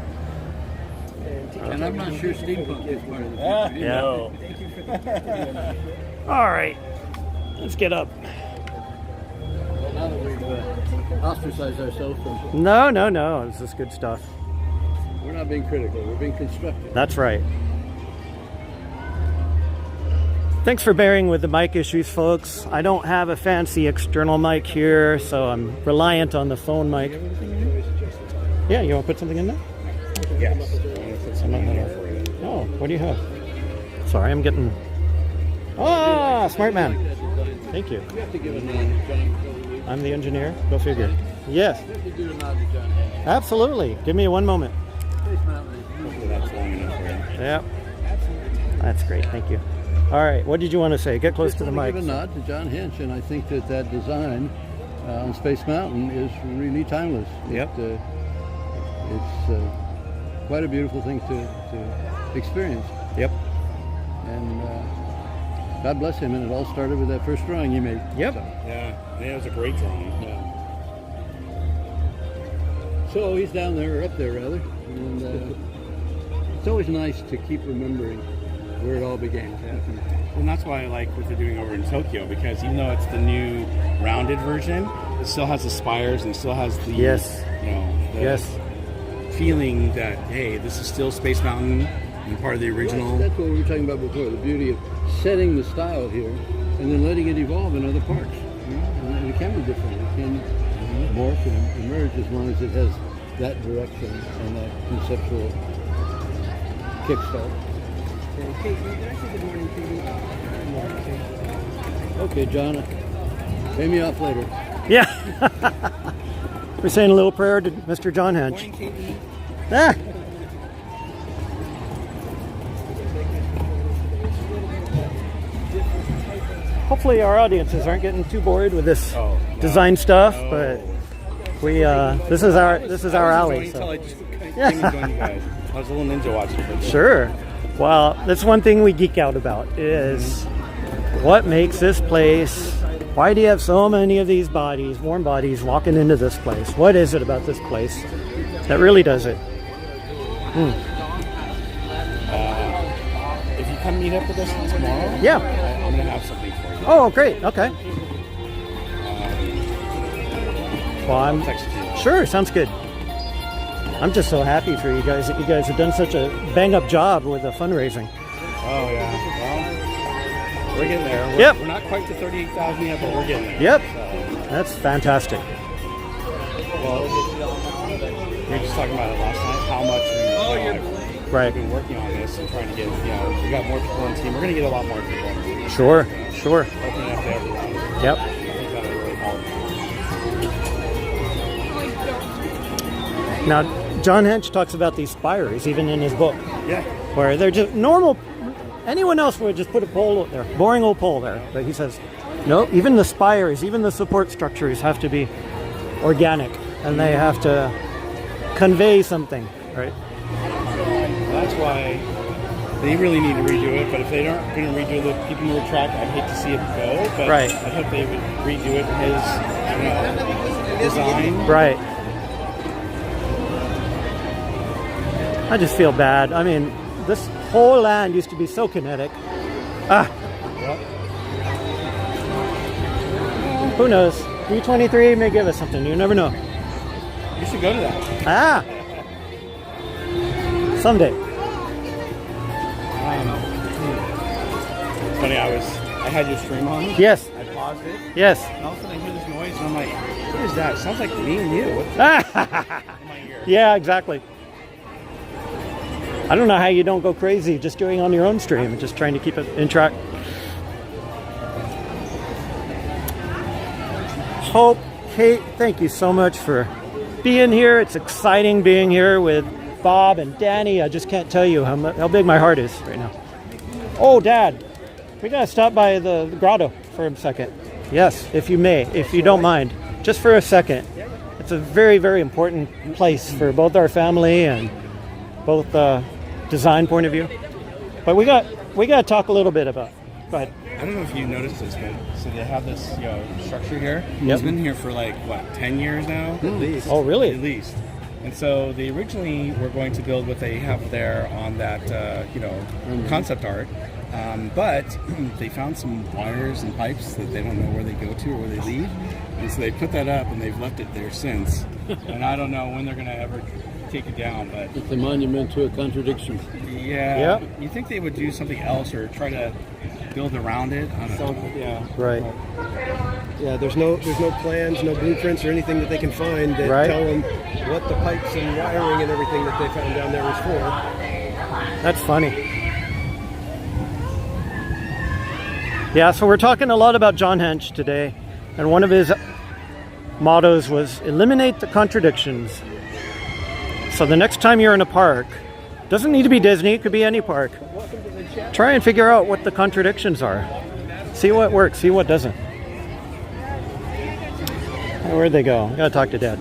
And I'm not sure steampunk is part of the future. Yeah. No. Thank you for the All right. Let's get up. Well, now that we've ostracized ourselves from... No. This is good stuff. We're not being critical. We're being constructive. That's right. Thanks for bearing with the mic issues, folks. I don't have a fancy external mic here, so I'm reliant on the phone mic. Yeah, you want to put something in there? Yes. I want to put something in there for you. Oh, what do you have? Sorry, I'm getting... Ah, smart man. Thank you. You have to give a nod to John. I'm the engineer. Go figure. Yes. You have to do a nod to John Hanson. Absolutely. Give me 1 moment. Space Mountain is Hopefully that's long enough for you. Yeah. That's great. Thank you. All right. What did you want to say? Get close to the mic. Give a nod to John Hinch, and I think that design on Space Mountain is really timeless. Yep. It's quite a beautiful thing to experience. Yep. And God bless him, and it all started with that first drawing he made. Yep. So, Yeah, it was a great drawing. yeah. So he's down there, or up there rather, and it's always nice to keep remembering where it all began. And that's why I like what they're doing over in Tokyo, because even though it's the new rounded version, it still has the spires and still has the the feeling that, hey, this is still Space Mountain and part of the original. That's what we were talking about before, the beauty of setting the style here and then letting it evolve in other parts. And it can be different. It can morph and emerge as long as it has that direction and that conceptual kickstart. Katie, did I say good morning, Katie? Okay, John, pay me off later. Yeah. We're saying a little prayer to Mr. John Hench. Morning, Katie. Ah. Hopefully our audiences aren't getting too bored with this design stuff, but we this is our alley. So. I came and joined you guys. I was a little ninja watching. Sure. Well, that's one thing we geek out about is what makes this place. Why do you have so many of these bodies, warm bodies, walking into this place? What is it about this place that really does it? If you come meet up with us tomorrow, Yeah. I'm going to have something for you. Oh, great. Okay. Well, I'm text you. sure. Sounds good. I'm just so happy for you guys that you guys have done such a bang-up job with the fundraising. Oh, yeah. Well, we're getting there. Yep. We're not quite to 38,000 yet, but we're getting there. Yep. So, That's fantastic. well, we were just talking about it last night, how much Right. we've been working on this and trying to get, we got more people on the team. We're going to get a lot more people. Sure. Opening up to everyone. Yep. I think that'll really help. Now, John Hench talks about these spires even in his book. Yeah. Where they're just normal. Anyone else would just put a pole up there, boring old pole there. But he says, no, even the spires, even the support structures have to be organic, and they have to convey something, right? That's why they really need to redo it. But if they aren't going to redo the People Mover track, I'd hate to see it go. But Right. I hope they would redo it in his design. Right. I just feel bad. I mean, this whole land used to be so kinetic. Who knows? D23 may give us something. You never know. You should go to that. Someday. Funny, I had your stream on. Yes. I paused it. Yes. And all of a sudden I hear this noise, and I'm like, what is that? It sounds like me and you. What the in my ear. Yeah, exactly. I don't know how you don't go crazy just doing on your own stream and just trying to keep it in track. Hope, Kate, thank you so much for being here. It's exciting being here with Bob and Danny. I just can't tell you how big my heart is right now. Oh, Dad, we gotta stop by the grotto for a second. Yes, if you may, if you don't mind, just for a second. It's a very, very important place for both our family and both design point of view. But we got to talk a little bit about Go ahead. I don't know if you noticed this, but so they have this structure here. Yep. It's been here for like, what, 10 years now? At least. Oh, really? At least. And so they originally were going to build what they have there on that, concept art. But they found some wires and pipes that they don't know where they go to or where they lead. And so they put that up and they've left it there since. And I don't know when they're going to ever take it down, but it's a monument to a contradiction. Yeah. Yep. You think they would do something else or try to build around it? I don't know. Yeah. Right. Yeah, there's no plans, no blueprints or anything that they can find that tell them what the pipes and wiring and everything that they found down there is for. That's funny. Yeah, so we're talking a lot about John Hench today, and one of his mottos was eliminate the contradictions. So the next time you're in a park, doesn't need to be Disney, it could be any park. Try and figure out what the contradictions are. See what works, see what doesn't. Where'd they go? I gotta talk to Dad.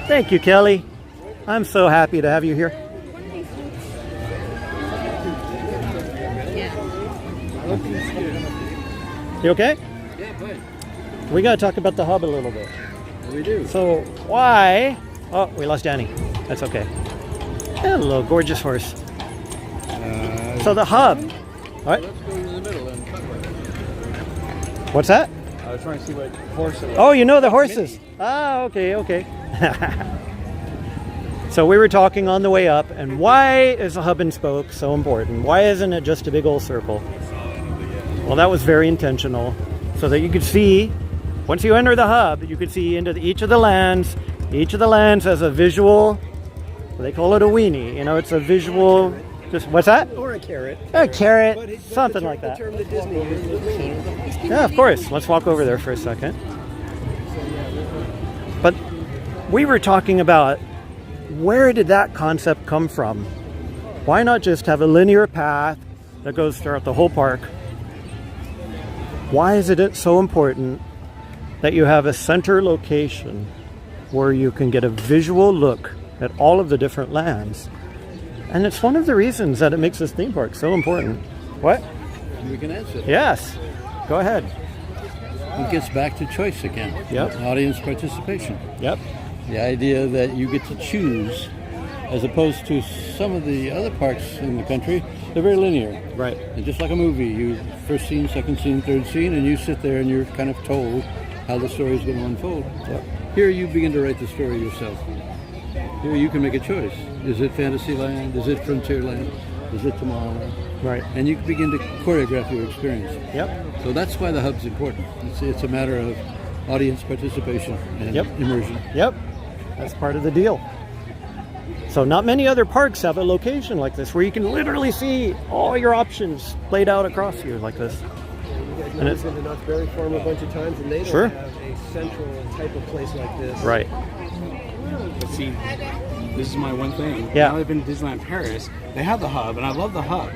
Thank you, Kelly. I'm so happy to have you here. You okay? Yeah, fine. We gotta talk about the hub a little bit. We do. So why? Oh, we lost Danny. That's okay. Hello, gorgeous horse. So the hub. What? Let's go to the middle and cut one. What's that? I was trying to see what horse it was. Oh, you know the horses. Ah, okay. So we were talking on the way up, and why is a hub and spoke so important? Why isn't it just a big old circle? Well, that was very intentional, so that you could see, once you enter the hub, you could see into each of the lands. Each of the lands has a visual, they call it a weenie. You know, it's a visual, just, what's that? Or a carrot. A carrot, something like that. The term that Disney uses is weenie. Yeah, of course. Let's walk over there for a second. But we were talking about, where did that concept come from? Why not just have a linear path that goes throughout the whole park? Why is it so important that you have a center location where you can get a visual look at all of the different lands? And it's one of the reasons that it makes this theme park so important. What? We can answer. Yes. Go ahead. It gets back to choice again. Yep. Audience participation. Yep. The idea that you get to choose, as opposed to some of the other parks in the country, they're very linear. Right. And just like a movie, you first scene, second scene, third scene, and you sit there and you're kind of told how the story is going to unfold. Yep. Here you begin to write the story yourself. Here you can make a choice. Is it Fantasyland? Is it Frontierland? Is it Tomorrowland? Right. And you begin to choreograph your experience. Yep. So that's why the hub's important. It's a matter of audience participation and immersion. Yep. That's part of the deal. So not many other parks have a location like this where you can literally see all your options laid out across you like this. You guys know it's been to Knott's Berry Farm a bunch of times, and they don't have a central type of place like this. Right. But see, this is my one thing. Yeah. Now I've been to Disneyland Paris. They have the hub, and I love the hub.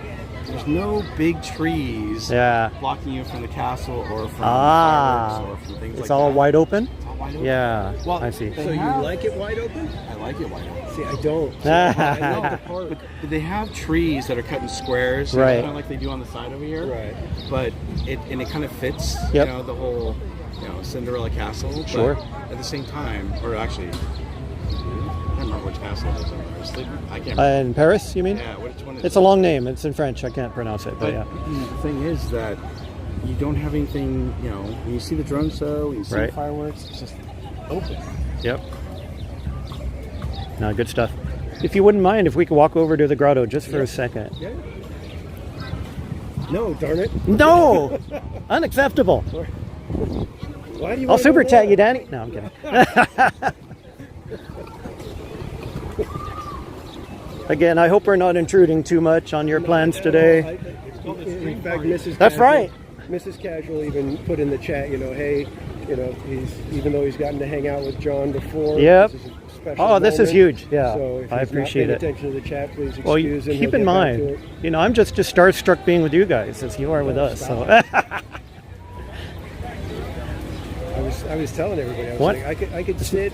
There's no big trees blocking you from the castle or from fireworks or from things like that. It's all wide open? It's all wide open. Yeah, well, I see. So you like it wide open? I like it wide open. See, I don't. So I love the park. But they have trees that are cut in squares, right? Kind of like they do on the side over here. Right. But it kind of fits, yep. You know, the whole, Cinderella castle. Sure. But at the same time, or actually, I don't remember which castle it is. I can't remember. In Paris, you mean? Yeah, which one is It's a long name. It's in French. I can't pronounce it, but yeah. The thing is that you don't have anything, when you see the drone show, when you see the fireworks, it's just open. Yep. No, good stuff. If you wouldn't mind, if we could walk over to the grotto just for a second. Yeah. No, darn it. No! Unacceptable. Why do you I'll super chat you, Danny. No, I'm kidding. Again, I hope we're not intruding too much on your plans today. In fact, Mrs. That's right. Mrs. Casual even put in the chat, hey, he's even though he's gotten to hang out with John before. Yep. This is a special this is moment. huge. Yeah, So if I he's appreciate not paying it. attention to the chat, please excuse Well, him. keep in mind, I'm just starstruck being with you guys as you are with us. So. I was telling everybody, I was What? like, I could sit.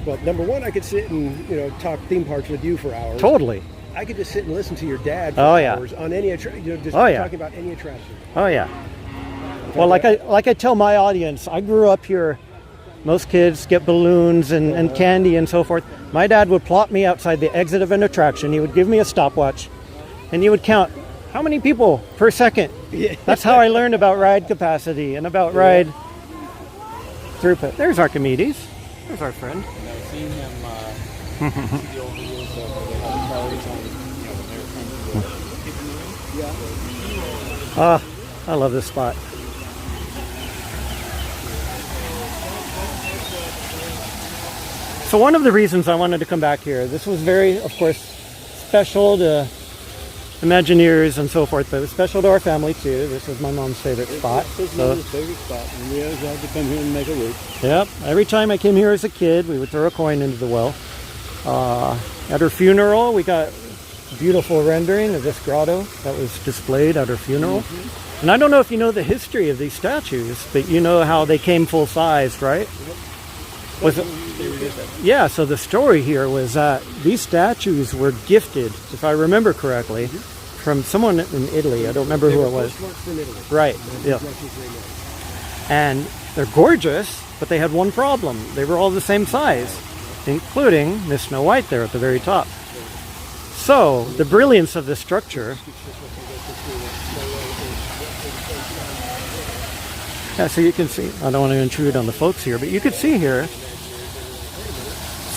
Well, number one, I could sit and talk theme parks with you for hours. Totally. I could just sit and listen to your dad for hours on any attraction, just talking about any attraction. Oh yeah. Well, like I tell my audience, I grew up here. Most kids get balloons and candy and so forth. My dad would plot me outside the exit of an attraction. He would give me a stopwatch, and he would count how many people per second. Yeah. That's how I learned about ride capacity and about ride throughput. There's Archimedes. There's our friend. And I've seen him see the old videos of the cars on, when they were trying to I love this spot. So one of the reasons I wanted to come back here, this was very, of course, special to Imagineers and so forth, but it was special to our family too. This is my mom's favorite spot. It's mom's favorite spot, and we always had to come here and make a loop. Yep. Every time I came here as a kid, we would throw a coin into the well. At her funeral, we got a beautiful rendering of this grotto that was displayed at her funeral. Mm-hmm. And I don't know if you know the history of these statues, but you know how they came full-sized, right? Yeah, so the story here was that these statues were gifted, if I remember correctly, from someone in Italy. I don't remember who it was. From Italy. Right, yeah. And they're gorgeous, but they had one problem. They were all the same size, including Miss Snow White there at the very top. So, the brilliance of this structure... Yeah, so you can see, I don't want to intrude on the folks here, but you can see here,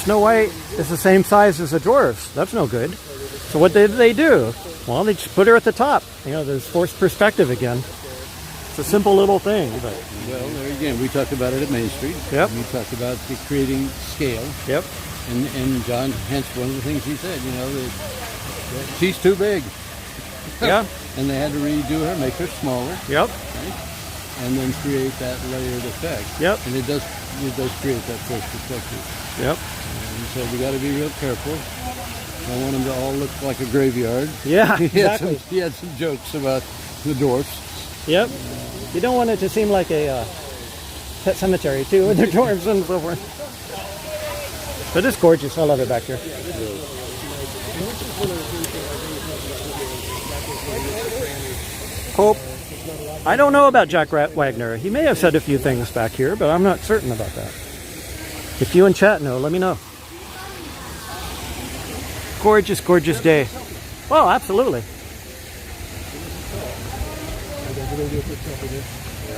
Snow White is the same size as the dwarves. That's no good. So what did they do? Well, they just put her at the top. You know, there's forced perspective again. It's a simple little thing. But. Well, there again, we talked about it at Main Street. Yep. We talked about creating scale. Yep. And John, hence one of the things he said, that she's too big. Yeah. And they had to redo her, make her smaller. Yep. Right? And then create that layered effect. Yep. And it does create that first perspective. Yep. And so we got to be real careful. I want them to all look like a graveyard. Yeah, exactly. He had some jokes about the dwarfs. Yep. You don't want it to seem like a pet cemetery too, with the dwarves and so forth. But it's gorgeous. I love it back here. Hope. I don't know about Jack Wagner. He may have said a few things back here, but I'm not certain about that. If you in chat know, let me know. Gorgeous, gorgeous day. Well, absolutely.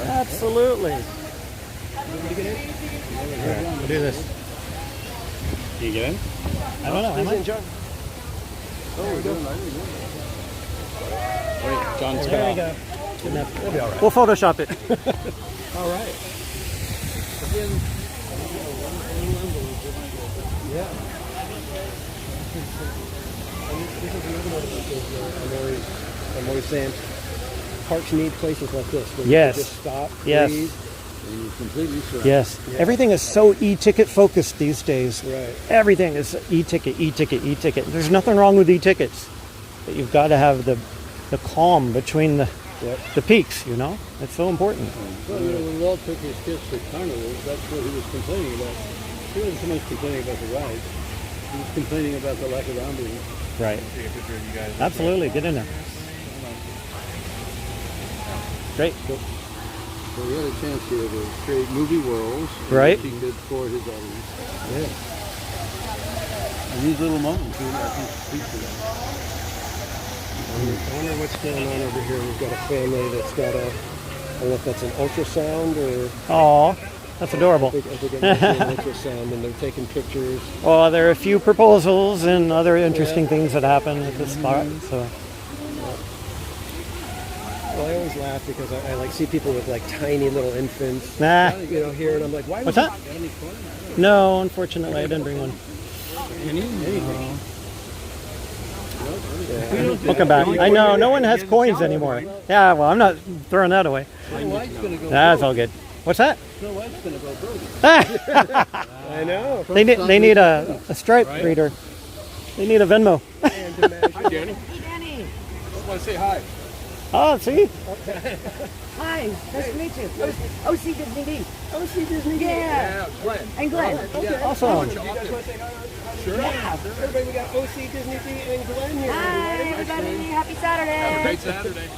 Absolutely. Right, we'll do this. Can you get in? I don't know. Am I? John? Oh, we're doing Wait, John's there we go. Good enough. We'll be all right. We'll Photoshop it. All right. Yeah. This is another one of those things I'm always saying, parks need places like this where yes. you can just stop, yes. breathe, and you completely surround. Yes. Yeah. Everything is so e-ticket focused these days. Right. Everything is e-ticket, e-ticket, e-ticket. There's nothing wrong with e-tickets. But you've got to have the calm between the peaks, you know? It's so important. Well, when Walt took his kids to carnivals, that's what he was complaining about. He wasn't so much complaining about the ride. He was complaining about the lack of ambience. Right. Absolutely. Get in there. Great. Cool. So he had a chance here to create movie worlds. Right. He did for his audience. Yeah. And these little moments, I think, speak to that. I wonder what's going on over here. We've got a family that's got I don't know if that's an ultrasound or... Aw, that's adorable. I think it might be an ultrasound, and they're taking pictures. Well, there are a few proposals and other interesting things that happen at this spot. So. Well, I always laugh because I like see people with like tiny little infants. Nah. Here, and I'm like, why? What's that? No, unfortunately, I didn't bring one. Anything. We'll come back. I know, no one has coins anymore. Yeah, well, I'm not throwing that away. That's all good. What's that? Snow White's going to go broke. I know. They need a Stripe reader. They need a Venmo. Hi, Danny. Hey, Danny. I just want to say hi. Oh, see? Hi, nice to meet you. OC Disney D. OC Disney D. Yeah. Glenn. And Glenn. Okay. Awesome. You guys want to say hi? Sure. Yeah. Everybody, we got OC Disney D and Glenn here. Hi, everybody. Happy Saturday. Have a great Saturday.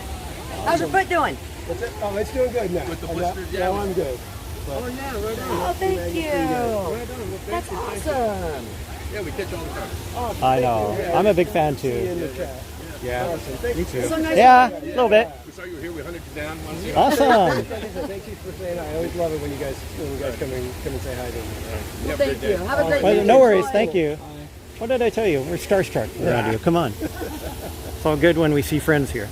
How's your foot doing? What's it? Oh, it's doing good now. With the blisters, yeah. Now I'm good. But Oh, yeah, right on. Oh, thank you. Right on. Well, That's thank you. awesome. Yeah, we catch all the time. Awesome. I Thank know. you. I'm a big fan See you in too. the chat. Yeah. Awesome. Thank Me you. too. So nice Yeah, to a meet you. little bit. We saw you were here. We hunted you down. Wanted to see you. Awesome. Thank you for saying hi. I always love it when you guys come and say hi to me. Well, thank you. Have a great Well, day. no worries. Thank you. What did I tell you? We're starstruck around you. Come on. It's all good when we see friends here.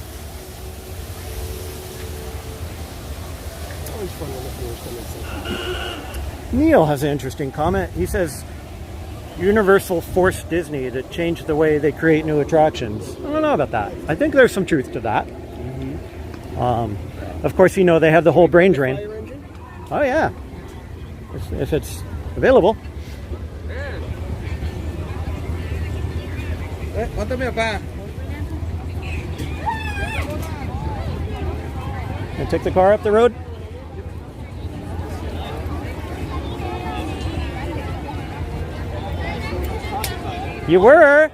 Always fun when the viewers come and say hi. Neil has an interesting comment. He says, Universal forced Disney to change the way they create new attractions. I don't know about that. I think there's some truth to that. Of course, you know, they have the whole brain drain. Oh, yeah. If it's available. And take the car up the road? You were?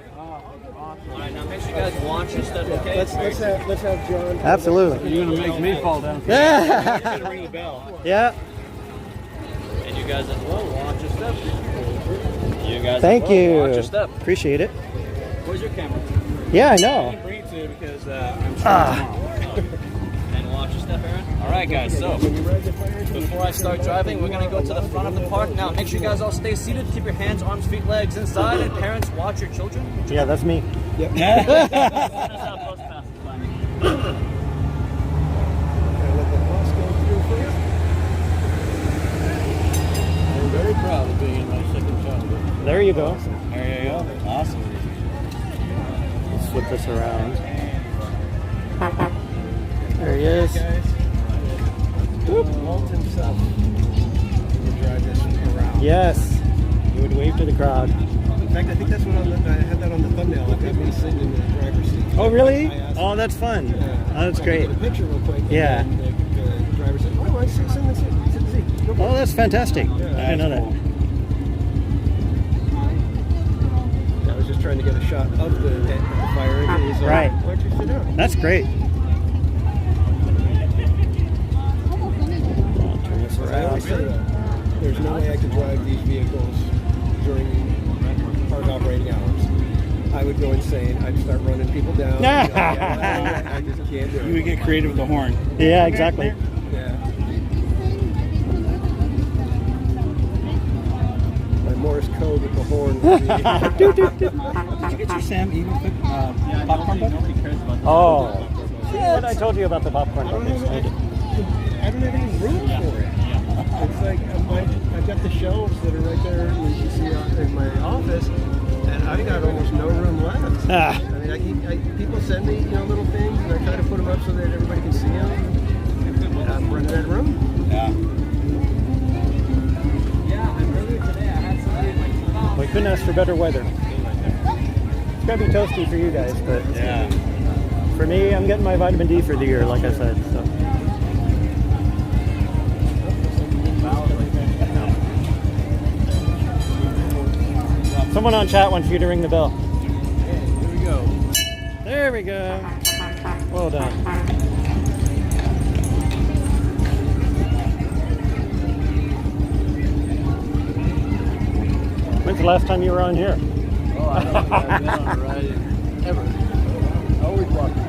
Alright, now make sure you guys watch your stuff, okay? Let's have John. Absolutely. You're going to make me fall down. Yeah. You're gonna ring the bell. Yeah. And you guys as well, watch your stuff. You guys Thank as well, you. watch your stuff. Appreciate it. Where's your camera? Yeah, I I know. didn't bring it to you because I'm sure tomorrow. And watch your stuff, Aaron. Alright guys, so before I start driving, we're gonna go to the front of the park. Now make sure you guys all stay seated, keep your hands, arms, feet, legs inside, and parents watch your children. Yeah, that's me. Yep. I'm very proud of being in my second child. There you go. There you go. Awesome. Let's flip this around. There he is. Walt himself would drive this around. Yes. You would wave to the crowd. In fact, I think that's what I had that on the thumbnail. I've got me sitting in the driver's seat. Oh, really? I asked Oh, that's fun. him, Oh, that's if I could great. Get a picture real quick. Yeah. And then the driver said, "Oh, I see. Sit in the seat. No Oh, problem." that's fantastic. I didn't know that. I was just trying to get a shot of the fire engine. He's like, Right. "Why don't you sit down?" That's great. Turn this I always say that. There's no way I could drive these vehicles during park operating hours. I would go insane. I'd start running people down. I just can't do it. You would get creative with the horn. Yeah, exactly. Yeah. My Morse code with the horn. Doot, doot, doot. Did you get your Sam Eagle popcorn bucket? Oh. See what I told you about the popcorn buckets? I don't have any room for it. It's like I've got the shelves that are right there, as you see in my office, and I got almost no room left. Ah. I mean, people send me, little things, and I try to put them up so that everybody can see them. And I'm running out of room. Yeah. We couldn't ask for better weather. It's gonna be toasty for you guys, but Yeah. for me, I'm getting my vitamin D for the year, like I said. So. Someone on chat wants you to ring the bell. Here we go. There we go. Well done. When's the last time you were on here? Oh, I don't think I've been on a ride in ever. Always walking.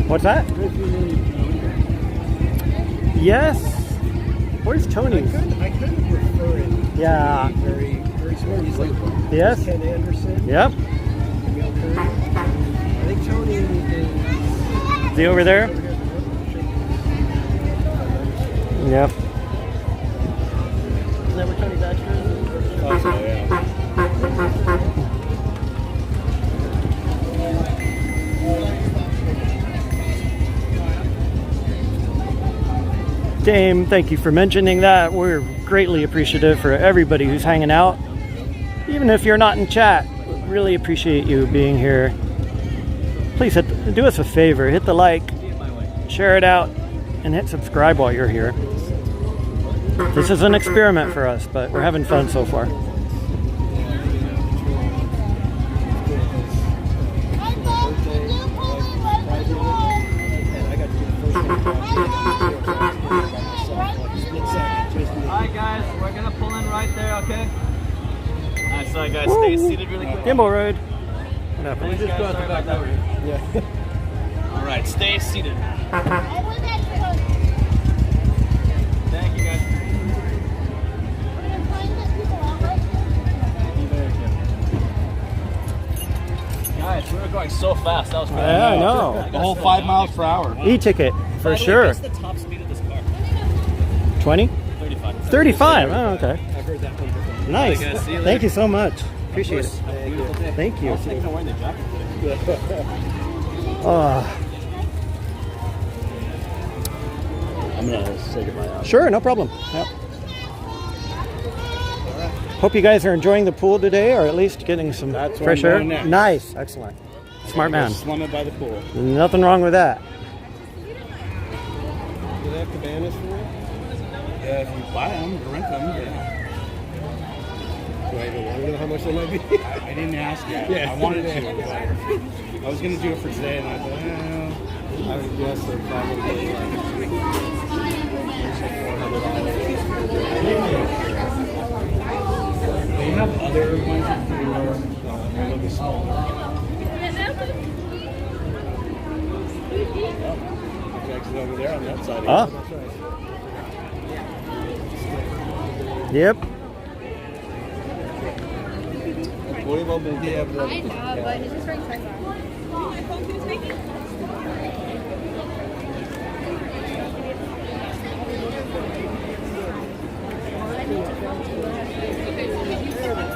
What's that? Yes. Where's Tony? I couldn't refer it. Yeah. Very, very smart. He's like Yes. Ken Anderson. Yep. Miguel Curry. I think Tony is. Is he over there? Yep. Isn't that where Tony Baxter is? Also, yeah. Dame, thank you for mentioning that. We're greatly appreciative for everybody who's hanging out. Even if you're not in chat, really appreciate you being here please do us a favor, hit the like, share it out, and hit subscribe while you're here. This is an experiment for us, but we're having fun so far. Alright guys, we're gonna pull in right there, okay? Alright, sorry guys, stay seated really quick. Gimbal ride. What happened? Thanks, guys, sorry about that. Yeah. Alright, stay seated. Thank you guys. Guys, we were going so fast, that was crazy. Yeah, I know. The whole 5 miles per hour. E-ticket, for sure. What's the top speed of this car? 20? 35. 35, oh, okay. I've heard that one before. Nice. Alright, guys, see you Thank later. you so much. Appreciate it. Beautiful day. Thank you. I was thinking of wearing the jacket today. I'm gonna say goodbye. Sure, no problem. Yep. Hope you guys are enjoying the pool today, or at least getting some fresh air. Nice, excellent. Smart man. Slumming by the pool. Nothing wrong with that. Do they have cabanas for it? Yeah, if you buy them, rent them. Yeah. Do I even want to know how much they might be? I didn't ask yet. Yeah. I wanted to, but I was gonna do it for today, and I thought, I would guess they're probably like they have other ones that are a little bit smaller. Jack's over there on that side. Ah. Yep. What about the day of the... I know, but it's just very expensive.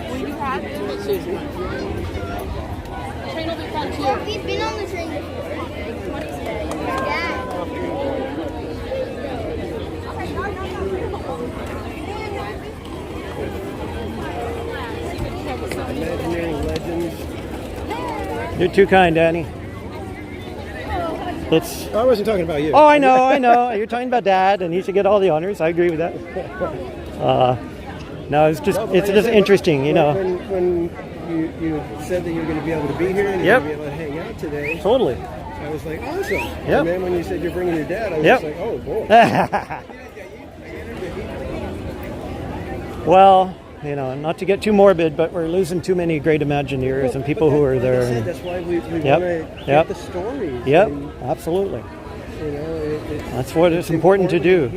Will you have it? Train will be fun too. We've been on the train before. Imagineering legends. You're too kind, Danny. I wasn't talking about you. Oh, I know. You're talking about Dad, and he should get all the honors. I agree with that. No, it's just interesting, you know. When you said that you were going to be able to be here and you're going to be able to hang out today. Totally. I was like, awesome. Yep. And then when you said you're bringing your dad, I was just like, oh boy. Well, you know, not to get too morbid, but we're losing too many great Imagineers and people who are there. Like I said, that's why we want to get the stories. Yep, and, absolutely. You know, that's what it's important to do.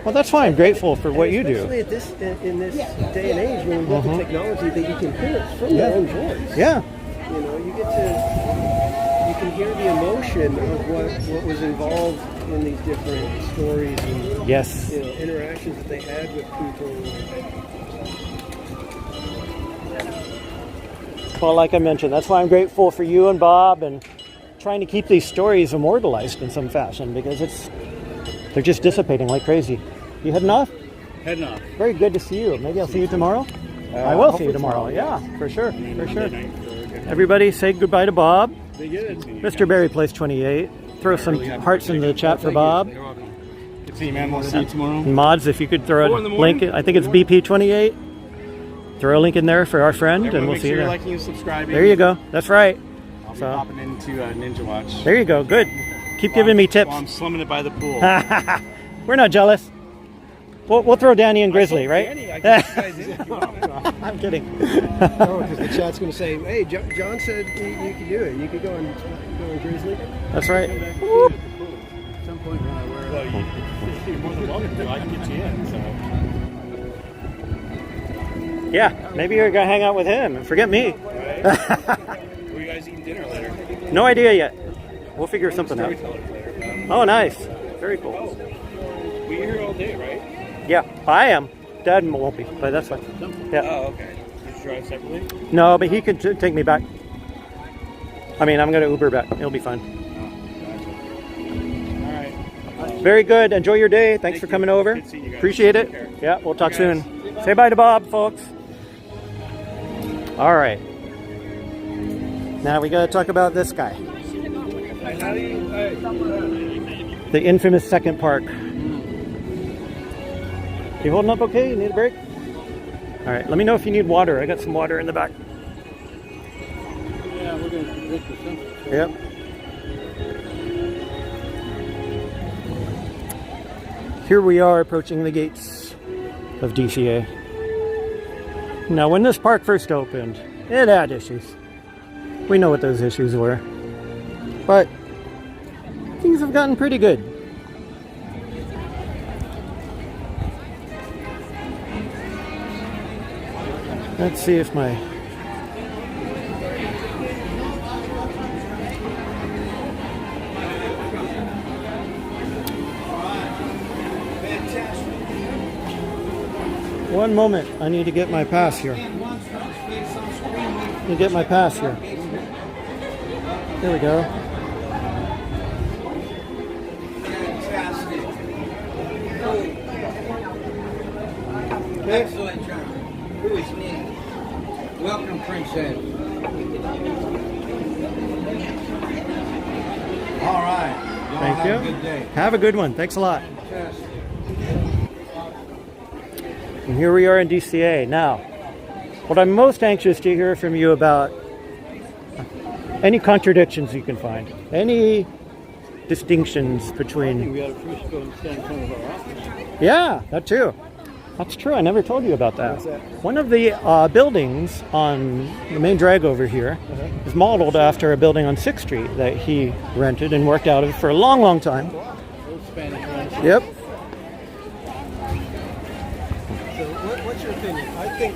Well, that's why I'm grateful for what you do. Especially in this day and age when we've got the technology that you can hear it from their own voice. Yeah. You know, you can hear the emotion of what was involved in these different stories and you know, interactions that they had with people. Well, like I mentioned, that's why I'm grateful for you and Bob and trying to keep these stories immortalized in some fashion, because they're just dissipating like crazy. You heading off? Heading off. Very good to see you. Maybe I'll see you tomorrow? I will see you tomorrow. Yeah, for sure. For sure. Everybody say goodbye to Bob. Mr. Berry Place 28. Throw some hearts in the chat for Bob. You're welcome. Good to see you, man. We'll see you tomorrow. Mods, if you could throw a link, I think it's BP 28. Throw a link in there for our friend, and we'll see you there. Liking and subscribing. There you go. That's right. I'll be hopping into Ninja Watch. There you go. Good. Keep giving me tips. While I'm slumming it by the pool. We're not jealous. We'll throw Danny and Grizzly, right? I'm kidding. No, because the chat's going to say, hey, John said you could do it. You could go on Grizzly. That's right. At some point when I wear it. Well, you're more than welcome to. I can get you in, so. Yeah, maybe you're going to hang out with him and forget me. Right. Where you guys eating dinner later? No idea yet. We'll figure something out. Oh, nice. Very cool. We're here all day, right? Yeah, I am. Dad won't be, but that's fine. Yeah. Oh, okay. You drive separately? No, but he could take me back. I mean, I'm going to Uber back. It'll be fine. All right. Very good. Enjoy your day. Thanks for coming over. Appreciate it. Yeah, we'll talk soon. Say bye to Bob, folks. All right. Now we got to talk about this guy. The infamous second park. You holding up okay? You need a break? All right, let me know if you need water. I got some water in the back. Yeah, we're going to drink the simple. Yep. Here we are approaching the gates of DCA. Now, when this park first opened, it had issues. We know what those issues were. But things have gotten pretty good. Let's see if my... One moment, I need to get my pass here. Let me get my pass here. There we go. Excellent job. Who is me? Welcome, Princess. All right. Y'all Thank have you. a good day. Have a good one. Thanks a lot. And here we are in DCA. Now, what I'm most anxious to hear from you about, any contradictions you can find, any distinctions between... We ought to first go and stand in front of our office. Yeah, that too. That's true. I never told you about that. What's that? One of the buildings on the main drag over here is modeled after a building on 6th Street that he rented and worked out of for a long, long time. Old Spanish restaurant. Yep. So what's your opinion? I think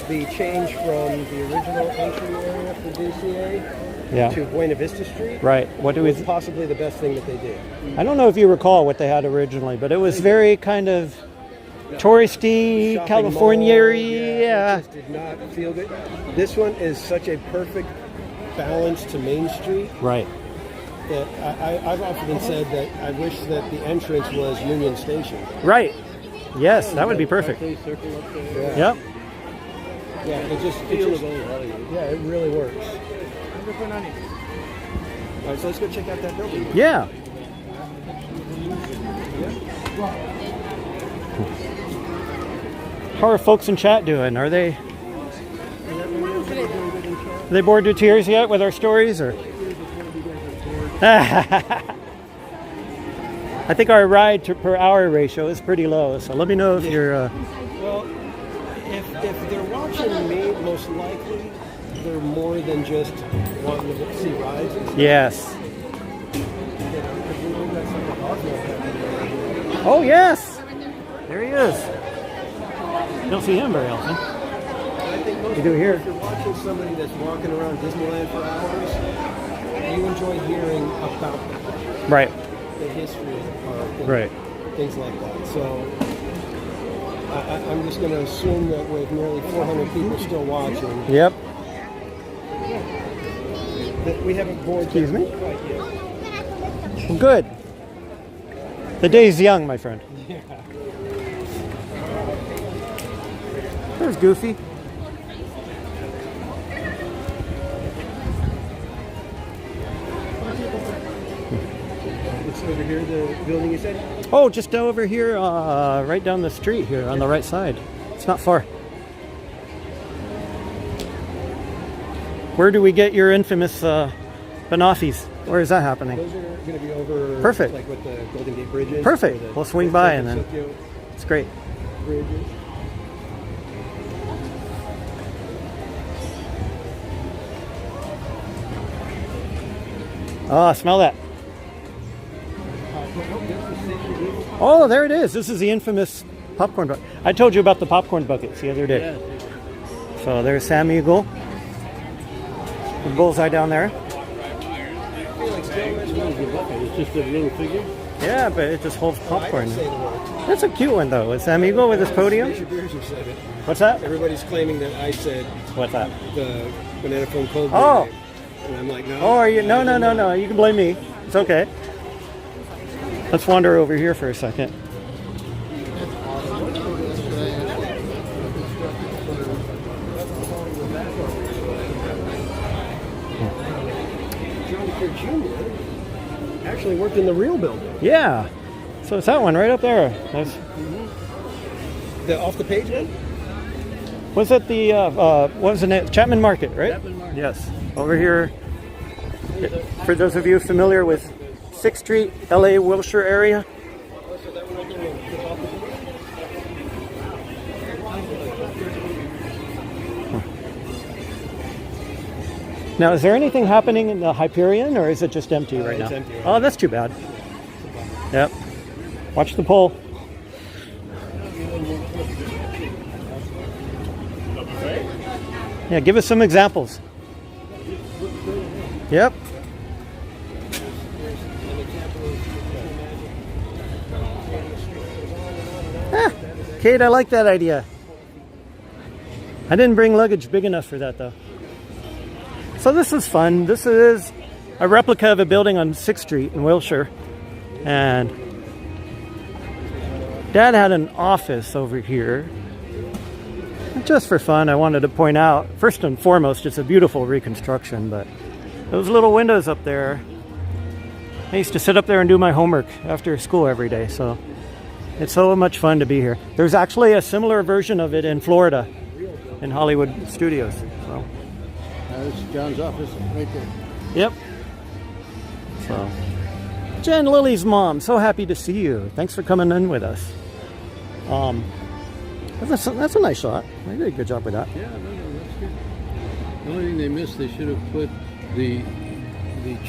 the change from the original entry area for DCA to Buena Vista Street was possibly the best thing that they did. I don't know if you recall what they had originally, but it was very kind of touristy, Shopping California-y. It just did not feel good. This one is such a perfect balance to Main Street. Right. That I've often said that I wish that the entrance was Union Station. Right. Yes, that would be perfect. Yeah. Yep. Yeah, it really works. All right, so let's go check out that building. Yeah. How are folks in chat doing? Are they bored to tears yet with our stories, or? I think our ride per hour ratio is pretty low, so let me know if you're... Well, if they're watching me, most likely they're more than just wanting to see rides and stuff. Yes. Oh, yes! There he is. You don't see him very often. I think most You do here. if you're watching somebody that's walking around Disneyland for hours, you enjoy hearing about Right. the history of the park and Right. things like that. So I'm just going to assume that with nearly 400 people still watching, Yep. that we haven't bored Excuse them me? quite yet. Well, good. The day's young, my friend. Yeah. There's Goofy. It's over here, the building you said? Oh, just over here, right down the street here on the right side. It's not far. Where do we get your infamous banoffees? Where is that happening? Those are going to be over Perfect. like what the Golden Gate Bridge is. Perfect. or the We'll swing by and San then. Francisco It's great. Bridge is. Oh, smell that. Oh, there it is. This is the infamous popcorn bucket. I told you about the popcorn buckets the other day. So there's Sam Eagle. The bullseye down there. It's just a little figure. Yeah, but it just holds popcorn. That's a cute one, though. Is Sam Eagle with his podium? What's that? Everybody's claiming that I said What's that? the banana foam cold brew. Oh. And I'm like, no. Oh, are you? No. You can blame me. It's okay. Let's wander over here for a second. John Deere Jr. actually worked in the real building. Yeah. So it's that one right up there. That's, The off the page one? was it the, what was the name? Chapman Market, right? Chapman Market. Yes. Over here, for those of you familiar with 6th Street, LA, Wilshire area. Now, is there anything happening in the Hyperion, or is it just empty right now? It's empty right Oh, that's too bad. Yep. Watch the pole. Yeah, give us some examples. Yep. Ah, Kate, I like that idea. I didn't bring luggage big enough for that, though. So this is fun. This is a replica of a building on 6th Street in Wilshire. And Dad had an office over here. Just for fun, I wanted to point out, first and foremost, it's a beautiful reconstruction, but those little windows up there, I used to sit up there and do my homework after school every day, so it's so much fun to be here. There's actually a similar version of it in Florida, in Hollywood Studios. So. There's John's office right there. Yep. So, Jen, Lily's mom, so happy to see you. Thanks for coming in with us. That's a nice shot. They did a good job with that. Yeah, no, that's good. The only thing they missed, they should have put the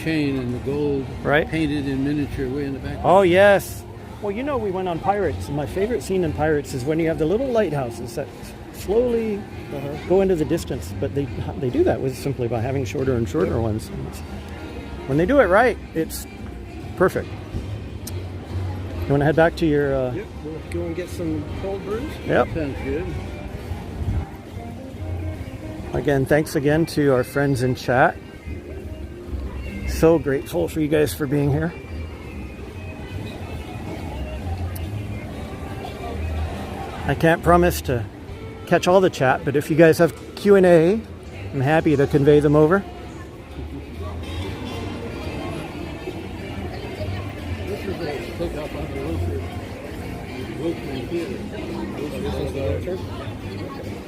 chain and the gold painted in miniature way in the back. Oh, yes. Well, you know, we went on Pirates, and my favorite scene in Pirates is when you have the little lighthouses that slowly go into the distance, but they do that with simply by having shorter and shorter ones. When they do it right, it's perfect. You want to head back to your... Yep, we'll go and get some cold brews. Yep. Sounds good. Again, thanks again to our friends in chat. So grateful for you guys for being here. I can't promise to catch all the chat, but if you guys have Q&A, I'm happy to convey them over.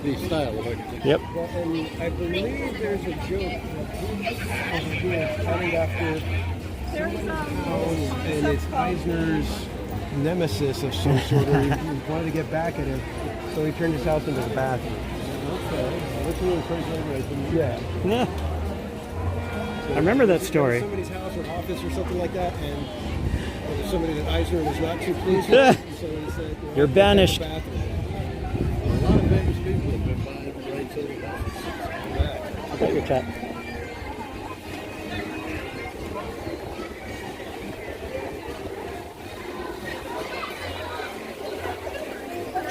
The style of architecture. Yep. Well, and I believe there's a joke that coming after and it's Eisner's nemesis of some sort. Or he wanted to get back at him, so he turned his house into a bathroom. Okay. That's really crazy. Yeah. So I remember that story. Somebody's house or office or something like that, and there's somebody that Eisner was not too pleased with. So he said, You're banished. A lot of famous people have been buying the rights of the office. I got your chat.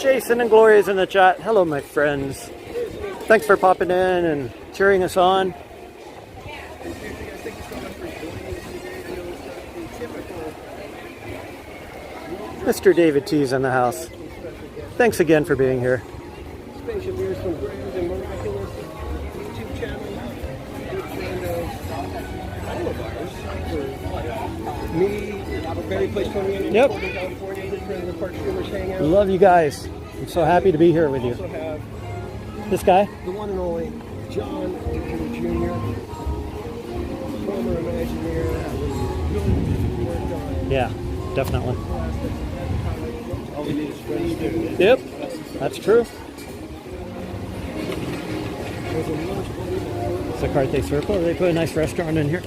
Jason and Gloria's in the chat. Hello, my friends. Thanks for popping in and cheering us on. Mr. David T's in the house. Thanks again for being here. Spaceship Ears from Grand and Miraculous YouTube channel. Good friend of all of ours. For me, Barry Place 28 Yep. in California. Good friend of the Park Streamers Hangout. Love you guys. I'm so happy to be here with you. Also have This guy? the one and only John Jr. Former Imagineer. Yeah, definitely. All we need is friends to do it. Yep, that's true. It's a Carthay Circle. They put a nice restaurant in here.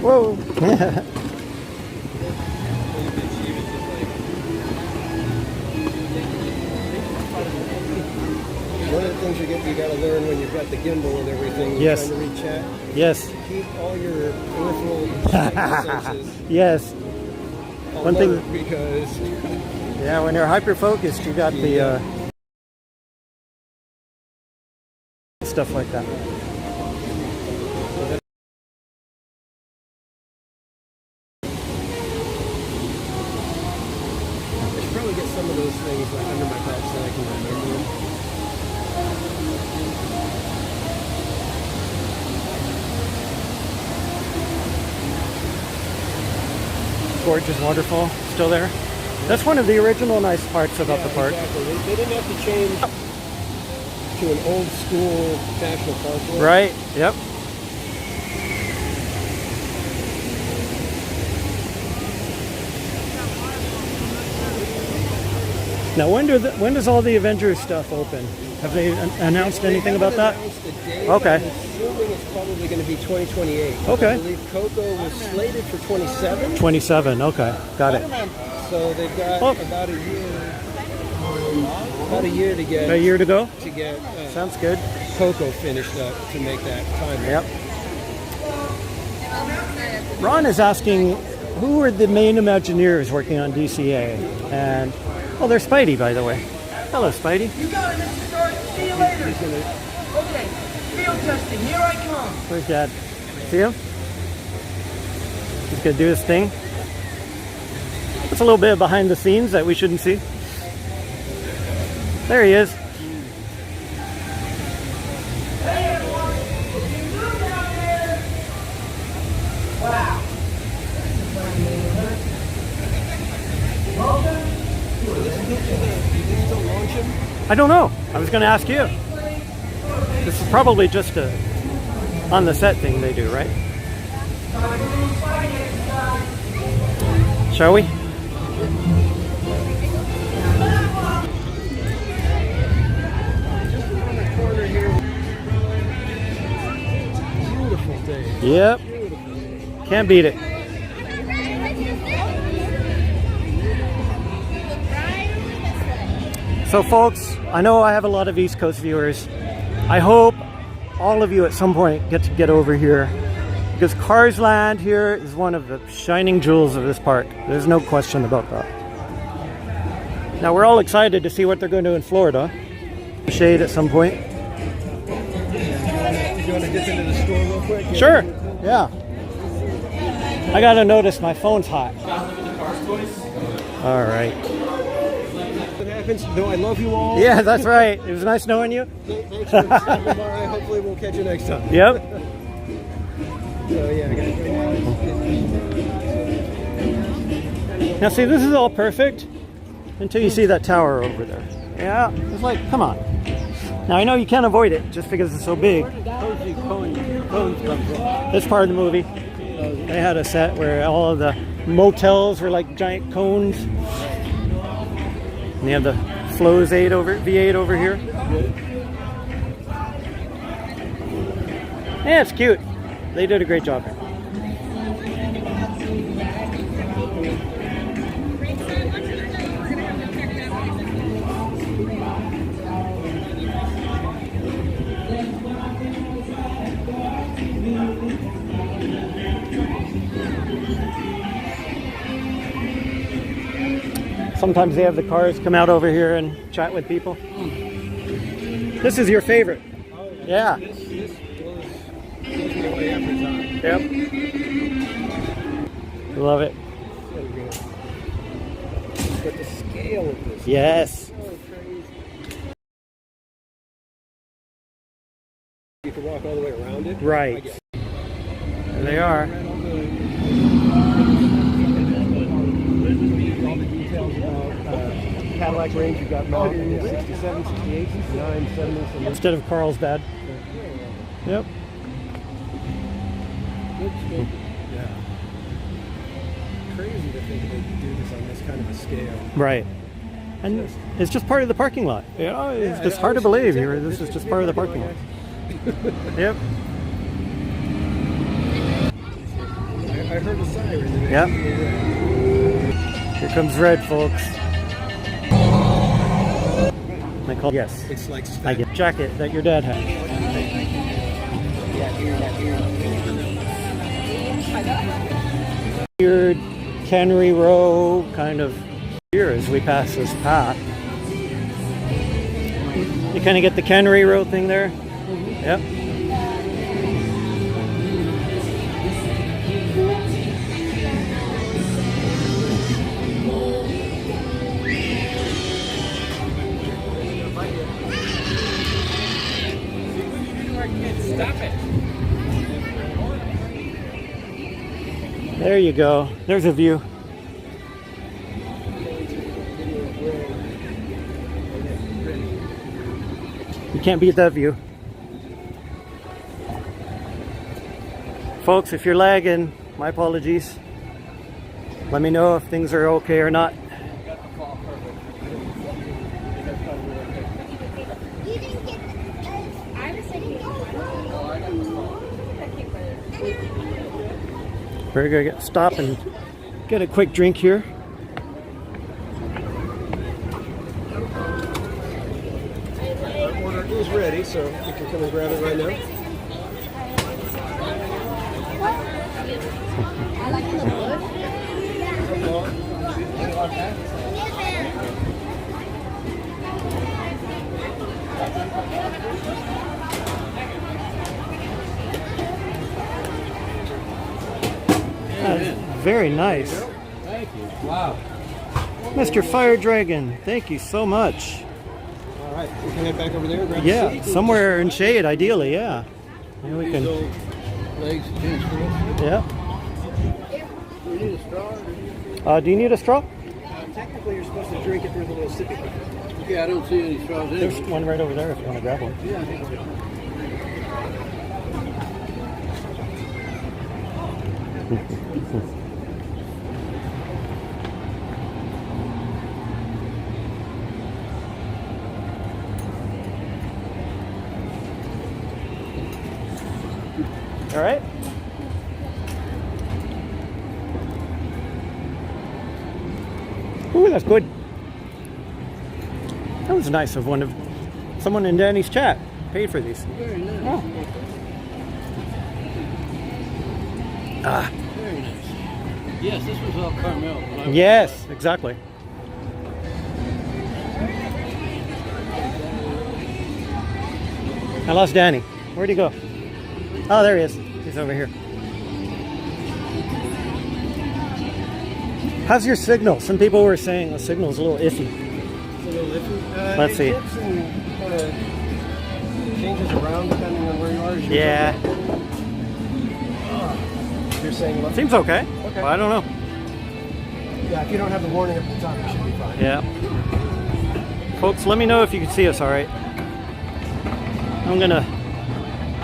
Whoa. One of the things you got to learn when you've got the gimbal and everything, Yes. trying to read chat. Yes. Keep all your peripheral senses Yes. One thing. alert because Yeah, when you're hyper focused, you got the stuff like that. I should probably get some of those gorgeous waterfall still there. That's one of the original nice parts about the park. Exactly. They didn't have to change to an old school national park. Right, yep. Now, when does all the Avengers stuff open? Have they announced anything about that? Okay. I'm assuming it's probably going to be 2028. Okay. I believe Coco was slated for 27. 27. Okay, got it. So they've got about a year to get. A year to go. To get. Sounds good. Coco finished up to make that time. Yep. Ron is asking, who are the main Imagineers working on DCA? And oh, there's Spidey, by the way. Hello, Spidey. You got it, Mr. Stark. See you later. Okay, field testing. Here I come. Where's Dad? See him? He's gonna do his thing. It's a little bit behind the scenes that we shouldn't see. There he is. Hey, everyone. If you look down there. Wow. I don't know. I was going to ask you. This is probably just a on the set thing they do, right? Shall we? Beautiful day. Yep. Can't beat it. So folks, I know I have a lot of East Coast viewers. I hope all of you at some point get to get over here, because Cars Land here is one of the shining jewels of this park. There's no question about that. Now we're all excited to see what they're going to do in Florida. Shade at some point. You want to dip into the store real quick? Sure, yeah. I gotta notice my phone's hot. All right. No, I love you all. Yeah, that's right. It was nice knowing you. Thanks for stopping by. Hopefully we'll catch you next time. Yep. So yeah, I gotta go. Now see, this is all perfect until you see that tower over there. Yeah, it's like, come on. Now I know you can't avoid it just because it's so big. This part of the movie, they had a set where all of the motels were like giant cones. And they have the Flows V8 over here. Yeah, it's cute. They did a great job here. Sometimes they have the cars come out over here and chat with people. This is your favorite. Yeah. Yep. Love it. But the scale of this. Yes. You can walk all the way around it. Right. There they are. All the details about Cadillac range. You've got modern 67, 68, 69, 70. Instead of Carlsbad. Yep. Yeah. Crazy to think they could do this on this kind of a scale. Right. And it's just part of the parking lot. You know, it's just hard to believe here. This is just part of the parking lot. Yep. I heard a siren. Yep. Here comes red, folks. I call yes. It's like I get jacket that your dad had. Weird Cannery Row kind of here as we pass this path. You kind of get the Cannery Row thing there. Yep. Stop it. There you go. There's a view. can't beat that view. Folks, if you're lagging, my apologies. Let me know if things are okay or not. We're gonna stop and get a quick drink here. Our order is ready, so you can come and grab it right now. Very nice. Thank you. Wow. Mr. Fire Dragon, thank you so much. All right, we can head back over there and grab a Yeah, seat. somewhere in shade, ideally, yeah. Maybe we can. Legs changed for us. Yeah. Do you need a straw? Do you need a straw? Technically, you're supposed to drink it through the little sippy cup. Yeah, I don't see any straws in There's it. one right over there if you want to grab one. Yeah, I think so. All right. Ooh, that's good. That was nice of someone in Danny's chat paid for these. Very nice. Oh. Ah. Very nice. Yes, this was all Carmel. when I was- Yes, exactly. I lost Danny. Where'd he go? Oh, there he is. He's over here. How's your signal? Some people were saying the signal's a little iffy. It's a little iffy. Let's see. It dips and kind of changes around depending on where you are. as you Yeah. go. You're saying what? Seems okay. Okay. But I don't know. Yeah, if you don't have the warning up the top, you should be fine. Yeah. Folks, let me know if you can see us all right. I'm going to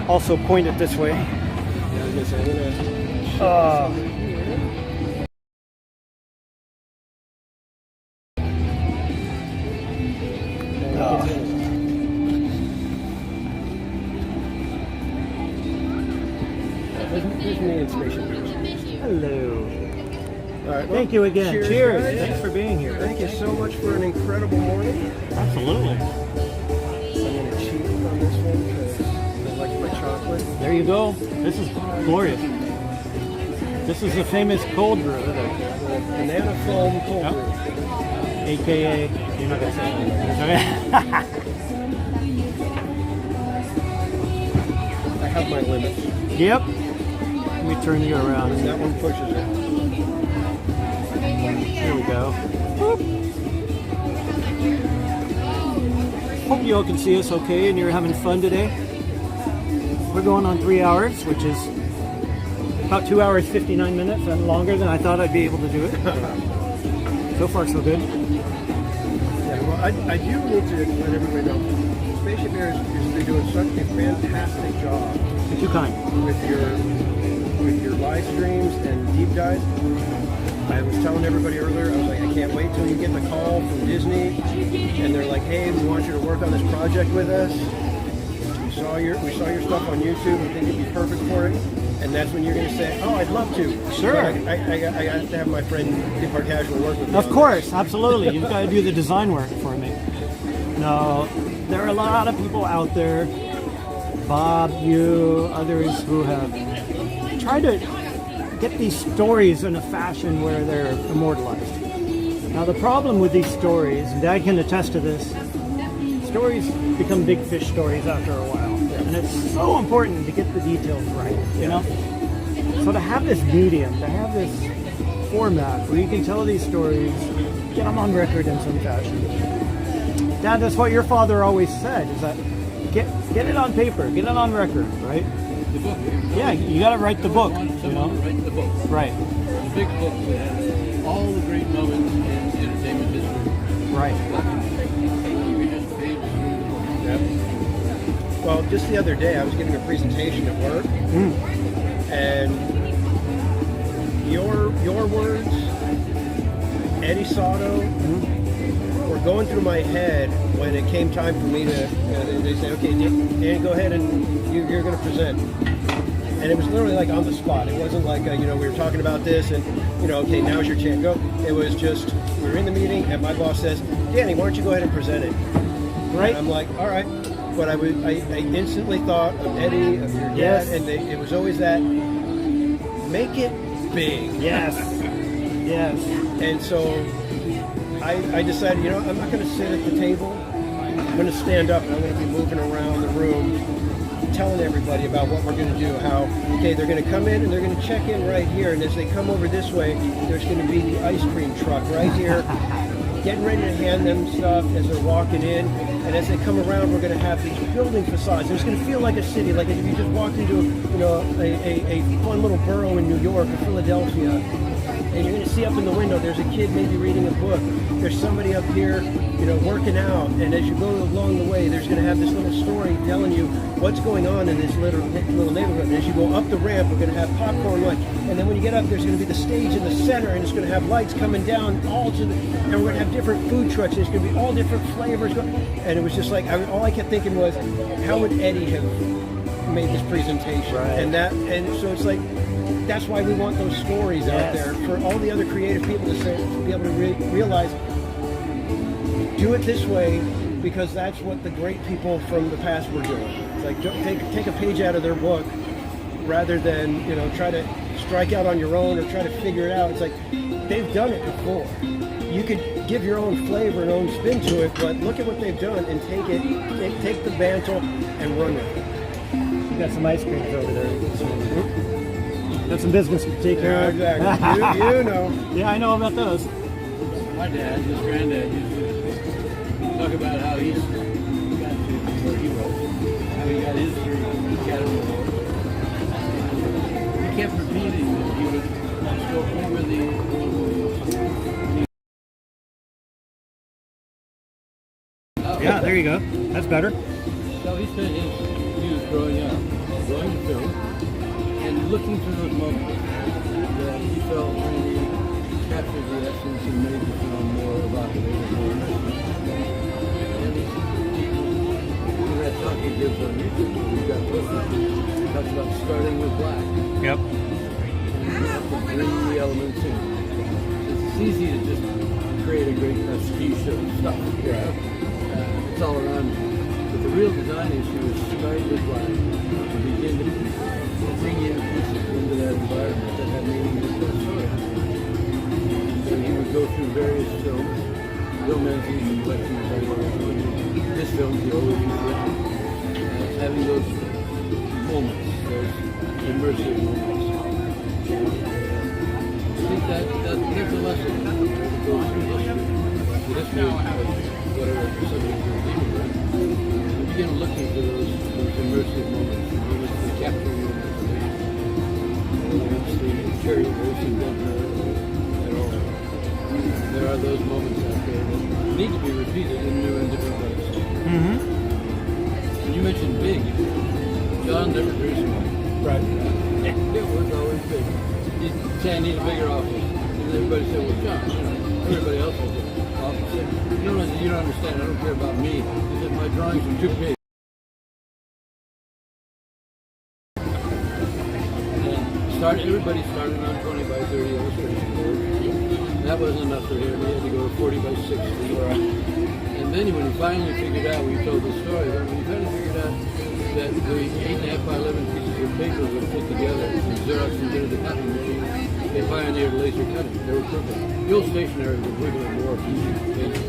also point it this way. Yeah, I was gonna say, I'm gonna Here's me and Spaceship Bears. Hello. All right, well, Thank you again. Cheers. guys. Thanks for being here. Thank you so much for an incredible morning. Absolutely. I'm gonna cheat on this one because I like my chocolate. There you go. This is glorious. This is the famous cold brew, isn't it? The banana foam cold Yep. brew. AKA, you're not going to say it. I have my limits. Yep. Let me turn you around. And that one pushes it. There we go. Boop. Hope you all can see us okay and you're having fun today. We're going on 3 hours, which is about 2 hours, 59 minutes and longer than I thought I'd be able to do it. So far, so good. Yeah, well, I do need to let everybody know. Spaceship Bears is doing such a fantastic job. You're too kind. With your live streams and deep dives. I was telling everybody earlier, I was like, I can't wait till you get the call from Disney, and they're like, hey, we want you to work on this project with us. We saw your stuff on YouTube. We think it'd be perfect for it. And that's when you're going to say, oh, I'd love to. Sure. But I have to have my friend Dipart Casual work with me. Of course, absolutely. You've got to do the design work for me. No, there are a lot of people out there, Bob, you, others who have tried to get these stories in a fashion where they're immortalized. Now the problem with these stories, and I can attest to this, stories become big fish stories after a while. And it's so important to get the details right, you know? So to have this medium, to have this format where you can tell these stories, get them on record in some fashion. Dad, that's what your father always said, is that get it on paper, get it on record, right? The book. Yeah, you got to write the book, you know? Write the book. Right. The big book that has all the great moments in entertainment history. Right. You just page through the book. Well, just the other day, I was giving a presentation at work, and your words, Eddie Sato, were going through my head when it came time for me to. They said, "Okay, Dan, go ahead and you're going to present." And it was literally like on the spot. It wasn't like we were talking about this, and okay, now's your chance, go. It was just we were in the meeting, and my boss says, "Danny, why don't you go ahead and present it?" Right. And I'm like, "All right." But I instantly thought of Eddie, of your dad, and it was always that, make it big. Yes. Yes. And so I decided, I'm not going to sit at the table. I'm going to stand up, and I'm going to be moving around the room, telling everybody about what we're going to do, how, okay, they're going to come in, and they're going to check in right here, and as they come over this way, there's going to be the ice cream truck right here, getting ready to hand them stuff as they're walking in. And as they come around, we're going to have these building facades. It's going to feel like a city, like if you just walked into a fun little borough in New York or Philadelphia, and you're going to see up in the window, there's a kid maybe reading a book. There's somebody up here, working out. And as you go along the way, there's going to have this little story telling you what's going on in this little neighborhood. And as you go up the ramp, we're going to have popcorn lunch. And then when you get up, there's going to be the stage in the center, and it's going to have lights coming down and we're going to have different food trucks. And it's going to be all different flavors. And it was just like, all I kept thinking was, how would Eddie have made this presentation? Right. And so it's like, that's why we want those stories out there for all the other creative people to be able to realize, do it this way, because that's what the great people from the past were doing. It's like, take a page out of their book rather than, try to strike out on your own or try to figure it out. It's like, they've done it before. You could give your own flavor and own spin to it, but look at what they've done and take the mantle and run with it. You got some ice creams over there. Got some business to take care of. Exactly. you know. Yeah, I know about those. My dad, his granddad, used to talk about how he got to where he was, how he got his Academy Award. He kept repeating that he would go over the. Yeah, there you go. That's better. So he spent his youth growing up, going to film, and looking for those moments that he felt really captured the essence and made the film more evocative and more immersive. And in that talk he gives on YouTube, we've got Ropedrop. He talks about starting with black. Yep. And you have to bring the elements in. It's easy to just create a great ski show stuff. Yeah. It's all around you. But the real design issue is start with black and begin to bring in pieces into that environment that have meaning in the story. So he would go through various films, romances and collections, this film, the always having those moments, those immersive moments. I think that's a lesson to go through history of whatever subject you're dealing with. You begin looking for those immersive moments, moments that capture your imagination. It's the chariot racing doesn't at all. There are those moments out there that need to be repeated in new and different ways. Mm-hmm. And you mentioned big. John never drew small. Right. It was always big. You say, I need a bigger office. And everybody said, well, John, everybody else has an office. You don't understand. I don't care about me. He said, my drawings are too big. Everybody started on 20 by 30 illustration board. That wasn't enough for him. He had to go to 40 by 60. And then when he finally figured out, we told the story, but when he finally figured out that the 8.5 by 11 pieces of paper would fit together and Xerox into the cutting machine, they pioneered laser cutting. They were perfect. The old stationery was wiggling more pieces of paper,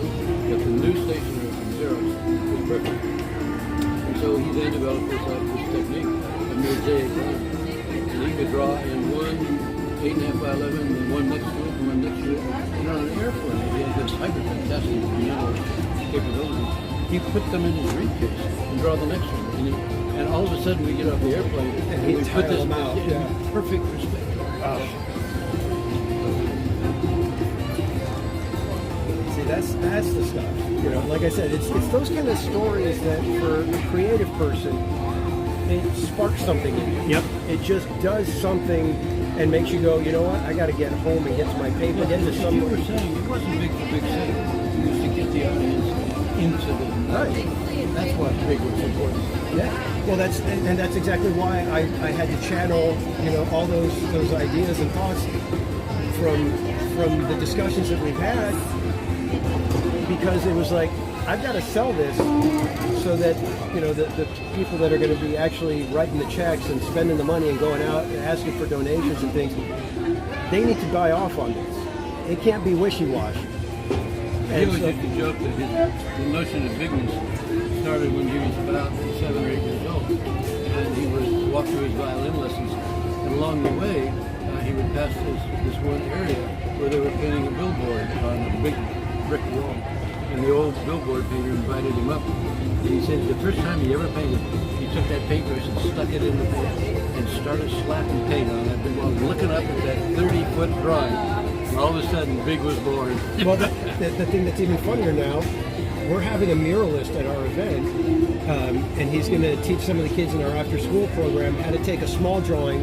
but the new stationery from Xerox was perfect. And so he then developed this technique of mosaic drawing. He could draw in one 8.5 by 11, and one next to it, and one next to it. And on an airplane, he had this hyper fantastic mental capability. He put them in his briefcase and draw the next one. And all of a sudden, we get off the airplane and we put this in perfect perspective. See, That's the stuff. You know, like I said, it's those kind of stories that for a creative person, it sparks something in you. Yep. It just does something and makes you go, you know what? I got to get home and get to my paper, get to You somewhere. were saying it wasn't big for big city. It was to get the audience into the Right. That's what big was important. Yeah. Well, that's exactly why I had to channel, you know, all those ideas and thoughts from the discussions that we've had, because it was like, I've got to sell this so that, you know, the people that are going to be actually writing the checks and spending the money and going out and asking for donations and things, they need to buy off on this. It can't be wishy-washy. He always used to joke that the notion of bigness started when he was about 7 or 8 years old. And he would walk through his violin lessons, and along the way, he would pass this one area where they were painting a billboard on a big brick wall. And the old billboard painter invited him up. And he said the first time he ever painted, he took that paintbrush and stuck it in the paint and started slapping paint on that big wall, looking up at that 30-foot drawing. And all of a sudden, Big was born. Well, the thing that's even funnier now, we're having a muralist at our event, and he's going to teach some of the kids in our after-school program how to take a small drawing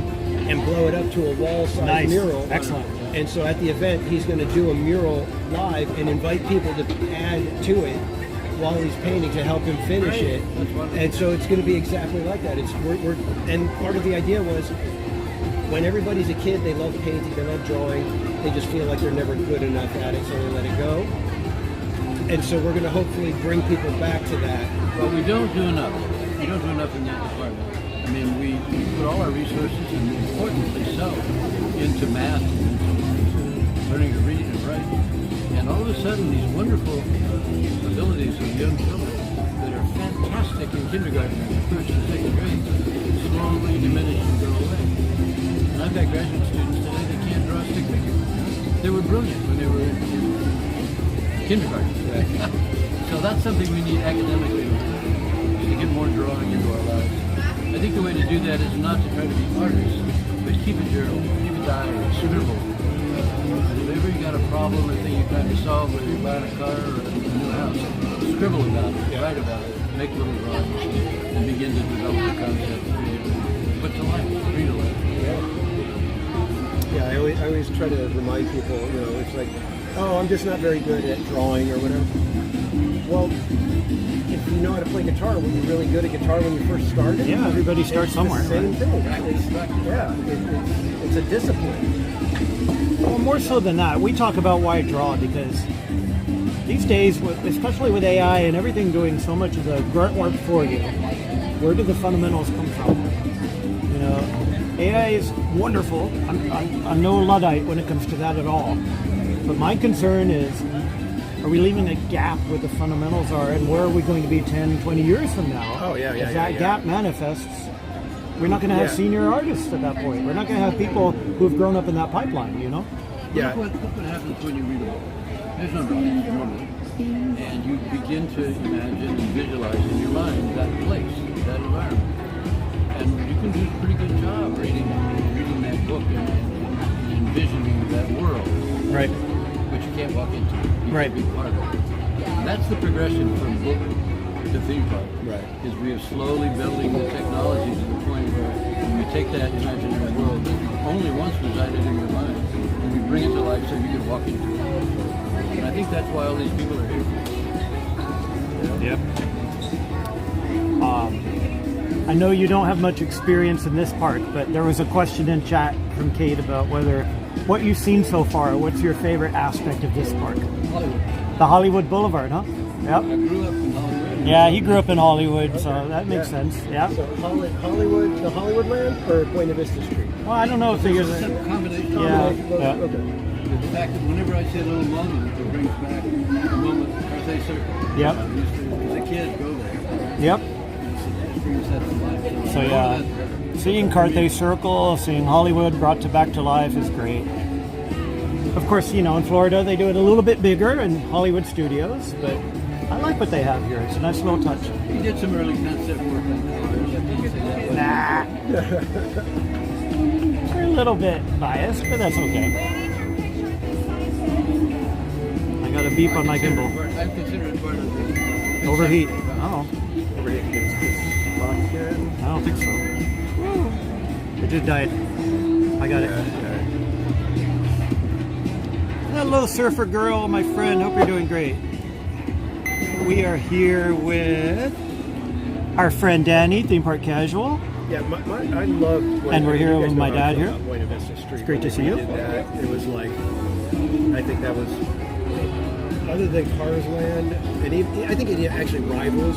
and blow it up to a wall-sized mural. Excellent. And so at the event, he's going to do a mural live and invite people to add to it while he's painting to help him finish it. And so it's going to be exactly like that. And part of the idea was, when everybody's a kid, they love painting, they love drawing, they just feel like they're never good enough at it, so they let it go. And so we're going to hopefully bring people back to that. Well, we don't do enough. We don't do enough in that department. I mean, we put all our resources, and importantly so, into math, into learning to read and write. And all of a sudden, these wonderful abilities of young children that are fantastic in kindergarten and first and second grade slowly diminish and go away. And I've got graduate students today that can't draw a stick figure. They were brilliant when they were in kindergarten. So that's something we need academically to get more drawing into our lives. I think the way to do that is not to try to be artists, but keep a journal, keep a diary, scribble. If ever you got a problem or thing you're trying to solve, whether you're buying a car or a new house, scribble about it, write about it, make little drawings, and begin to develop the concept. Put to life, read to life. Yeah, I always try to remind people, you know, it's like, oh, I'm just not very good at drawing or whatever. Well, if you know how to play guitar, were you really good at guitar when you first started? Yeah, everybody starts somewhere. It's the same thing. It's a discipline. Well, more so than that, we talk about why draw, because these days, especially with AI and everything doing so much of the grunt work for you, where do the fundamentals come from? You know, AI is wonderful. I'm no Luddite when it comes to that at all. But my concern is, are we leaving a gap where the fundamentals are, and where are we going to be 10, 20 years from now? Oh, yeah. As that gap manifests, we're not going to have senior artists at that point. We're not going to have people who've grown up in that pipeline, you know? Yeah. Look what happens when you read a book. There's no drawing normally. And you begin to imagine and visualize in your mind that place, that environment. And you can do a pretty good job reading that book and envisioning that world. Right. But you can't walk into it. You Right. can't be part of it. And that's the progression from book to theme park. Right. Is we are slowly building the technology to the point where we take that imaginary world that only once resided in your mind, and we bring it to life so you can walk into it. And I think that's why all these people are here. Yep. I know you don't have much experience in this park, but there was a question in chat from Kate about what you've seen so far. What's your favorite aspect of this park? Hollywood. The Hollywood Boulevard, huh? Yep. I grew up in Hollywood. Yeah, he grew up in Hollywood, so that makes sense. Yeah. So Hollywood, the Hollywood land, or Buena Vista Street? Well, I don't know if there's a combination. Yeah. Okay. The fact that whenever I say a little moment, it brings back a moment at Carthay Circle. Yep. I used to, as a kid, go there. Yep. It brings that to life. So yeah, seeing Carthay Circle, seeing Hollywood brought back to life is great. Of course, you know, in Florida they do it a little bit bigger in Hollywood Studios, but I like what they have here. It's a nice little touch. You did some early concept work on that. Nah. We're a little bit biased, but that's okay. I got a beep on my gimbal. I consider it part of the Overheat. Oh. Overheat gets locked in. I don't think so. It just died. I got it. Hello, surfer girl, my friend. Hope you're doing great. We are here with our friend Danny, Theme Park Casual. Yeah, I love. And we're here with my dad here. Buena Vista Street. It's great to see you. Did that, it was like, I think that was, other than Cars Land, and I think it actually rivals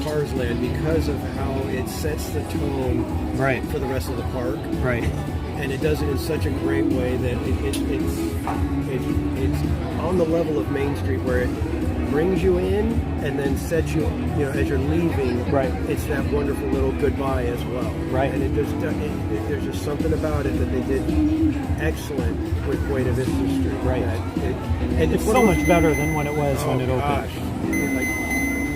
Cars Land because of how it sets the tone right for the rest of the park. Right. And it does it in such a great way that it's on the level of Main Street where it brings you in and then sets you, as you're leaving. Right. It's that wonderful little goodbye as well. Right. And there's just something about it that they did excellent with Buena Vista Street. Right. And it's so much better than when it was when it opened.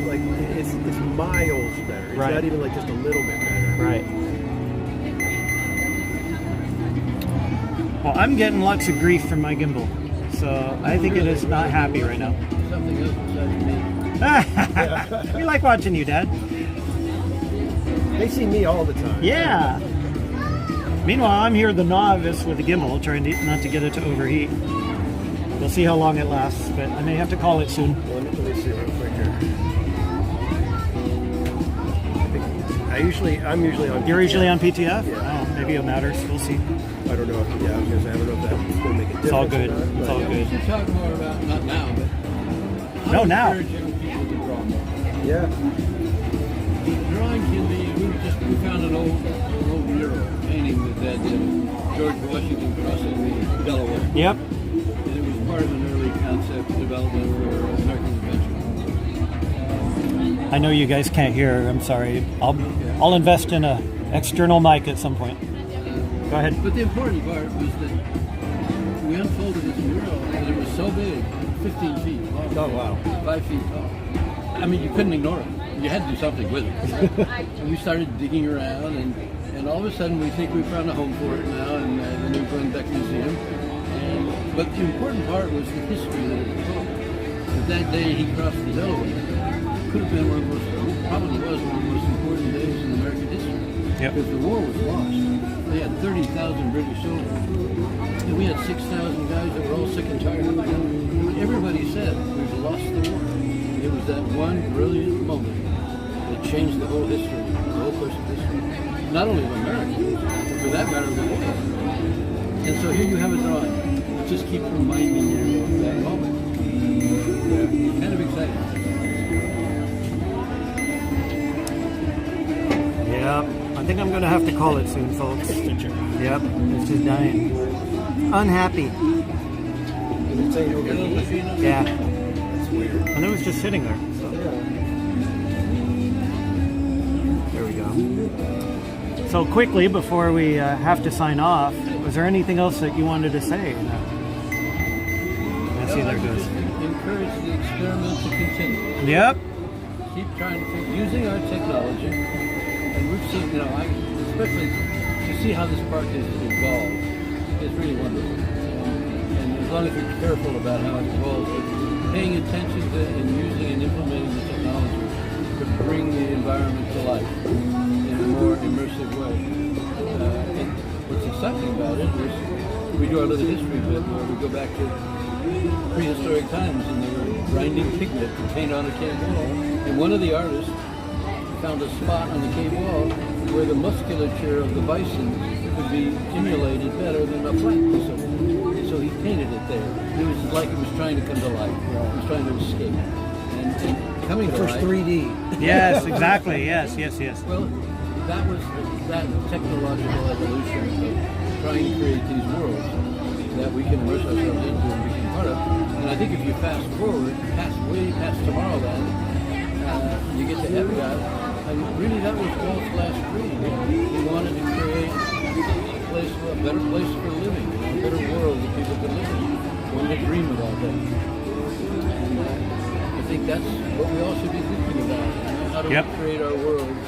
Like it's miles better. It's Right. not even like just a little bit better. Right. Well, I'm getting lots of grief from my gimbal, so I think it is not happy right now. Something else besides me. We like watching you, Dad. They see me all the time. Yeah. Meanwhile, I'm here, the novice, with the gimbal, trying not to get it to overheat. We'll see how long it lasts, but I may have to call it soon. Well, let me see real quick here. I'm usually on. You're PTF. usually on PTF? Yeah. Oh, maybe it matters. We'll see. I don't know. I was gonna say I don't know if that's going to make a difference. It's all good. Or not, It's all We good. should talk more about, not now, but No, now. encourage young people to draw more. Yeah. Drawing can be, we found an old mural painting that did George Washington crossing the Delaware. Yep. And it was part of an early concept development for American adventure. I know you guys can't hear. I'm sorry. I'll invest in a external mic at some point. Go ahead. But the important part was that we unfolded this mural and it was so big, 15 feet long. Oh, wow. 5 feet tall. I mean, you couldn't ignore it. You had to do something with it. And we started digging around, and all of a sudden we think we found a home for it now in the new Glenn Beck Museum. But the important part was the history that it told. That day he crossed the Delaware could have been probably was one of the most important days in American history. Yep. Because the war was lost. They had 30,000 British soldiers. And we had 6,000 guys that were all sick and tired of it. Everybody said, we've lost the war. It was that one brilliant moment that changed the whole history, the whole course of history. Not only of America, but for that matter, the world. And so here you have a drawing. It just keeps reminding you of that moment. Yeah, kind of exciting. Yep. I think I'm going to have to call it soon, folks. Yep. It's just dying. Unhappy. Yeah. That's weird. And it was just sitting there. So. There we go. So quickly, before we have to sign off, was there anything else that you wanted to say? Let's see, there it goes. Encourage the experiment to continue. Yep. Keep trying to think, using our technology, and we've seen, especially to see how this park has evolved, it's really wonderful. And as long as you're careful about how it evolves, but paying attention to and using and implementing the technology to bring the environment to life in a more immersive way. And what's exciting about it is we do our little history bit where we go back to prehistoric times and they were grinding pigment to paint on a cave wall. And one of the artists found a spot on the cave wall where the musculature of the bison could be emulated better than a plank. So he painted it there. It was like it was trying to come to life. It was trying to escape. And coming to First life. 3D. Yes, exactly. Yes. Well, that was that technological evolution of trying to create these worlds that we can immerse ourselves into and become part of. And I think if you fast forward, way past Tomorrowland, you get to heaven. And really that was Walt's last dream. He wanted to create a better place for living, a better world that people could live in. He wanted to dream about that. And I think that's what we all should be thinking about. How do we create our worlds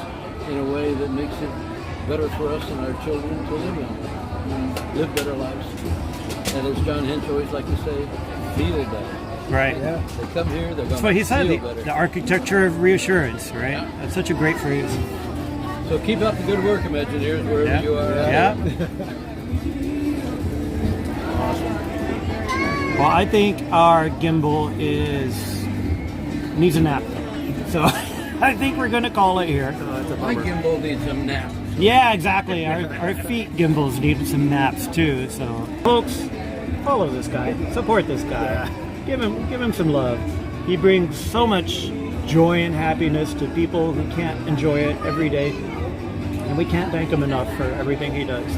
in a way that makes it better for us and our children to live in, and live better lives. And as John Hench always liked to say, feel better. Right. Yeah, they come here, they're going That's what he said, feel better. the architecture of reassurance, right? Yeah. That's such a great phrase. So keep up the good work, Imagineers, wherever Yeah. you are. Yeah. Well, I think our gimbal needs a nap. So I think we're going to call it here. My gimbal needs some naps. Yeah, exactly. Our feet gimbals need some naps too. So, folks, follow this guy, support this guy, give him some love. He brings so much joy and happiness to people who can't enjoy it every day, and we can't thank him enough for everything he does.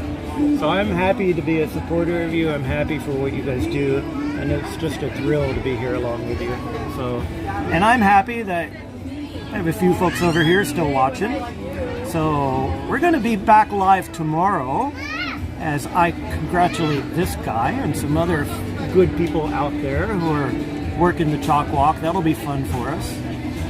So I'm happy to be a supporter of you. I'm happy for what you guys do, and it's just a thrill to be here along with you. So, and I'm happy that I have a few folks over here still watching. So we're going to be back live tomorrow as I congratulate this guy and some other good people out there who are working the chalk walk. That'll be fun for us.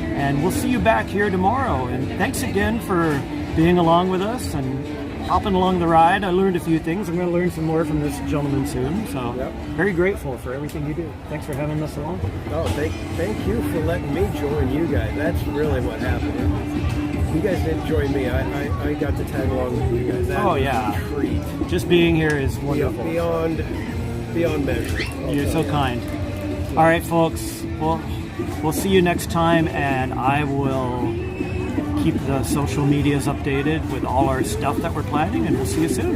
And we'll see you back here tomorrow. And thanks again for being along with us and hopping along the ride. I learned a few things. I'm going to learn some more from this gentleman soon. So very grateful for everything you do. Thanks for having us along. Oh, thank you for letting me join you guys. That's really what happened. You guys didn't join me. I got to tag along with you guys. That was a treat. Just being here is wonderful. Beyond measure. You're so kind. All right, folks. Well, we'll see you next time, and I will keep the social medias updated with all our stuff that we're planning, and we'll see you soon.